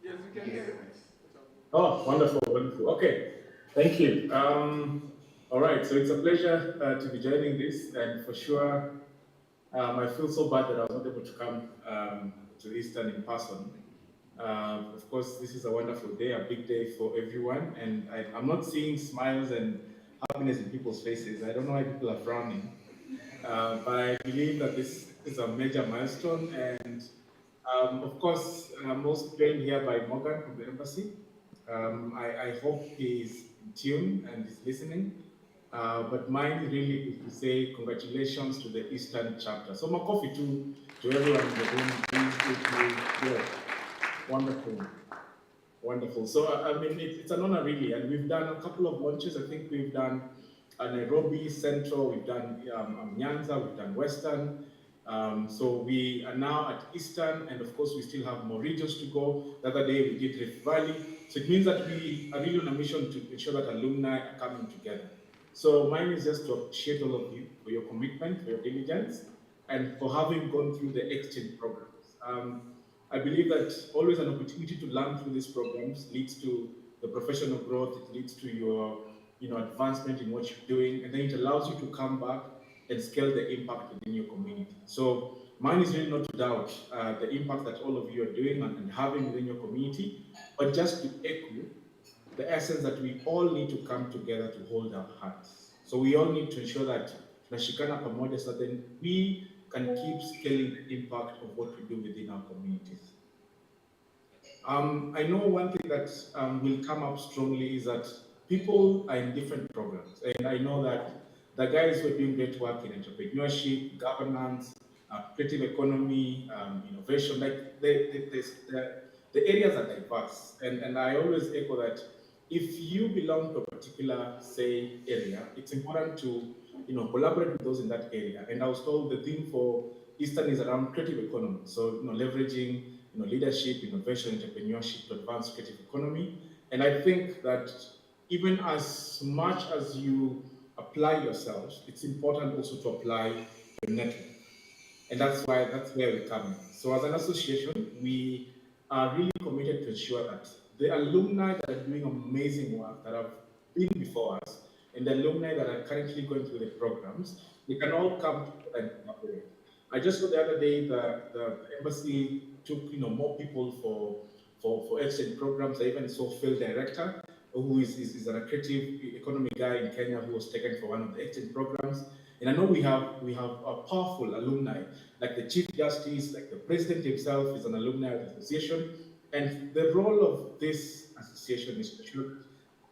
Yes, we can hear you. Oh, wonderful, wonderful. Okay, thank you. All right, so it's a pleasure to be joining this, and for sure, I feel so bad that I was not able to come to Eastern in person. Of course, this is a wonderful day, a big day for everyone, and I'm not seeing smiles and happiness in people's faces. I don't know why people are frowning, but I believe that this is a major milestone, and of course, I'm also joined here by Morgan from the embassy. I hope he's in tune and is listening. But mine really is to say congratulations to the Eastern chapter. So my coffee to everyone in the room. Yeah. Wonderful. Wonderful. So I mean, it's an honor really, and we've done a couple of launches. I think we've done Nairobi Central, we've done Nyanza, we've done Western. So we are now at Eastern, and of course we still have more regions to go. The other day we did Rift Valley. So it means that we are really on a mission to ensure that alumni are coming together. So mine is just to appreciate all of you for your commitment, for your diligence, and for having gone through the exchange programs. I believe that always an opportunity to learn through these programs leads to the professional growth, it leads to your advancement in what you're doing, and then it allows you to come back and scale the impact within your community. So mine is really not to doubt the impact that all of you are doing and having within your community, but just to echo the essence that we all need to come together to hold our hands. So we all need to ensure that tunashikana pamoja so that we can keep scaling the impact of what we do within our communities. I know one thing that will come up strongly is that people are in different programs, and I know that the guys who are doing great work in entrepreneurship, governance, creative economy, innovation, like the areas are diverse, and I always echo that if you belong to a particular, say, area, it's important to collaborate with those in that area. And I was told the theme for Eastern is around creative economy, so leveraging leadership, innovation, entrepreneurship to advance creative economy. And I think that even as much as you apply yourselves, it's important also to apply your network. And that's where we come in. So as an association, we are really committed to ensure that the alumni that are doing amazing work, that have been before us, and the alumni that are currently going through the programs, they can all come together and collaborate. I just saw the other day that the embassy took more people for exchange programs. I even saw Phil Director, who is a creative economy guy in Kenya who was taken for one of the exchange programs. And I know we have a powerful alumni, like the Chief Justice, like the President himself is an alumni of the association. And the role of this association is to ensure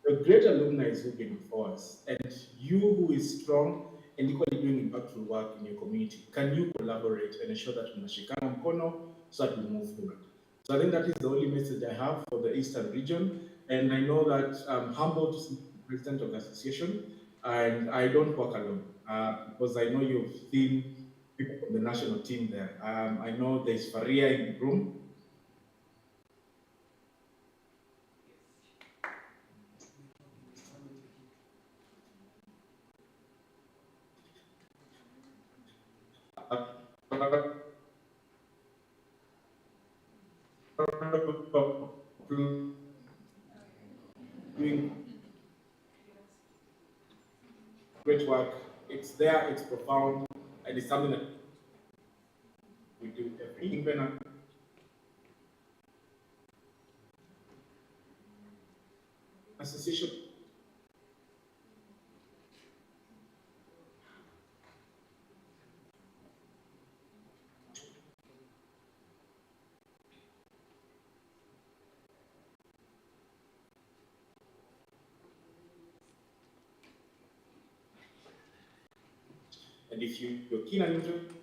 the great alumni is moving before us. And you who is strong and equally doing impactful work in your community, can you collaborate and ensure that tunashikana mkono so that we move forward? So I think that is the only message I have for the Eastern region. And I know that I'm humbled to be the president of the association, and I don't work alone because I know you've seen people from the national team there. I know there's Faria in the room. great work. It's there, it's profound, and it's something that we do every even association. And if you're keen and interested,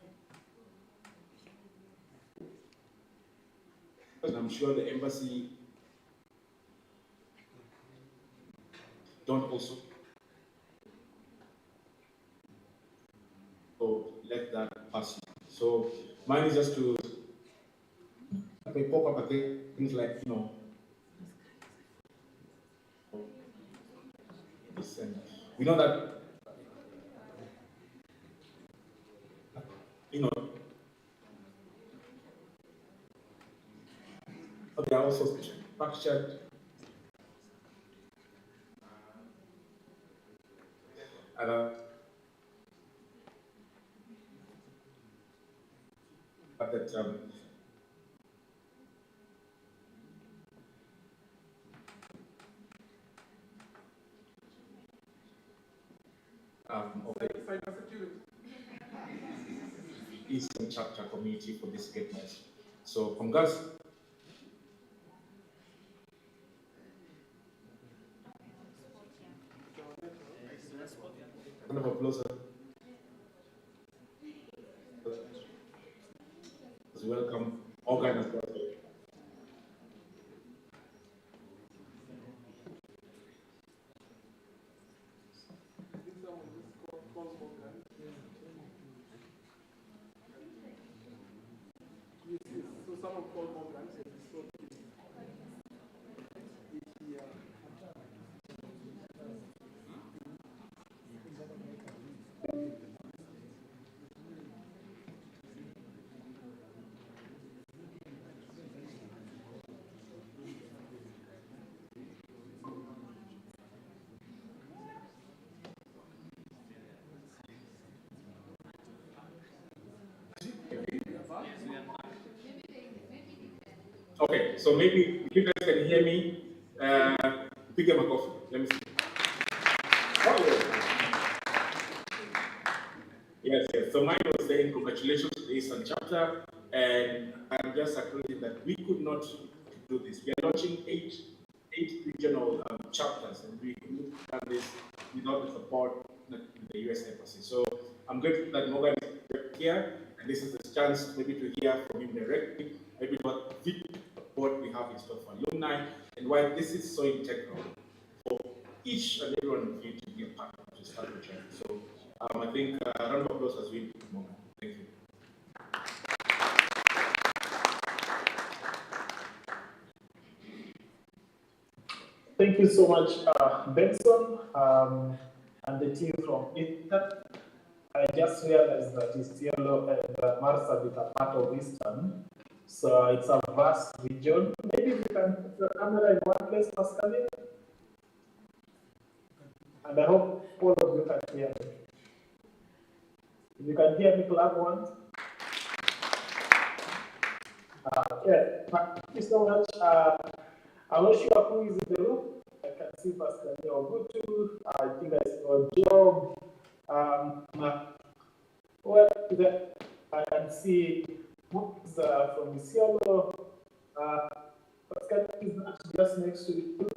and I'm sure the embassy don't also let that pass you. So mine is just to they pop up things like, you know, we know that, you know, they are also structured that of the cybersecurity. Eastern Chapter Committee for this great match. So congrats. Round of applause. Welcome, Organ as well. So someone called Morgan said this sort of Okay, so maybe if you guys can hear me, pick up a coffee. Let me see. Oh, yes, yes. So mine was saying congratulations to the Eastern Chapter, and I'm just acknowledging that we could not do this. We are launching eight regional chapters, and we couldn't have done this without the support of the US Embassy. So I'm grateful that Morgan is here, and this is a chance maybe to hear from him directly, maybe what we have in store for alumni, and why this is so integral for each and every one of you to be a part of this start the journey. So I think a round of applause as we Morgan. Thank you. Thank you so much, Benson, and the team from Eastern. I just realized that Isiolo and Marsabit are part of Eastern, so it's a vast region. Maybe we can put the camera in one place, Pascalia, and I hope all of you can hear me. If you can hear me, clap once. Yeah, thank you so much. I'm not sure who is in the room. I can see Pastor Ogutu. I think I saw Job. Well, I can see Mooks from Isiolo. Pastor is just next to you.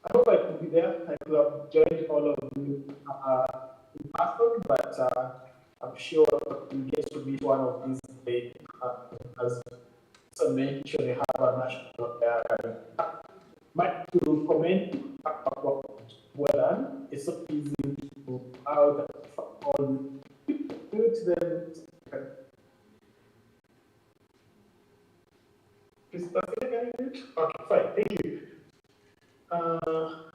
I hope I could be there. I could have joined all of you in person, but I'm sure you get to meet one of these days. As some mentioned, we have a national might to comment about well done. It's so easy to out all to them. Is that okay? Fine, thank you.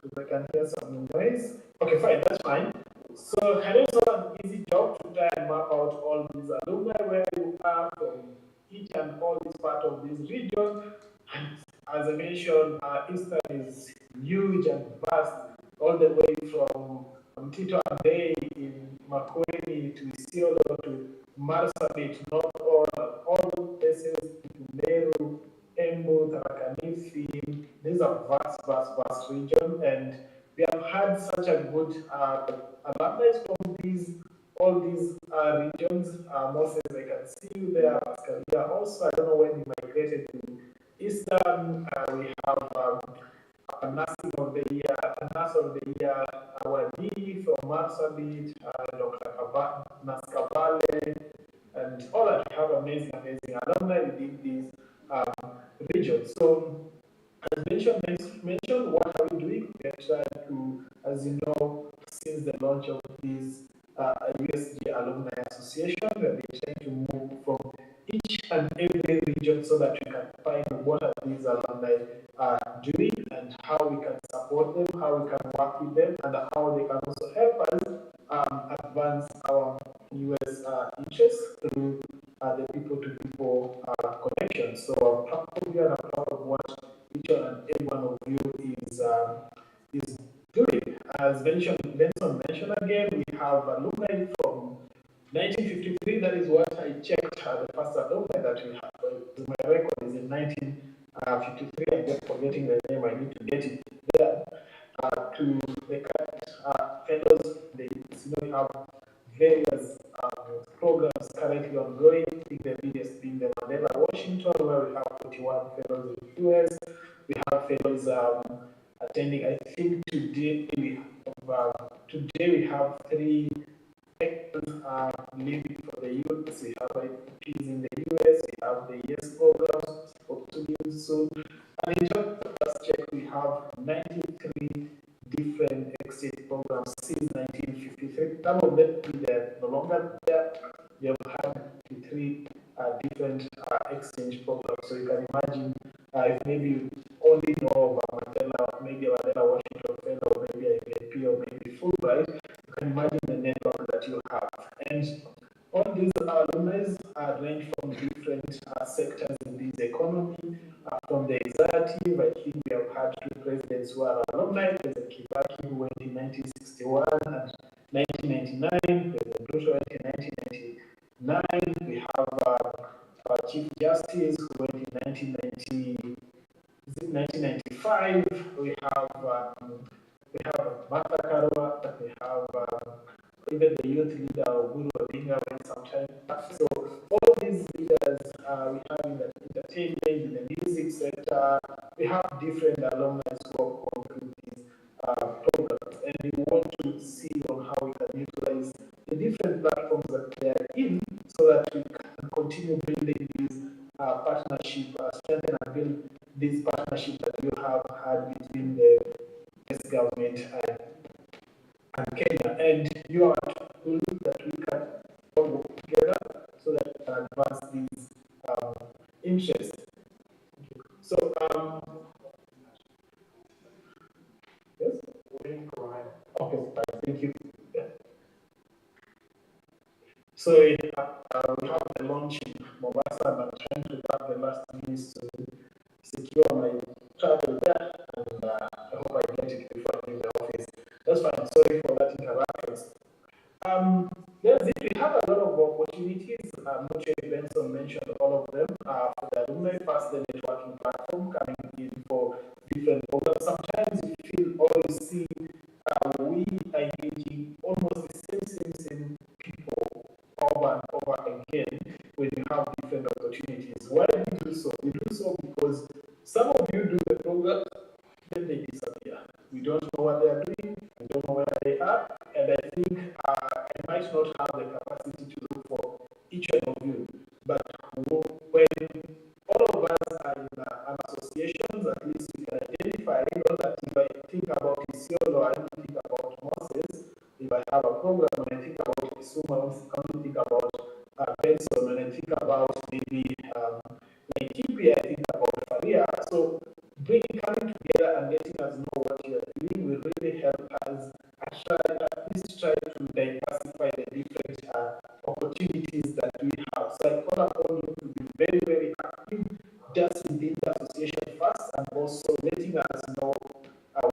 If I can hear some noise. Okay, fine, that's fine. So I also have an easy job to try and map out all these alumni where you are from each and all this part of this region. And as I mentioned, Eastern is huge and vast. all the way from Mtito Bay in Makueni to Isiolo to Marsabit, not all places to Meru, Embu, Tarakanisi. These are vast region, and we have had such a good alumni from all these regions. Moses, I can see you there. Pascalia also, I don't know when you migrated to Eastern. We have Nursing of the Year, Nurse of the Year, Wadi from Marsabit, Dr. Naskabale, and all that. We have amazing alumni within these regions. So, as mentioned, what are we doing? We are trying to, as you know, since the launch of this USG Alumni Association, we have been trying to move from each and every region so that we can find what are these alumni doing and how we can support them, how we can work with them, and how they can also help us advance our US interests through the people-to-people connection. So I'm proud of you and I'm proud of what each and every one of you is doing. As Benson mentioned again, we have alumni from 1953. That is what I checked. The first alumni that we have. My record is in 1953. I'm just forgetting the name. I need to get it there. To the current fellows, we have various programs currently ongoing. I think the biggest being the Mandela Washington, where we have 41 fellows in the US. We have fellows attending. I think today we have 3 living for the youth. We have IPs in the US. We have the YES programs for 2 years soon. And in just the first check, we have 93 different exchange programs since 1953. Some of them are no longer there. We have had 3 different exchange programs. So you can imagine if maybe you only know about Mandela, maybe a Mandela Washington Fellow, or maybe a VIP, or maybe Fulbright, you can imagine the network that you have. And all these alumni range from different sectors in this economy. From the executive, I think we have had 2 presidents who are alumni. President Kibaki, who went in 1961 and 1999. President Ruto went in 1999. We have our Chief Justice, who went in 1995. We have Martha Karua. We have even the youth leader Guru Odinga went sometime back. So all these leaders we have in the entertainment, in the music sector, we have different alumni who have gone through these programs, and we want to see on how we can utilize the different platforms that they are in, so that we can continue building these partnership, strengthen and build this partnership that you have had between the US government and Kenya, and you are to that we can all work together so that we can advance these interests. So, yes? Okay, fine, thank you. Yeah. So, we have the launch in Mombasa, and I'm trying to grab the last minutes to secure my travel there, and I hope I get it before I leave the office. That's fine, sorry for that interruption. Yes, we have a lot of opportunities. I'm not sure if Benson mentioned all of them. For the alumni, first the networking platform coming in for different programs. Sometimes you feel or you see we are engaging almost the same people over and over again when you have different opportunities. Why do we do so? We do so because some of you do the program, then they disappear. We don't know what they are doing, we don't know where they are, and I think I might not have the capacity to look for each one of you. But when all of us are in an association, at least we can identify, not that if I think about Isiolo, I don't think about Moses. If I have a program, when I think about Isuma, I don't think about Benson. When I think about maybe Laikipia, I think about Faria. So coming together and letting us know what you are doing will really help us at least try to diversify the different opportunities that we have. So I call upon you to be very, very active just within the association first, and also letting us know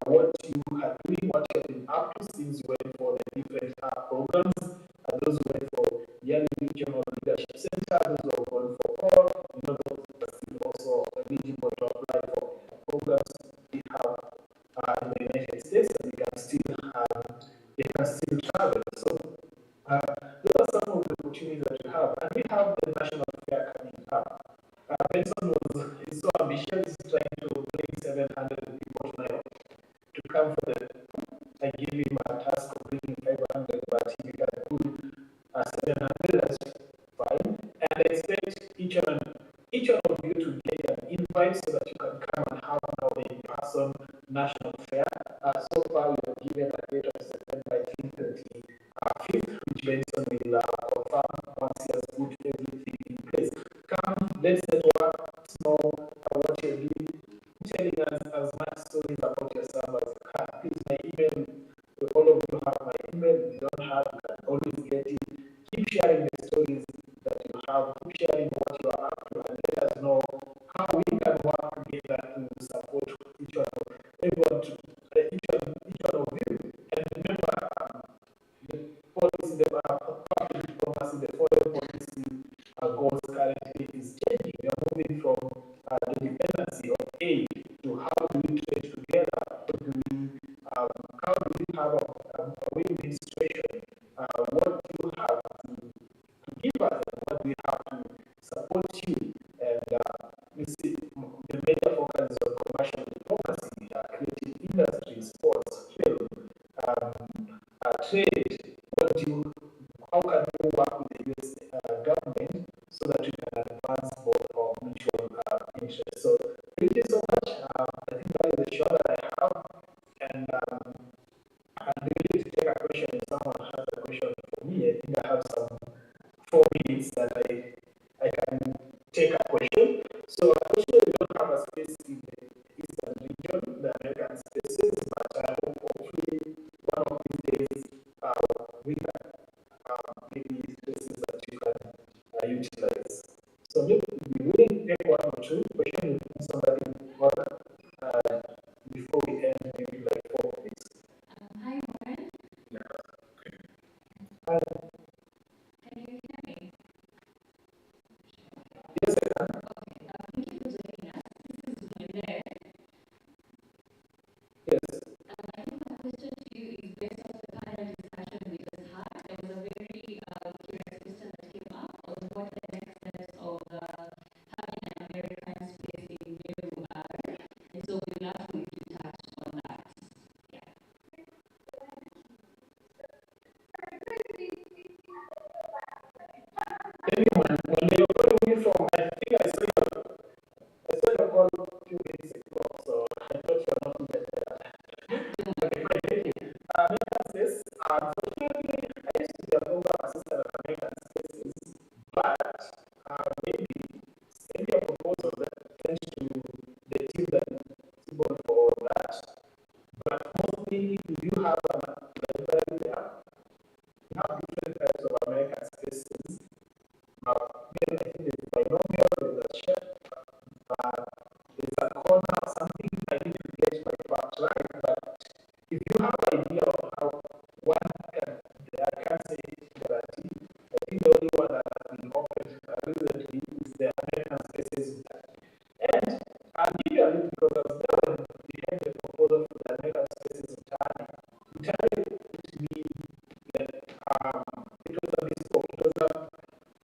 what you are doing, what you have been up to since you went for the different programs, and those who went for yearly regional leadership center, those who are going for core, those are still also eligible to apply for programs we have in the United States, and they can still travel. So those are some of the opportunities that we have, and we have the national fair coming up. Benson is so ambitious, he's trying to bring 700 people now to come for the. I gave him a task of bringing 500, but he can do 700. That's fine, and I expect each one of you to get an invite so that you can come and have now the in-person national fair. So far, we have given a date of September 5th, which Benson will confirm once he has put everything in place. Come, let's network, know what you're doing, telling us as much stories about yourself as you can. Please, my email, all of you have my email. If you don't have, you can always get it. Keep sharing the stories that you have, keep sharing what you are up to, and let us know how we can work together to support each one of everyone, each one of you. And remember, the policy, the public diplomacy, the foreign policy goals currently is changing. We are moving from the dependency of aid to how do we trade together, how do we have a win-win situation, what do you have to give us, and what we have to support you. And you see, the major focus is on commercial diplomacy, creative industry, sports, film, trade. How can we work with the US government so that we can advance both our mutual interests? So thank you so much. I think that is the show that I have, and I'm ready to take a question. If someone has a question for me, I think I have some 4 minutes that I can take a question. So unfortunately, we don't have a space in the Eastern region, the American spaces, but I hope hopefully one of these days we can maybe spaces that you can utilize. So maybe we will take 1 or 2 questions from somebody before we end, maybe like 4 minutes. Hi, Warren. Yeah. Can you hear me? Yes, I can. Okay. Thank you for joining us. This is Mwende. Yes. I think my question to you is based on the panel discussion we just had. There was a very curious question that came up on what the next steps of having an American space in Meru are. And so we'd love for you to touch on that. Yeah. Anyone, when they were calling me from, I think I saw your call a few minutes ago, so I thought you were not even there. Okay, great, thank you. American Space, unfortunately, I used to be a program assistant at American Spaces, but maybe send your proposal that tends to the team that is responsible for that. But mostly, if you have a library there, you have different types of American Spaces. Then I think there's binomial, there's a chef, there's a corner or something. I need to get my facts right, but if you have an idea of how one can, I can't say guarantee. I think the only one that has been offered recently is the American Spaces. And I'll give you a link because I was there when we had the proposal for the American Spaces in China. China to me, like, it was a bespoke,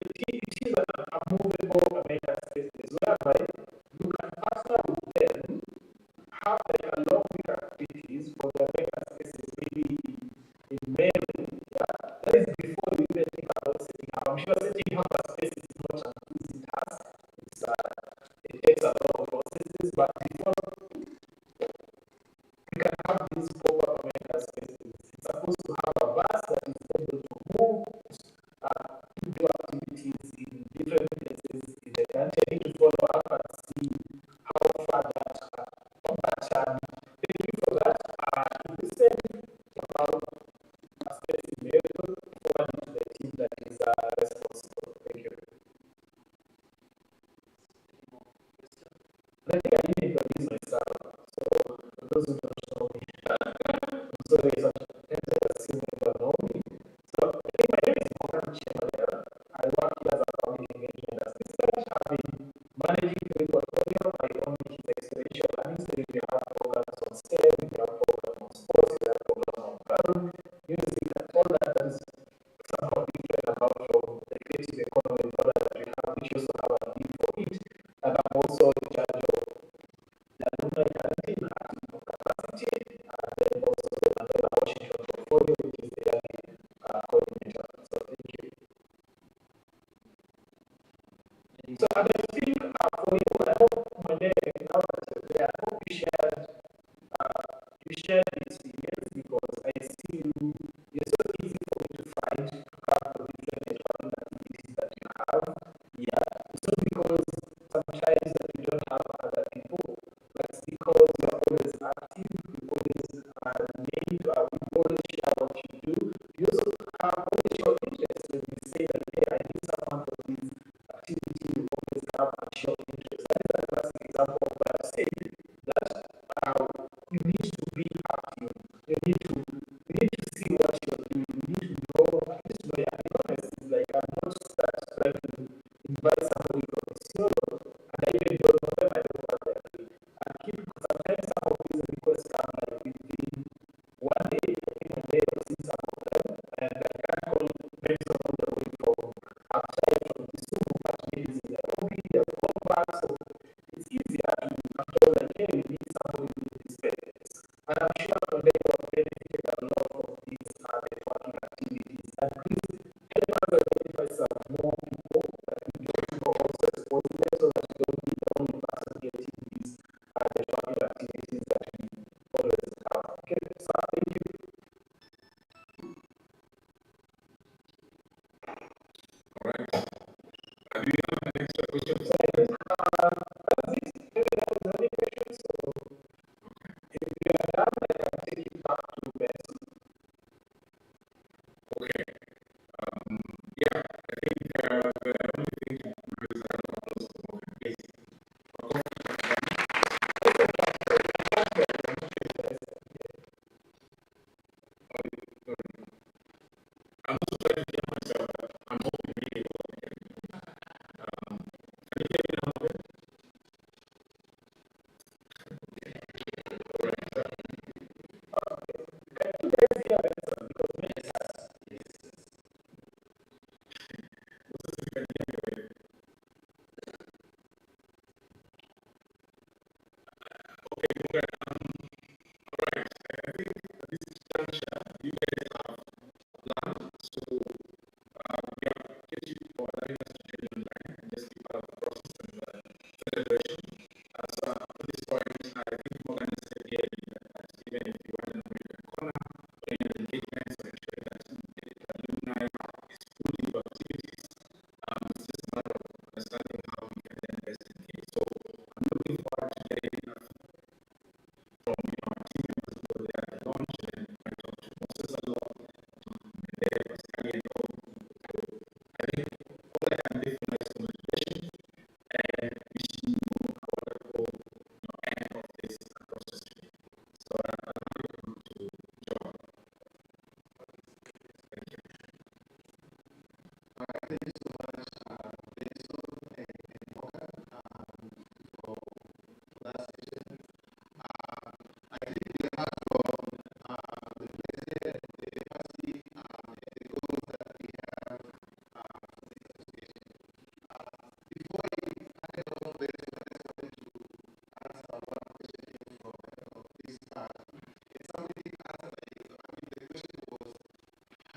it is a movable American Spaces whereby you can partner with them, have like a long week activities for the American Spaces, maybe in May. Yeah, that is before you even think about setting up. I'm sure setting up a space is not an easy task. It takes a lot of processes, but before you can have these pop-up American Spaces, it's supposed to have a bus that is able to move, do activities in different places in the country. I need to follow up and see how far that but thank you for that. If you said about a space in Miracle, forward to the team that is responsible. Thank you. I think I didn't introduce myself, so for those who don't know me. So there is a similar knowledge. So I think my name is Morgan Chemera. I work here as a public engagement assistant, having managing the portfolio. My own experiential learning. So we have programs on STEM, we have programs on sports, we have programs on travel, music, and all that is somehow different about from the creative economy model that we have, which also have a need for it. And I'm also in charge of the alumni canteen, active capacity, and then also the Mandela Washington portfolio, which is the young coordinator. So thank you. So and I think for you, I hope my name, now that you're there, I hope you shared the experience because I see you're so easy for me to find to come to different networking activities that you have. Yeah, it's not because sometimes that you don't have other people, but it's because you're always active, you always need, you always share what you do. You also have always your interest when you say that, hey, I need someone for this activity, you always have a show interest. That is a classic example of what I'm saying, that you need to be active. You need to see what you're doing. You need to know, at least know your honest. It's like I'm not trying to invite somebody from Isiolo, and I even don't know them, I don't know what they're doing. And sometimes some of these requests come like within one day, in a day, I've seen some of them, and I can't call person all the way from outside from Kisumu, but maybe it's in Nairobi, they're from back, so it's easier to control like, hey, we need somebody to do this space. And I'm sure today you have benefited a lot from these networking activities. And please help us identify some more people that we don't know also expose them so that we don't be the only person getting these networking activities that we always have. Okay, so thank you. All right. Do you have an extra question? That's it. Maybe that was the only question. So if you are done, I can take it back to Benson. Okay. Yeah, I think the only thing to do is that please. I'm also trying to hear myself, but I'm hoping really well. Can you hear me now? Okay. You guys have a plan, so we appreciate you for allowing us to join you online and just be part of the process and celebration. So at this point, I think Morgan has said here that even if you are in American corner, or any engagements, or ensuring that the alumni is fully into activities, it's just a matter of understanding how we can then best engage. So I'm looking forward to getting from our team members who are there at the launch and I talk to Moses a lot, there, Pascal, I think all I can do for is motivation and wishing you a wonderful end of this process. So I'm happy to join. Thank you. Thank you so much, Benson and Morgan, for that session. I think we have from the president, the capacity, the goals that we have for this association. Before I hand it over to Benson, I just wanted to answer one question from this part. And somebody asked, the question was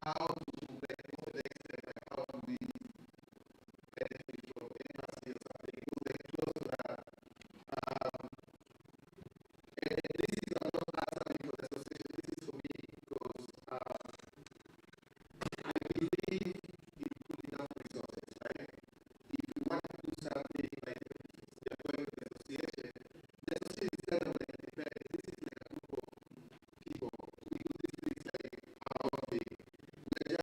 how to, like, what's the next step, like, how do we benefit from the capacity or something? It was like close to that. And this is not answering for the association, this is for me because I believe in putting out resources, right? If you want to do something like you're going with the association is kind of like independent. This is like a group of people. We do these things like our thing. We're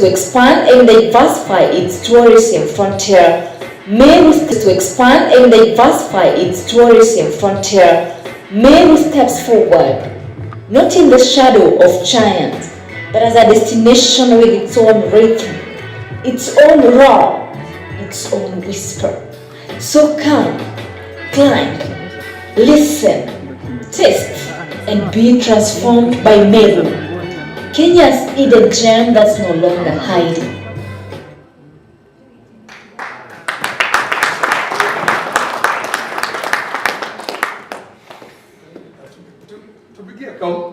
to expand and diversify its tourism frontier. Meru to expand and diversify its tourism frontier. Meru steps forward, not in the shadow of giants, but as a destination with its own rhythm, its own roar, its own whisper. So come, climb, listen, taste, and be transformed by Meru, Kenya's hidden gem that's no longer hiding.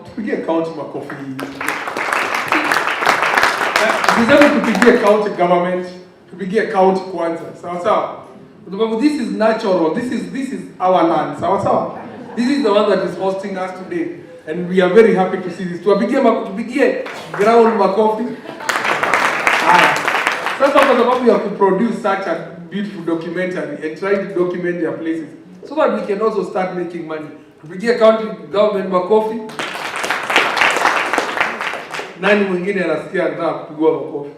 Tupigie county makofi. Niseme tupigie county government, tupigie county kwanza. Sawa sawa. Because this is natural. This is our land. Sawa sawa. This is the one that is hosting us today, and we are very happy to see this. Tupigie ground makofi. Sasa kwa sababu ya produce such a beautiful documentary and try to document their places so that we can also start making money. Tupigie county government makofi. Nani mwingine anasikia anataka kupigwa makofi?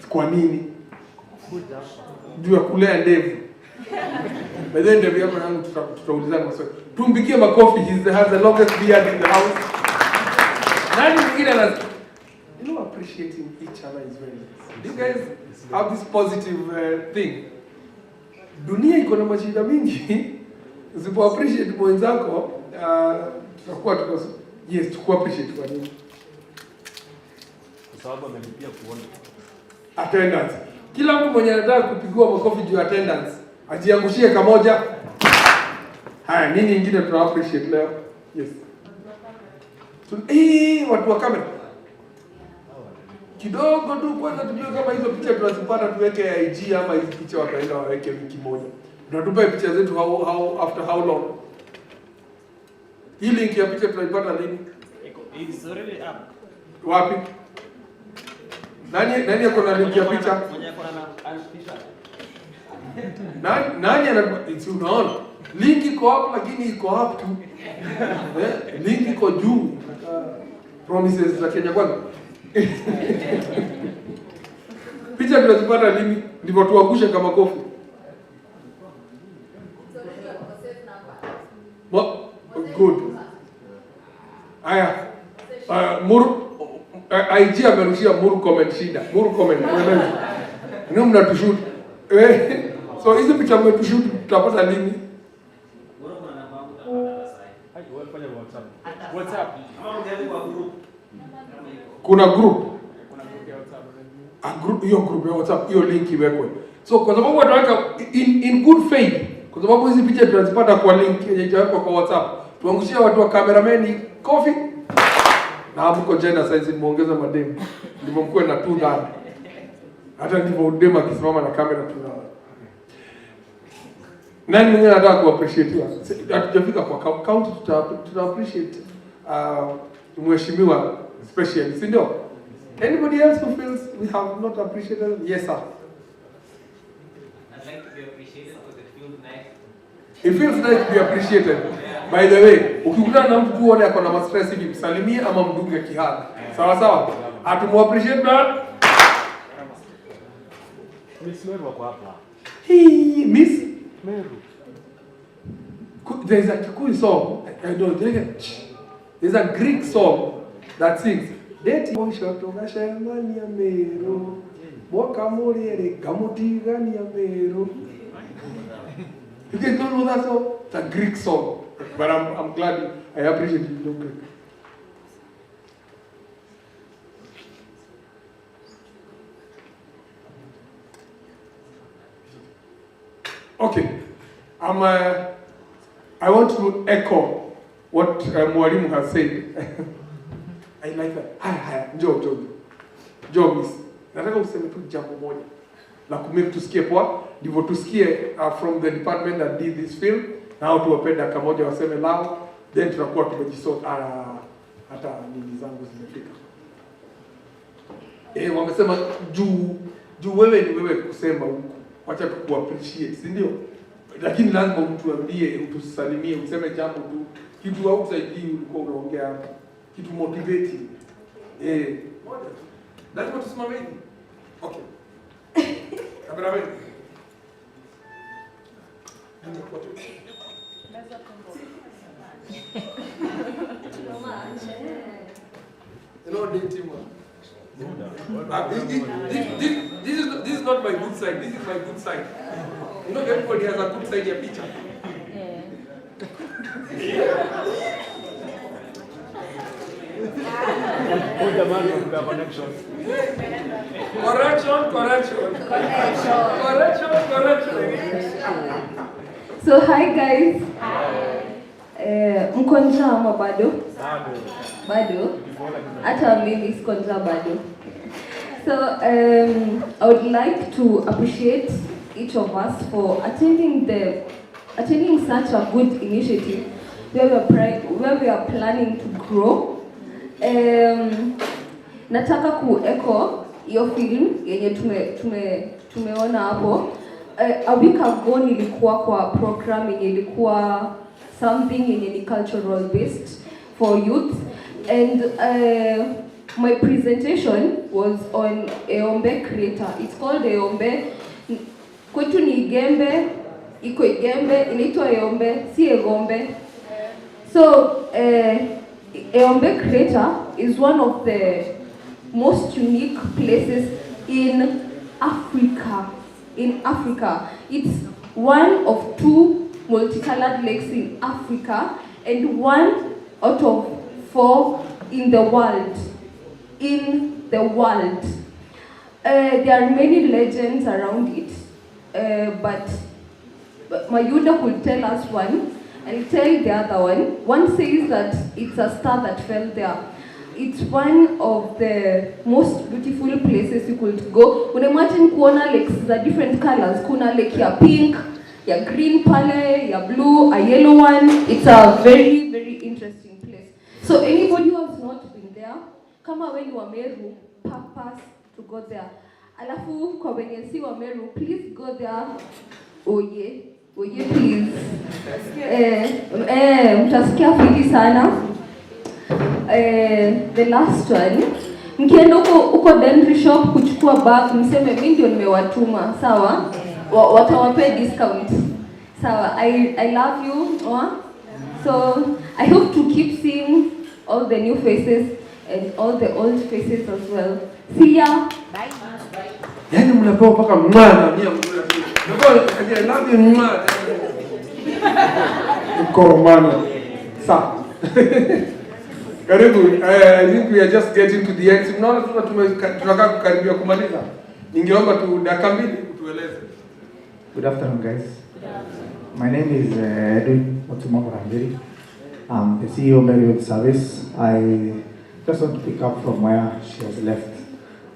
Kwa nini? Juu ya kulea ndevu. Baadaye ndevu yako nangu tutaulizana maswali. Tumpigie makofi. He has the longest beard in the house. Nani mwingine anasikia? You know, appreciating each other is very nice. You guys have this positive thing. Dunia iko na mashida mingi. Usipo appreciate mwenzako, tutakuwa yes, tuku appreciate kwa nini? Kwa sababu amelipia kuona. Attendance. Kila mtu mwenye anataka kupigwa makofi juu attendance, ajiangushie kamoja. Haya, nini nyingine tuna appreciate leo? Yes. Watu wa kamera. Kidogo tu kwanza tujue kama hizo picha tunazipata tuweke IG ama hizo picha wataenda waweke wiki moja. Tunatupa picha zetu after how long? Hii link ya picha tunaipata lini? It's already up. Wapi? Nani yako na link ya picha? Mwenye yako na picha. Nani ana unaona? Link iko hapo lakini iko up tu. Link iko juu. Promises za Kenya kwanza. Picha tunazipata lini? Ndivyo tuangushe kama kofi. Good. Aya. Muru IG amerushia Muru comment shida. Muru comment. Ni mnatushoot. So hizo picha mmetushoot tutapata lini? WhatsApp. Kuna group. Hiyo group ya WhatsApp, hiyo link iwekwe. So kwa sababu wataweka in good faith, kwa sababu hizi picha tunazipata kwa link yenye itawekwa kwa WhatsApp. Tuangushie watu wa cameraman coffee. Na hapo kwa gender size muongeza mademu. Ndivyo mkuwe na 2 dada. Hata ndivyo udema akisimama na kamera tuna. Nani mwingine anataka ku appreciate hiyo? Hatujafika kwa county tuta appreciate mheshimiwa especially, si ndio? Anybody else who feels we have not appreciated? Yes, sir. I'd like to be appreciated because it feels nice. It feels nice to be appreciated. By the way, ukikutana na mtu uone ako na stress hivi, msalimie ama mdunge kihana. Sawa sawa? Atumu appreciate that. Miss Meru wako hapa. Miss Meru. There's a Kikuyu song. I don't know. There's a Greek song that sings. Deti mwishoto gashemani ya Meru. Boka muriere gamutigani ya Meru. You guys don't know that song? It's a Greek song. But I'm glad I appreciate you know Greek. Okay. I want to echo what Mwalimu has said. I like that. Haya, njoo miss. Nataka useme tu jambo moja la kumake tusikie poa, ndivyo tusikie from the department that did this film, na hao tuwapenda kamoja waseme lao, then tutakuwa tumejisort hata nini zangu zimefika. Wamesema juu wewe ni wewe kusema huko. Wacha tuku appreciate, si ndio? Lakini lazima mtu ambie, utusalimie, useme jambo tu. Kitu outside hii ulikuwa unaongea hapa. Kitu motivating. Moja tu. Lazima tusimame hivi. Okay. Kamera wewe. You know, dating one. This is not my good side. This is my good side. You know, everybody has a good side ya picture. Correction. So hi guys. Mko njaa ama bado? Bado. Hata mimi siko njaa bado. So I would like to appreciate each of us for attending such a good initiative where we are planning to grow. Nataka ku-echo hiyo film yenye tumeona hapo. A week ago nilikuwa kwa program yenye ilikuwa something yenye ni cultural based for youth, and my presentation was on Eombe creator. It's called Eombe. Kwetu ni Igembe, iko Igembe, inaitwa Eombe, si Egombe. So Eombe creator is one of the most unique places in Africa. It's one of 2 multicolored lakes in Africa and 1 out of 4 in the world. There are many legends around it, but Mayuda could tell us one and tell the other one. One says that it's a star that fell there. It's one of the most beautiful places you could go. Imagine kuona lakes za different colors. Kuna lake ya pink, ya green pale, ya blue, a yellow one. It's a very, very interesting place. So anybody who has not been there, kama when you are Meru, pass to go there. Alafu kwa wenye si wa Meru, please go there. Oye, please. Mtasikia fiti sana. The last one, mkienda uko dentry shop kuchukua bag, mseme mimi ndio nimewatuma, sawa? Watawapea discount. Sawa, I love you. So I hope to keep seeing all the new faces and all the old faces as well. See ya. Bye. Yaani mnapewa mpaka mwana mia mzuri. Ndio I love you mwana. Koromano. Sawa. Karibu, I think we are just getting to the end. Tunaona tunataka kukaribia kumaliza. Ningeomba tu dakika mbili utueleze. Good afternoon, guys. My name is Edwin Otumamurangiri. I'm the CEO of Marriott Service. I just want to pick up from where she has left.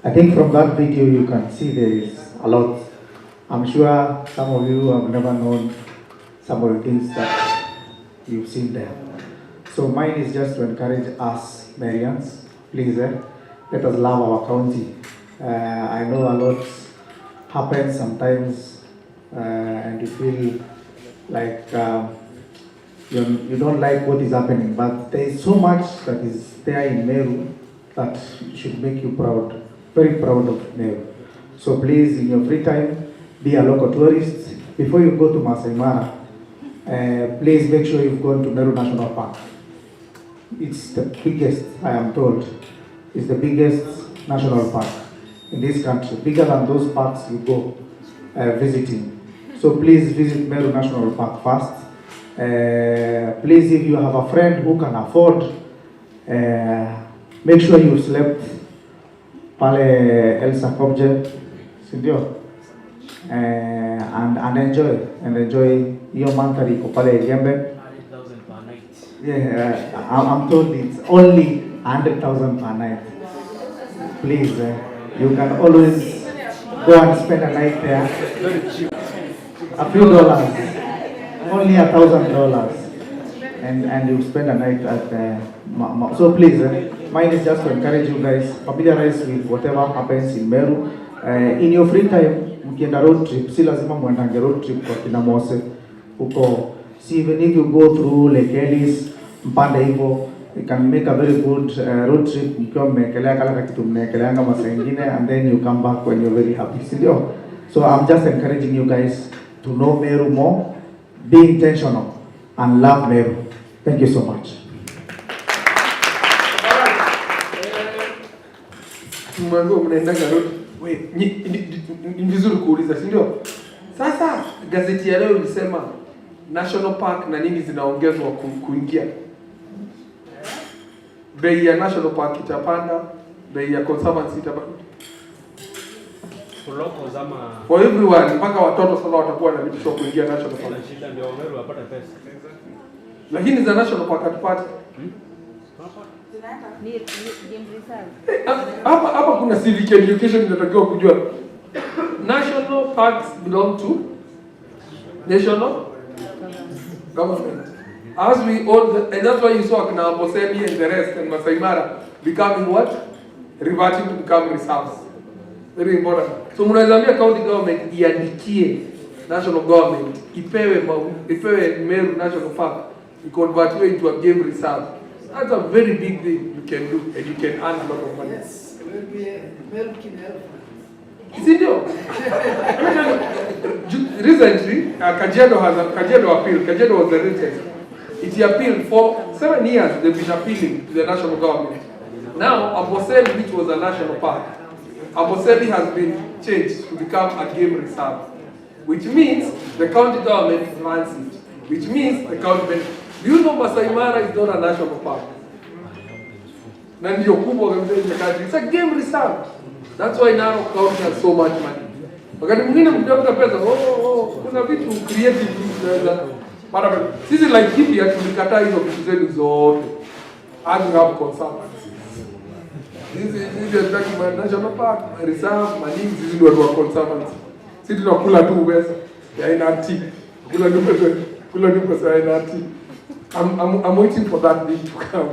I think from that video you can see there is a lot. I'm sure some of you have never known some of the things that you've seen there. So mine is just to encourage us Marians, please, let us love our county. I know a lot happens sometimes and you feel like you don't like what is happening, but there is so much that is there in Meru that should make you proud, very proud of Meru. So please, in your free time, be a local tourist. Before you go to Masai Mara, please make sure you've gone to Meru National Park. It's the biggest, I am told, it's the biggest national park in this country, bigger than those parks you go visiting. So please visit Meru National Park first. Please, if you have a friend who can afford, make sure you slept pale Elsa Kobje, and enjoy your mandhari iko pale Gembe. Yeah, I'm told it's only 100,000 per night. Please, you can always go and spend a night there. A few dollars, only $1,000, and you spend a night at so please, mine is just to encourage you guys, familiarize with whatever happens in Meru. In your free time, mkienda road trip, si lazima muendange road trip kwa kina Mose huko. See, even if you go through Lake Ellis, mpande hivyo, You can make a very good road trip mkiwa mmeekelea kala kitu mnaekeleanga masaa ingine, and then you come back when you're very happy, si ndio? So I'm just encouraging you guys to know Meru more, be intentional, and love Meru. Thank you so much. Mwanzo mnaendaga road. Ni vizuri kuuliza, si ndio? Sasa gazeti ya leo ilisema National Park na nini zinaongezwa kuingia. Bei ya National Park itapanda, bei ya Conservancy itapanda. For everyone, mpaka watoto sasa watakuwa na vitu vya kuingia National Park. Shida ndio Meru wapata pesa. Lakini za National Park hatupati. Ni game reserve. Hapa kuna civic education inatakiwa kujua. National parks belong to national government. As we all, and that's why you saw Amboseli and the rest and Masai Mara becoming what? Reverting to become reserves. Very important. So mnaweza county government iandikie national government ipewe Meru National Park, convert it into a game reserve. That's a very big thing you can do, and you can earn a lot of money. Yes, Meru can help. Sindio? Recently, Kajiado appealed. Kajiado was the richest. It appealed for 7 years. They've been appealing to the national government. Now, Amboseli, which was a national park, Amboseli has been changed to become a game reserve, which means the county government runs it, which means the county government. Do you know Masai Mara is not a national park? It's a game reserve. That's why Narok County has so much money. Wakati mwingine mkitafuta pesa, kuna vitu creative para sisi like hivi tulikataa hizo vitu zetu zote. And we have conservancy. Hizi is national park, reserve, money, sisi ndio watu wa conservancy. Sisi tunakula tu pesa ya NRT. Kula tu pesa ya NRT. I'm waiting for that day to come.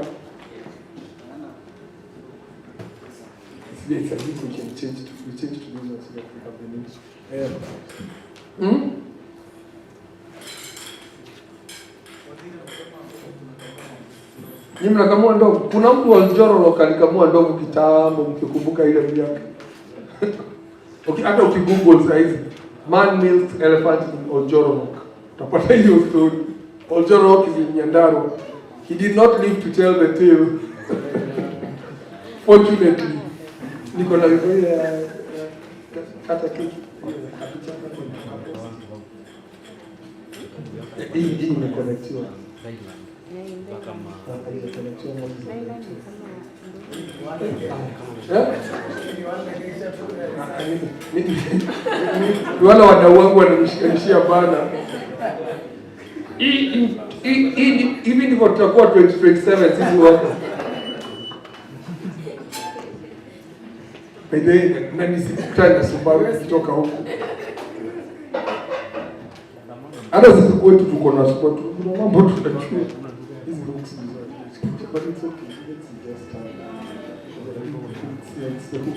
Yes, I think we can change to this one so that we have the news. Ni mnakamua ndovu. Kuna mtu wa Njoro alikamua ndovu kitambo, mkikumbuka ile miaka. Okay, hata ukigoogle sasa hivi man milked elephant in Oljoro, utapata hiyo story. Oljoro is in Nyandarua. He did not live to tell the tale. Fortunately, niko na video ya kata keki. Hii imeconnectiwa. Wala wadau wangu wananishia bana. Hivi ndivyo tutakuwa 2027 sisi wote. Na nisikutane na Subaru kutoka huko. Hata sisi kwetu tuko na Subaru, kuna mambo tunajua. Hizi looks vizuri. But it's okay. It's the hook.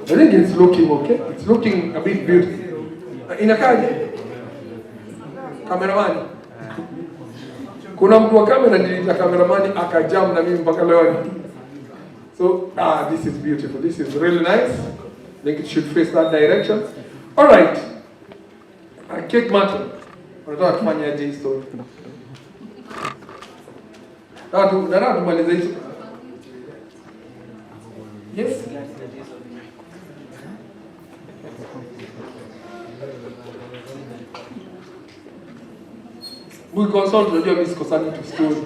I think it's looking okay. It's looking a bit beautiful. Inakaje? Kameramani. Kuna mtu wa kamera nilita kameramani akajam na mimi mpaka leo. So, this is beautiful. This is really nice. I think it should face that direction. All right. Kate Martin. Unataka kufanya aje hii story? Nataka tumalize hizo. Yes. We consult unajua mimi sikosani to story.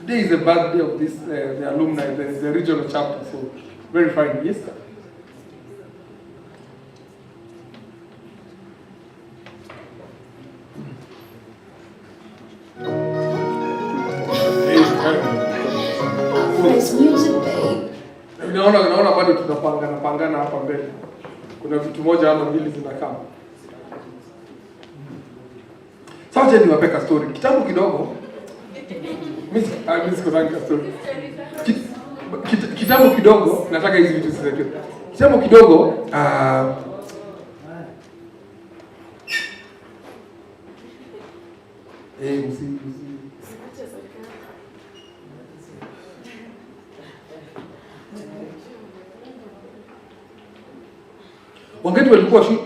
Today is the birthday of this the alumni, the regional chapter, so very fine. Yes, sir. Naona bado tunapangana hapa mbele. Kuna vitu moja ama mbili zinakaa. Sasa niwape ka story. Kitambo kidogo. Mimi sikurangi ka story. Kitambo kidogo nataka hizi vitu zisiwe. Kitambo kidogo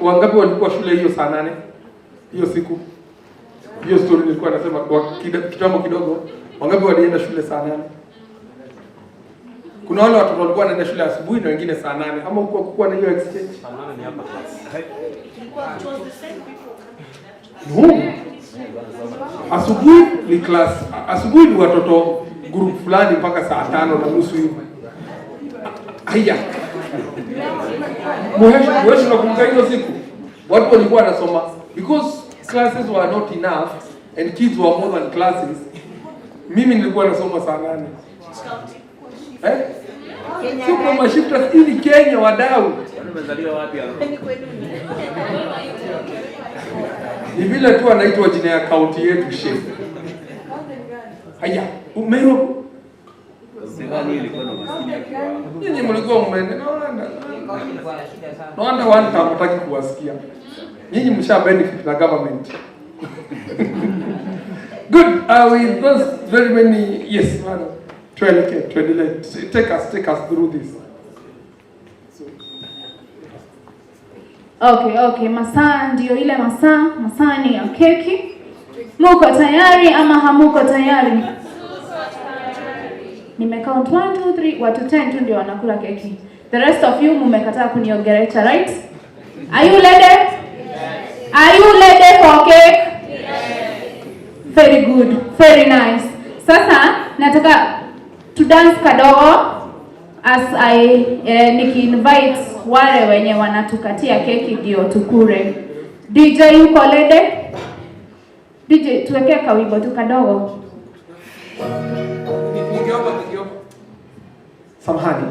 wangapi walikuwa shule hiyo saa 8 hiyo siku? Hiyo story nilikuwa nasema kwa kitambo kidogo, wangapi walienda shule saa 8? Kuna wale watoto walikuwa wanaenda shule asubuhi na wengine saa 8, ama huko na hiyo exchange. Saa 8 ni hapa class. Asubuhi ni class. Asubuhi ni watoto group fulani mpaka saa 5:30 hivi. Haya. Mweshi nakumbuka hiyo siku. Watu walikuwa wanasoma because classes were not enough and kids were more than classes. Mimi nilikuwa nasoma saa 8. Sio kwa mashifta ili Kenya wadau. Umezaliwa wapi hapo? Ni vile tu anaitwa jina ya kaunti yetu shehe. Haya, Meru. Sidhani ilikuwa na maskini yake. Nyinyi mlikuwa mmeenda. No wonder one time hataki kuwasikia. Nyinyi msha benefit na government. Good. With those very many yes, man. Take us through this. Okay, masaa ndio ile masaa ni ya keki. Muko tayari ama hamuko tayari? Nimecount 1 2 3, watu 10 tu ndio wanakula keki. The rest of you mmekataa kuniongelesha, right? Are you ready? Yes. Are you ready for cake? Yes. Very good, very nice. Sasa nataka to dance kadogo as I niki-invite wale wenye wanatukatia keki ndio tukure. DJ yuko ready? DJ tuweke kawimbo tu kadogo. Samahani.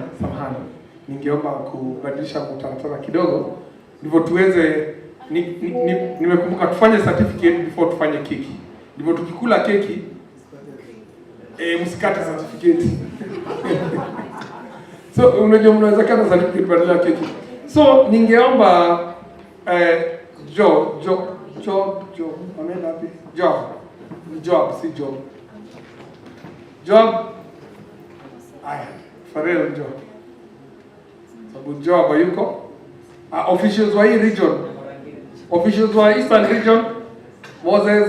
Ningeomba kubadilisha mtaratara kidogo ndivyo tuweze nimekumbuka tufanye certificate before tufanye keki. Ndivyo tukikula keki msikate certificate. So unajua mnaweza kata certificate badala ya keki. So ningeomba ameenda wapi? Job. Aya, Farel Job. Sababu Job hayuko. Officials wa hii region. Officials wa Eastern region. Moses,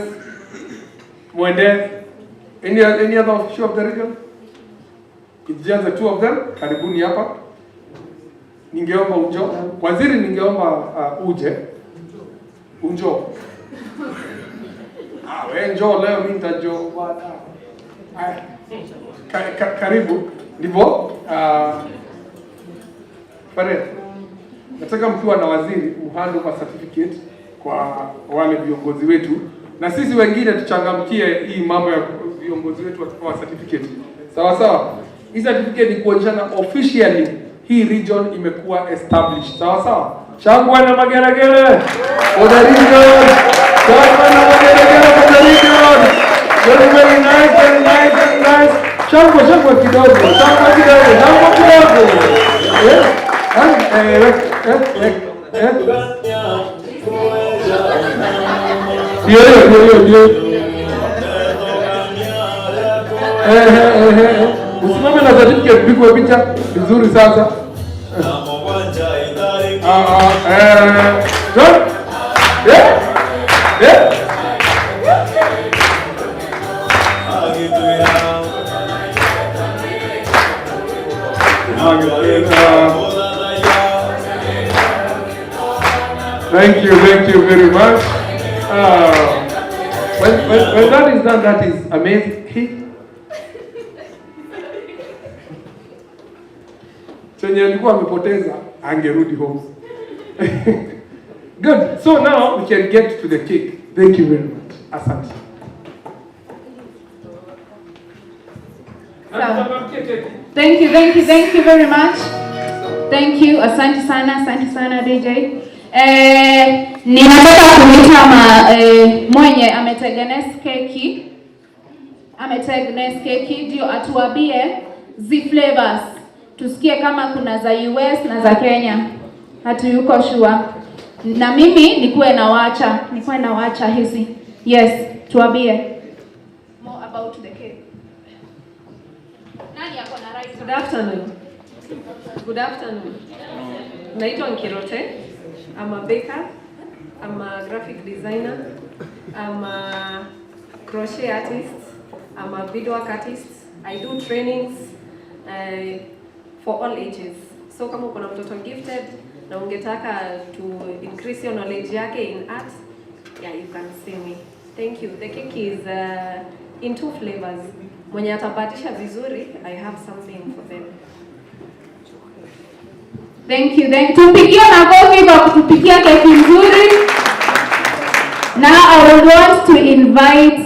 Mwende. Any other official of the region? It's just the two of them. Karibuni hapa. Ningeomba Unjo. Waziri ningeomba uje. Unjo. Wewe njoo leo mimi nitajoo baada. Karibu. Ndivyo pale nataka mkiwa na waziri uhande kwa certificate kwa wale viongozi wetu, na sisi wengine tuchangamkie hii mambo ya viongozi wetu watapewa certificate. Sawa. Hii certificate ni kuonyesha officially hii region imekuwa established. Sawa. Shangwe na mageragere for the region. Shangwe na mageragere for the region. Very nice. Shangwe kidogo. Ndio. Usimame na certificate pigwe picha vizuri sasa. Thank you very much. When that is done, that is amazing. Chenye alikuwa amepoteza angerudi home. Good. So now we can get to the cake. Thank you very much. Asante. Thank you very much. Thank you. Asante sana DJ. Ninataka kumwita mwenye ametengeneza keki ndio atuambie zi flavors. Tusikie kama kuna za US na za Kenya. Hatuyuko sure. Na mimi nikuwe nawacha hizi. Yes, tuambie more about the cake. Nani yako na right? Good afternoon. Good afternoon. Naitwa Nkirote. I'm a baker. I'm a graphic designer. I'm a crochet artist. I'm a beadwork artist. I do trainings for all ages. So kama uko na mtoto gifted na ungetaka to increase your knowledge yake in art, yeah, you can see me. Thank you. The cake is in 2 flavors. Mwenye atabatisha vizuri, I have something for them. Thank you. Tupigie makofi kwa kutupikia keki nzuri. Now I would want to invite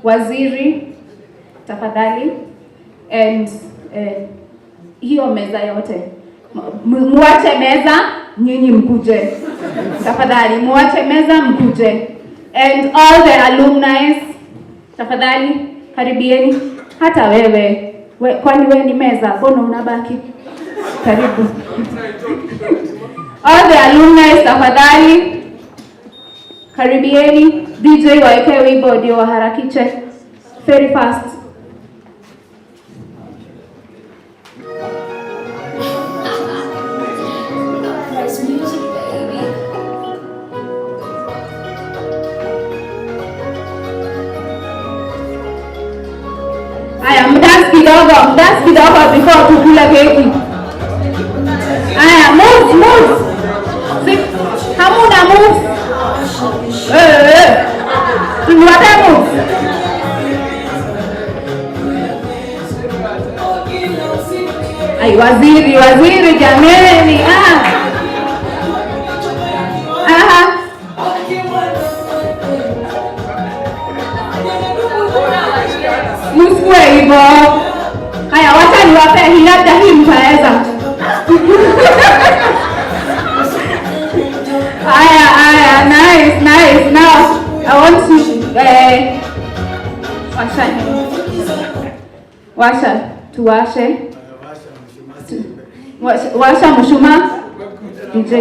Waziri tafadhali, and hiyo meza yote muache meza, nyinyi mkuje tafadhali, muache meza mkuje, and all the alumni tafadhali karibieni. Hata wewe kwani wewe ni meza, mbona unabaki? Karibu. All the alumni tafadhali karibieni. DJ waeke wimbo ndio waharakiche very fast. Aya, mdance kidogo before tukula keki. Aya, move. Hamuna move. Tuwate move. Ay, waziri jameni. Aha. Musikue hivyo. Haya, wacha niwape hii, labda hii mtaweza. Haya, nice. Now, I want to washa mshumaa. DJ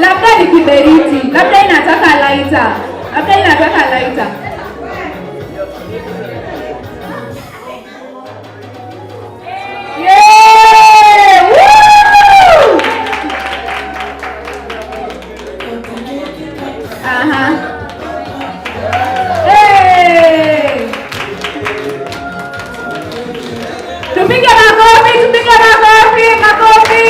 labda ni kiberiti, labda inataka lighter. Yeah! Woo! Hey! Tupige makofi.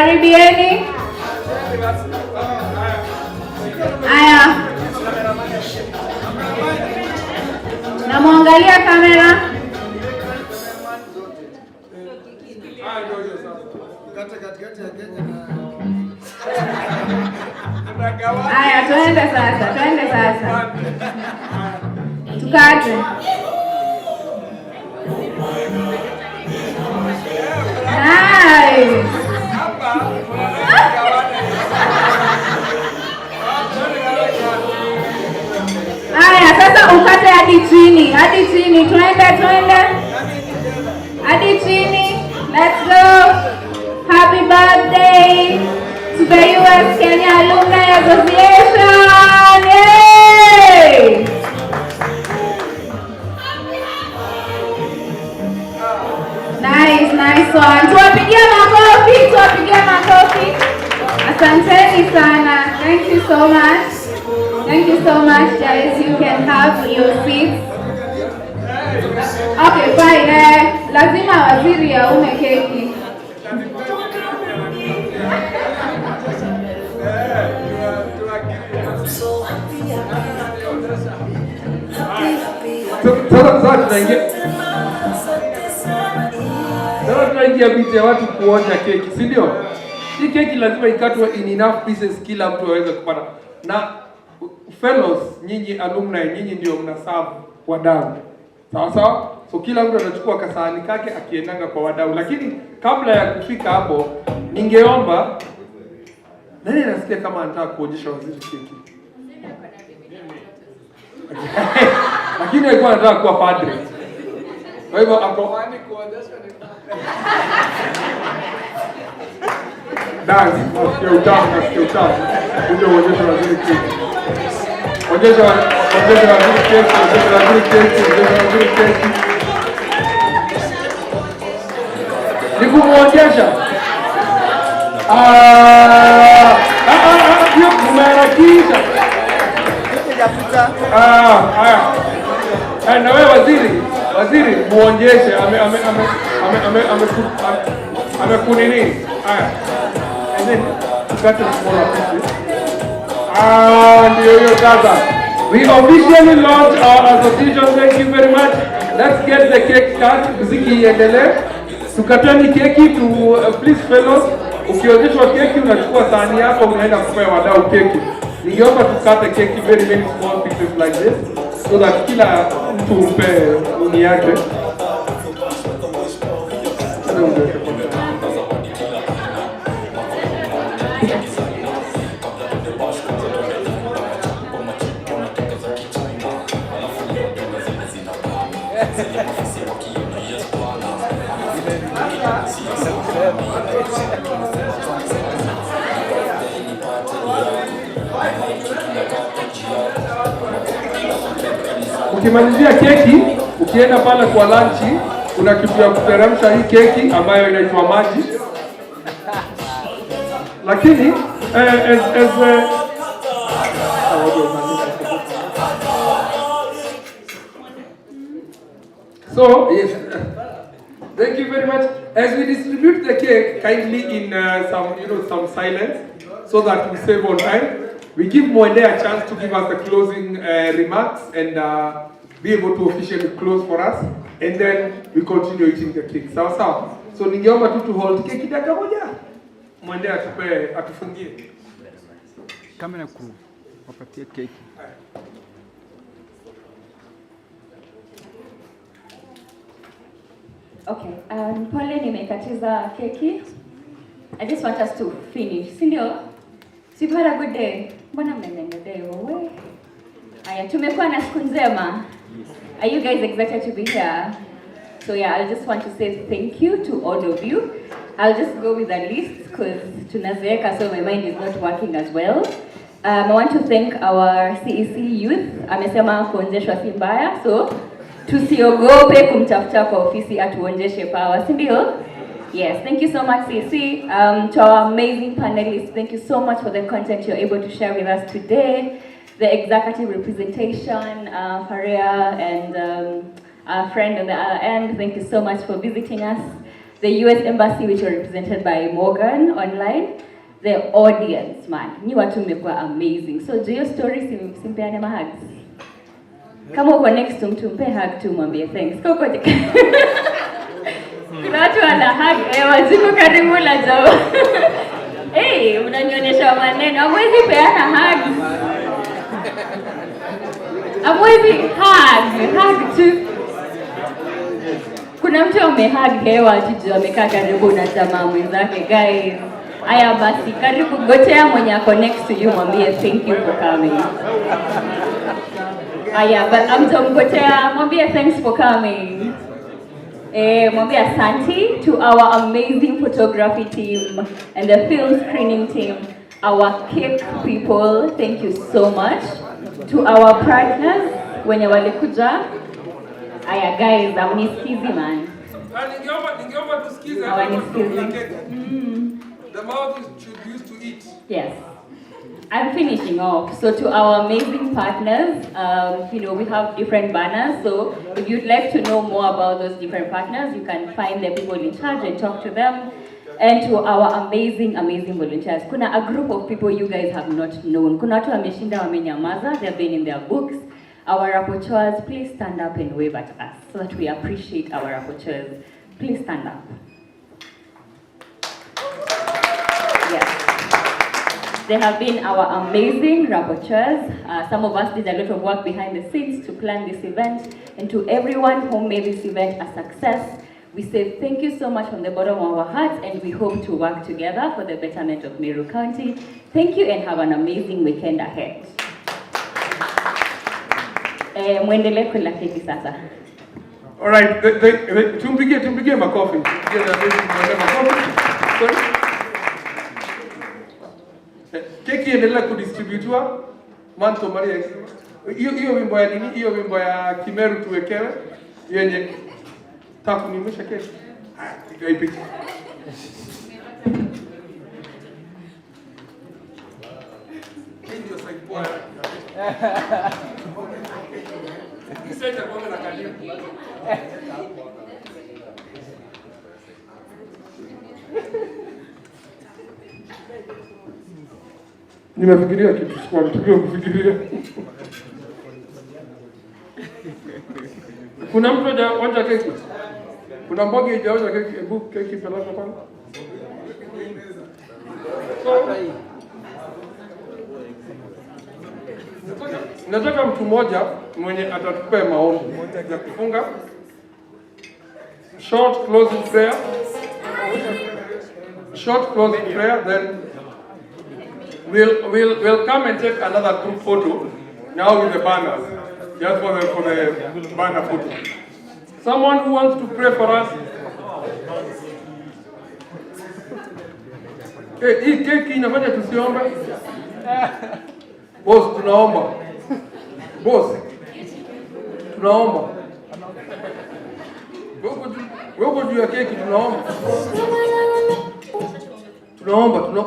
Karibieni. Aya. Namwangalia kamera. Aya, twende sasa. Tukate. Nice. Aya, sasa ukate hadi chini. Twende. Hadi chini. Let's go. Happy birthday to the US Kenya Alumni Association. Yay! Nice one. Tuwapigie makofi. Asanteni sana. Thank you so much, guys. You can have your seats. Okay, fine. Lazima waziri aume keki. Sasa tunaingia biti ya watu kuonja keki, si ndio? Hii keki lazima ikatwe in enough pieces kila mtu aweze kupata. Na fellows, nyinyi alumni, nyinyi ndio mnaserve wadau. Sawa? So kila mtu anachukua kasahani kake akiendanga kwa wadau. Lakini kabla ya kufika hapo, ningeomba nani anasikia kama anataka kuonyesha waziri keki? Lakini alikuwa anataka kuwa padre. Kwa hivyo ako dance, nasikia utamu. Ndio uonyesha waziri keki. Onyesha waziri keki. Nikumuonyesha. Hiyo kumeharakisha. Na wewe waziri muonyeshe amekunini. And then cut a smaller pieces. Ndio hiyo sasa. We officially launch our association. Thank you very much. Let's get the cake cut. Muziki iendelee. Tukateni keki to please fellows. Ukionyeshwa keki unachukua sahani yako unaenda kupea wadau keki. Ningeomba tukate keki very small pieces like this so that kila mtu umpe uni yake. Ukimalizia keki, ukienda pale kwa lunch, kuna kitu ya kuteremsha hii keki ambayo inaitwa maji. Lakini so yes, thank you very much. As we distribute the cake, kindly in some silence, so that we save on time. We give Mwende a chance to give us the closing remarks and be able to officially close for us, and then we continue eating the cake. Sawa. So ningeomba tu hold cake dakika moja. Mwende atufungie. Kamera crew, wapatie cake. Okay, pale nimekatiza keki. I just want us to finish. Sindio? So you've had a good day. Mbona mmenendelea wewe? Aya, tumekuwa na siku njema. Are you guys excited to be here? So yeah, I just want to say thank you to all of you. I'll just go with the list because tunazeeka, so my mind is not working as well. I want to thank our CEC youth. Amesema kuonjeshwa si mbaya, so tusiogope kumtafuta kwa ofisi atuonjeshe power, si ndio? Yes, thank you so much, CC. To our amazing panelists, thank you so much for the content you're able to share with us today. The executive representation, Faria and our friend on the other end, thank you so much for visiting us. the US Embassy, which were represented by Morgan online, the audience, man, you watu mmekuwa amazing. So do your story, simpeane mahugs. Kama uko next to mtu mpe hug tu mwambie thanks. Koko kuna watu wana hug, waziko karibu la jao. Hey, unanionyesha maneno, hamwezi peana hug. Hamwezi hug tu. Kuna mtu amehug hewa tu amekaa karibu na jamaa mwenzake. Guys, aya basi karibu gotea mwenye ako next to you mwambie thank you for coming. Aya, but amtamgotea mwambie thanks for coming. Mwambie asante to our amazing photography team and the film screening team, our cake people, thank you so much. To our partners wenye walikuja. Aya guys, amnisikizi man. Ningeomba tusikize the mouth should be used to eat. Yes. I'm finishing off. So to our amazing partners, we have different banners. So if you'd like to know more about those different partners, you can find the people in charge and talk to them. And to our amazing volunteers. Kuna a group of people you guys have not known. Kuna watu wameshinda wamenyamaza, they've been in their books. Our rapporteurs, please stand up and wave at us so that we appreciate our rapporteurs. Please stand up. Yes. They have been our amazing rapporteurs. Some of us did a lot of work behind the scenes to plan this event. And to everyone who made this event a success, we say thank you so much from the bottom of our hearts, and we hope to work together for the betterment of Meru County. Thank you and have an amazing weekend ahead. Muendelee kula keki sasa. All right, tumpigie makofi. Keki endelea kudistributiwa. Manto Maria. Hiyo wimbo ya nini? Hiyo wimbo ya Kimeru tuwekewe. Yenye takunimisha keki. Piga picha. Ndio saipoa. Kisha kwa na kalimu. Nimefikiria kitu kwa mtulio kufikiria. Kuna mtu hajaonja keki? Kuna mboga hajaonja keki? Hebu keki peleka pale. Nataka mtu mmoja mwenye atatupea maombi ya kufunga. Short closing prayer. Short closing prayer, then we'll come and take another group photo now with the banners. Just for the banner photo. Someone who wants to pray for us. Hii keki inafanya tusiombe. Boss, tunaomba. Boss, tunaomba. Wewe juu ya keki tunaomba. Tunaomba.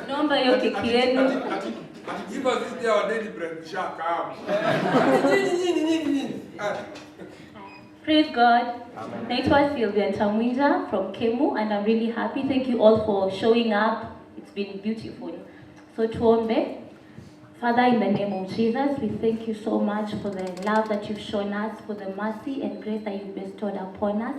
Naomba hiyo keki yenu. Give us this day our daily bread, shaka. Praise God. Naitwa Sylvia Tamwinja from Kemu, and I'm really happy. Thank you all for showing up. It's been beautiful. So tuombe. Father, in the name of Jesus, we thank you so much for the love that you've shown us, for the mercy and grace that you've bestowed upon us.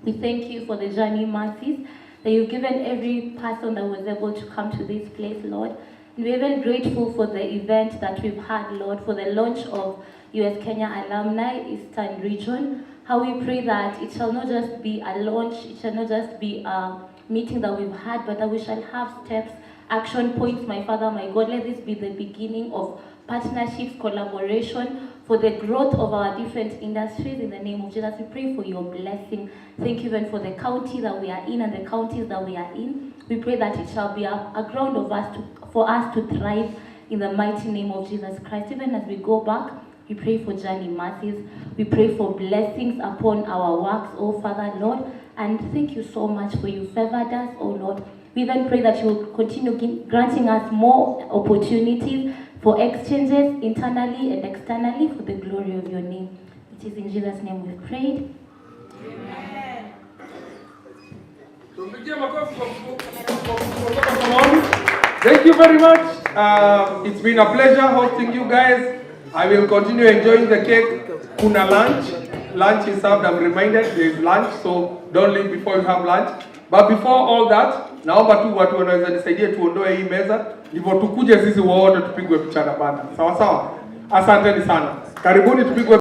We thank you for the journey mercies that you've given every person that was able to come to this place, Lord. And we're even grateful for the event that we've had, Lord, for the launch of US Kenya Alumni Eastern Region. How we pray that it shall not just be a launch, it shall not just be a meeting that we've had, but that we shall have steps, action points, my Father, my God. Let this be the beginning of partnerships, collaboration, for the growth of our different industries. In the name of Jesus, we pray for your blessing. Thank you even for the county that we are in and the counties that we are in. We pray that it shall be a ground of for us to thrive in the mighty name of Jesus Christ. Even as we go back, we pray for journey mercies. We pray for blessings upon our works, oh Father, Lord. And thank you so much for you favored us, oh Lord. We even pray that you will continue granting us more opportunities for exchanges internally and externally for the glory of your name. It is in Jesus' name we've prayed. Amen. Thank you very much. It's been a pleasure hosting you guys. I will continue enjoying the cake. Kuna lunch. Lunch is served, I'm reminded there is lunch, so don't leave before you have lunch. But before all that, naomba tu watu wanaweza nisaidia tuondoe hii meza, ndivyo tukuje sisi wote tupigwe picha na bana. Sawa sawa? Asanteni sana. Karibuni tupigwe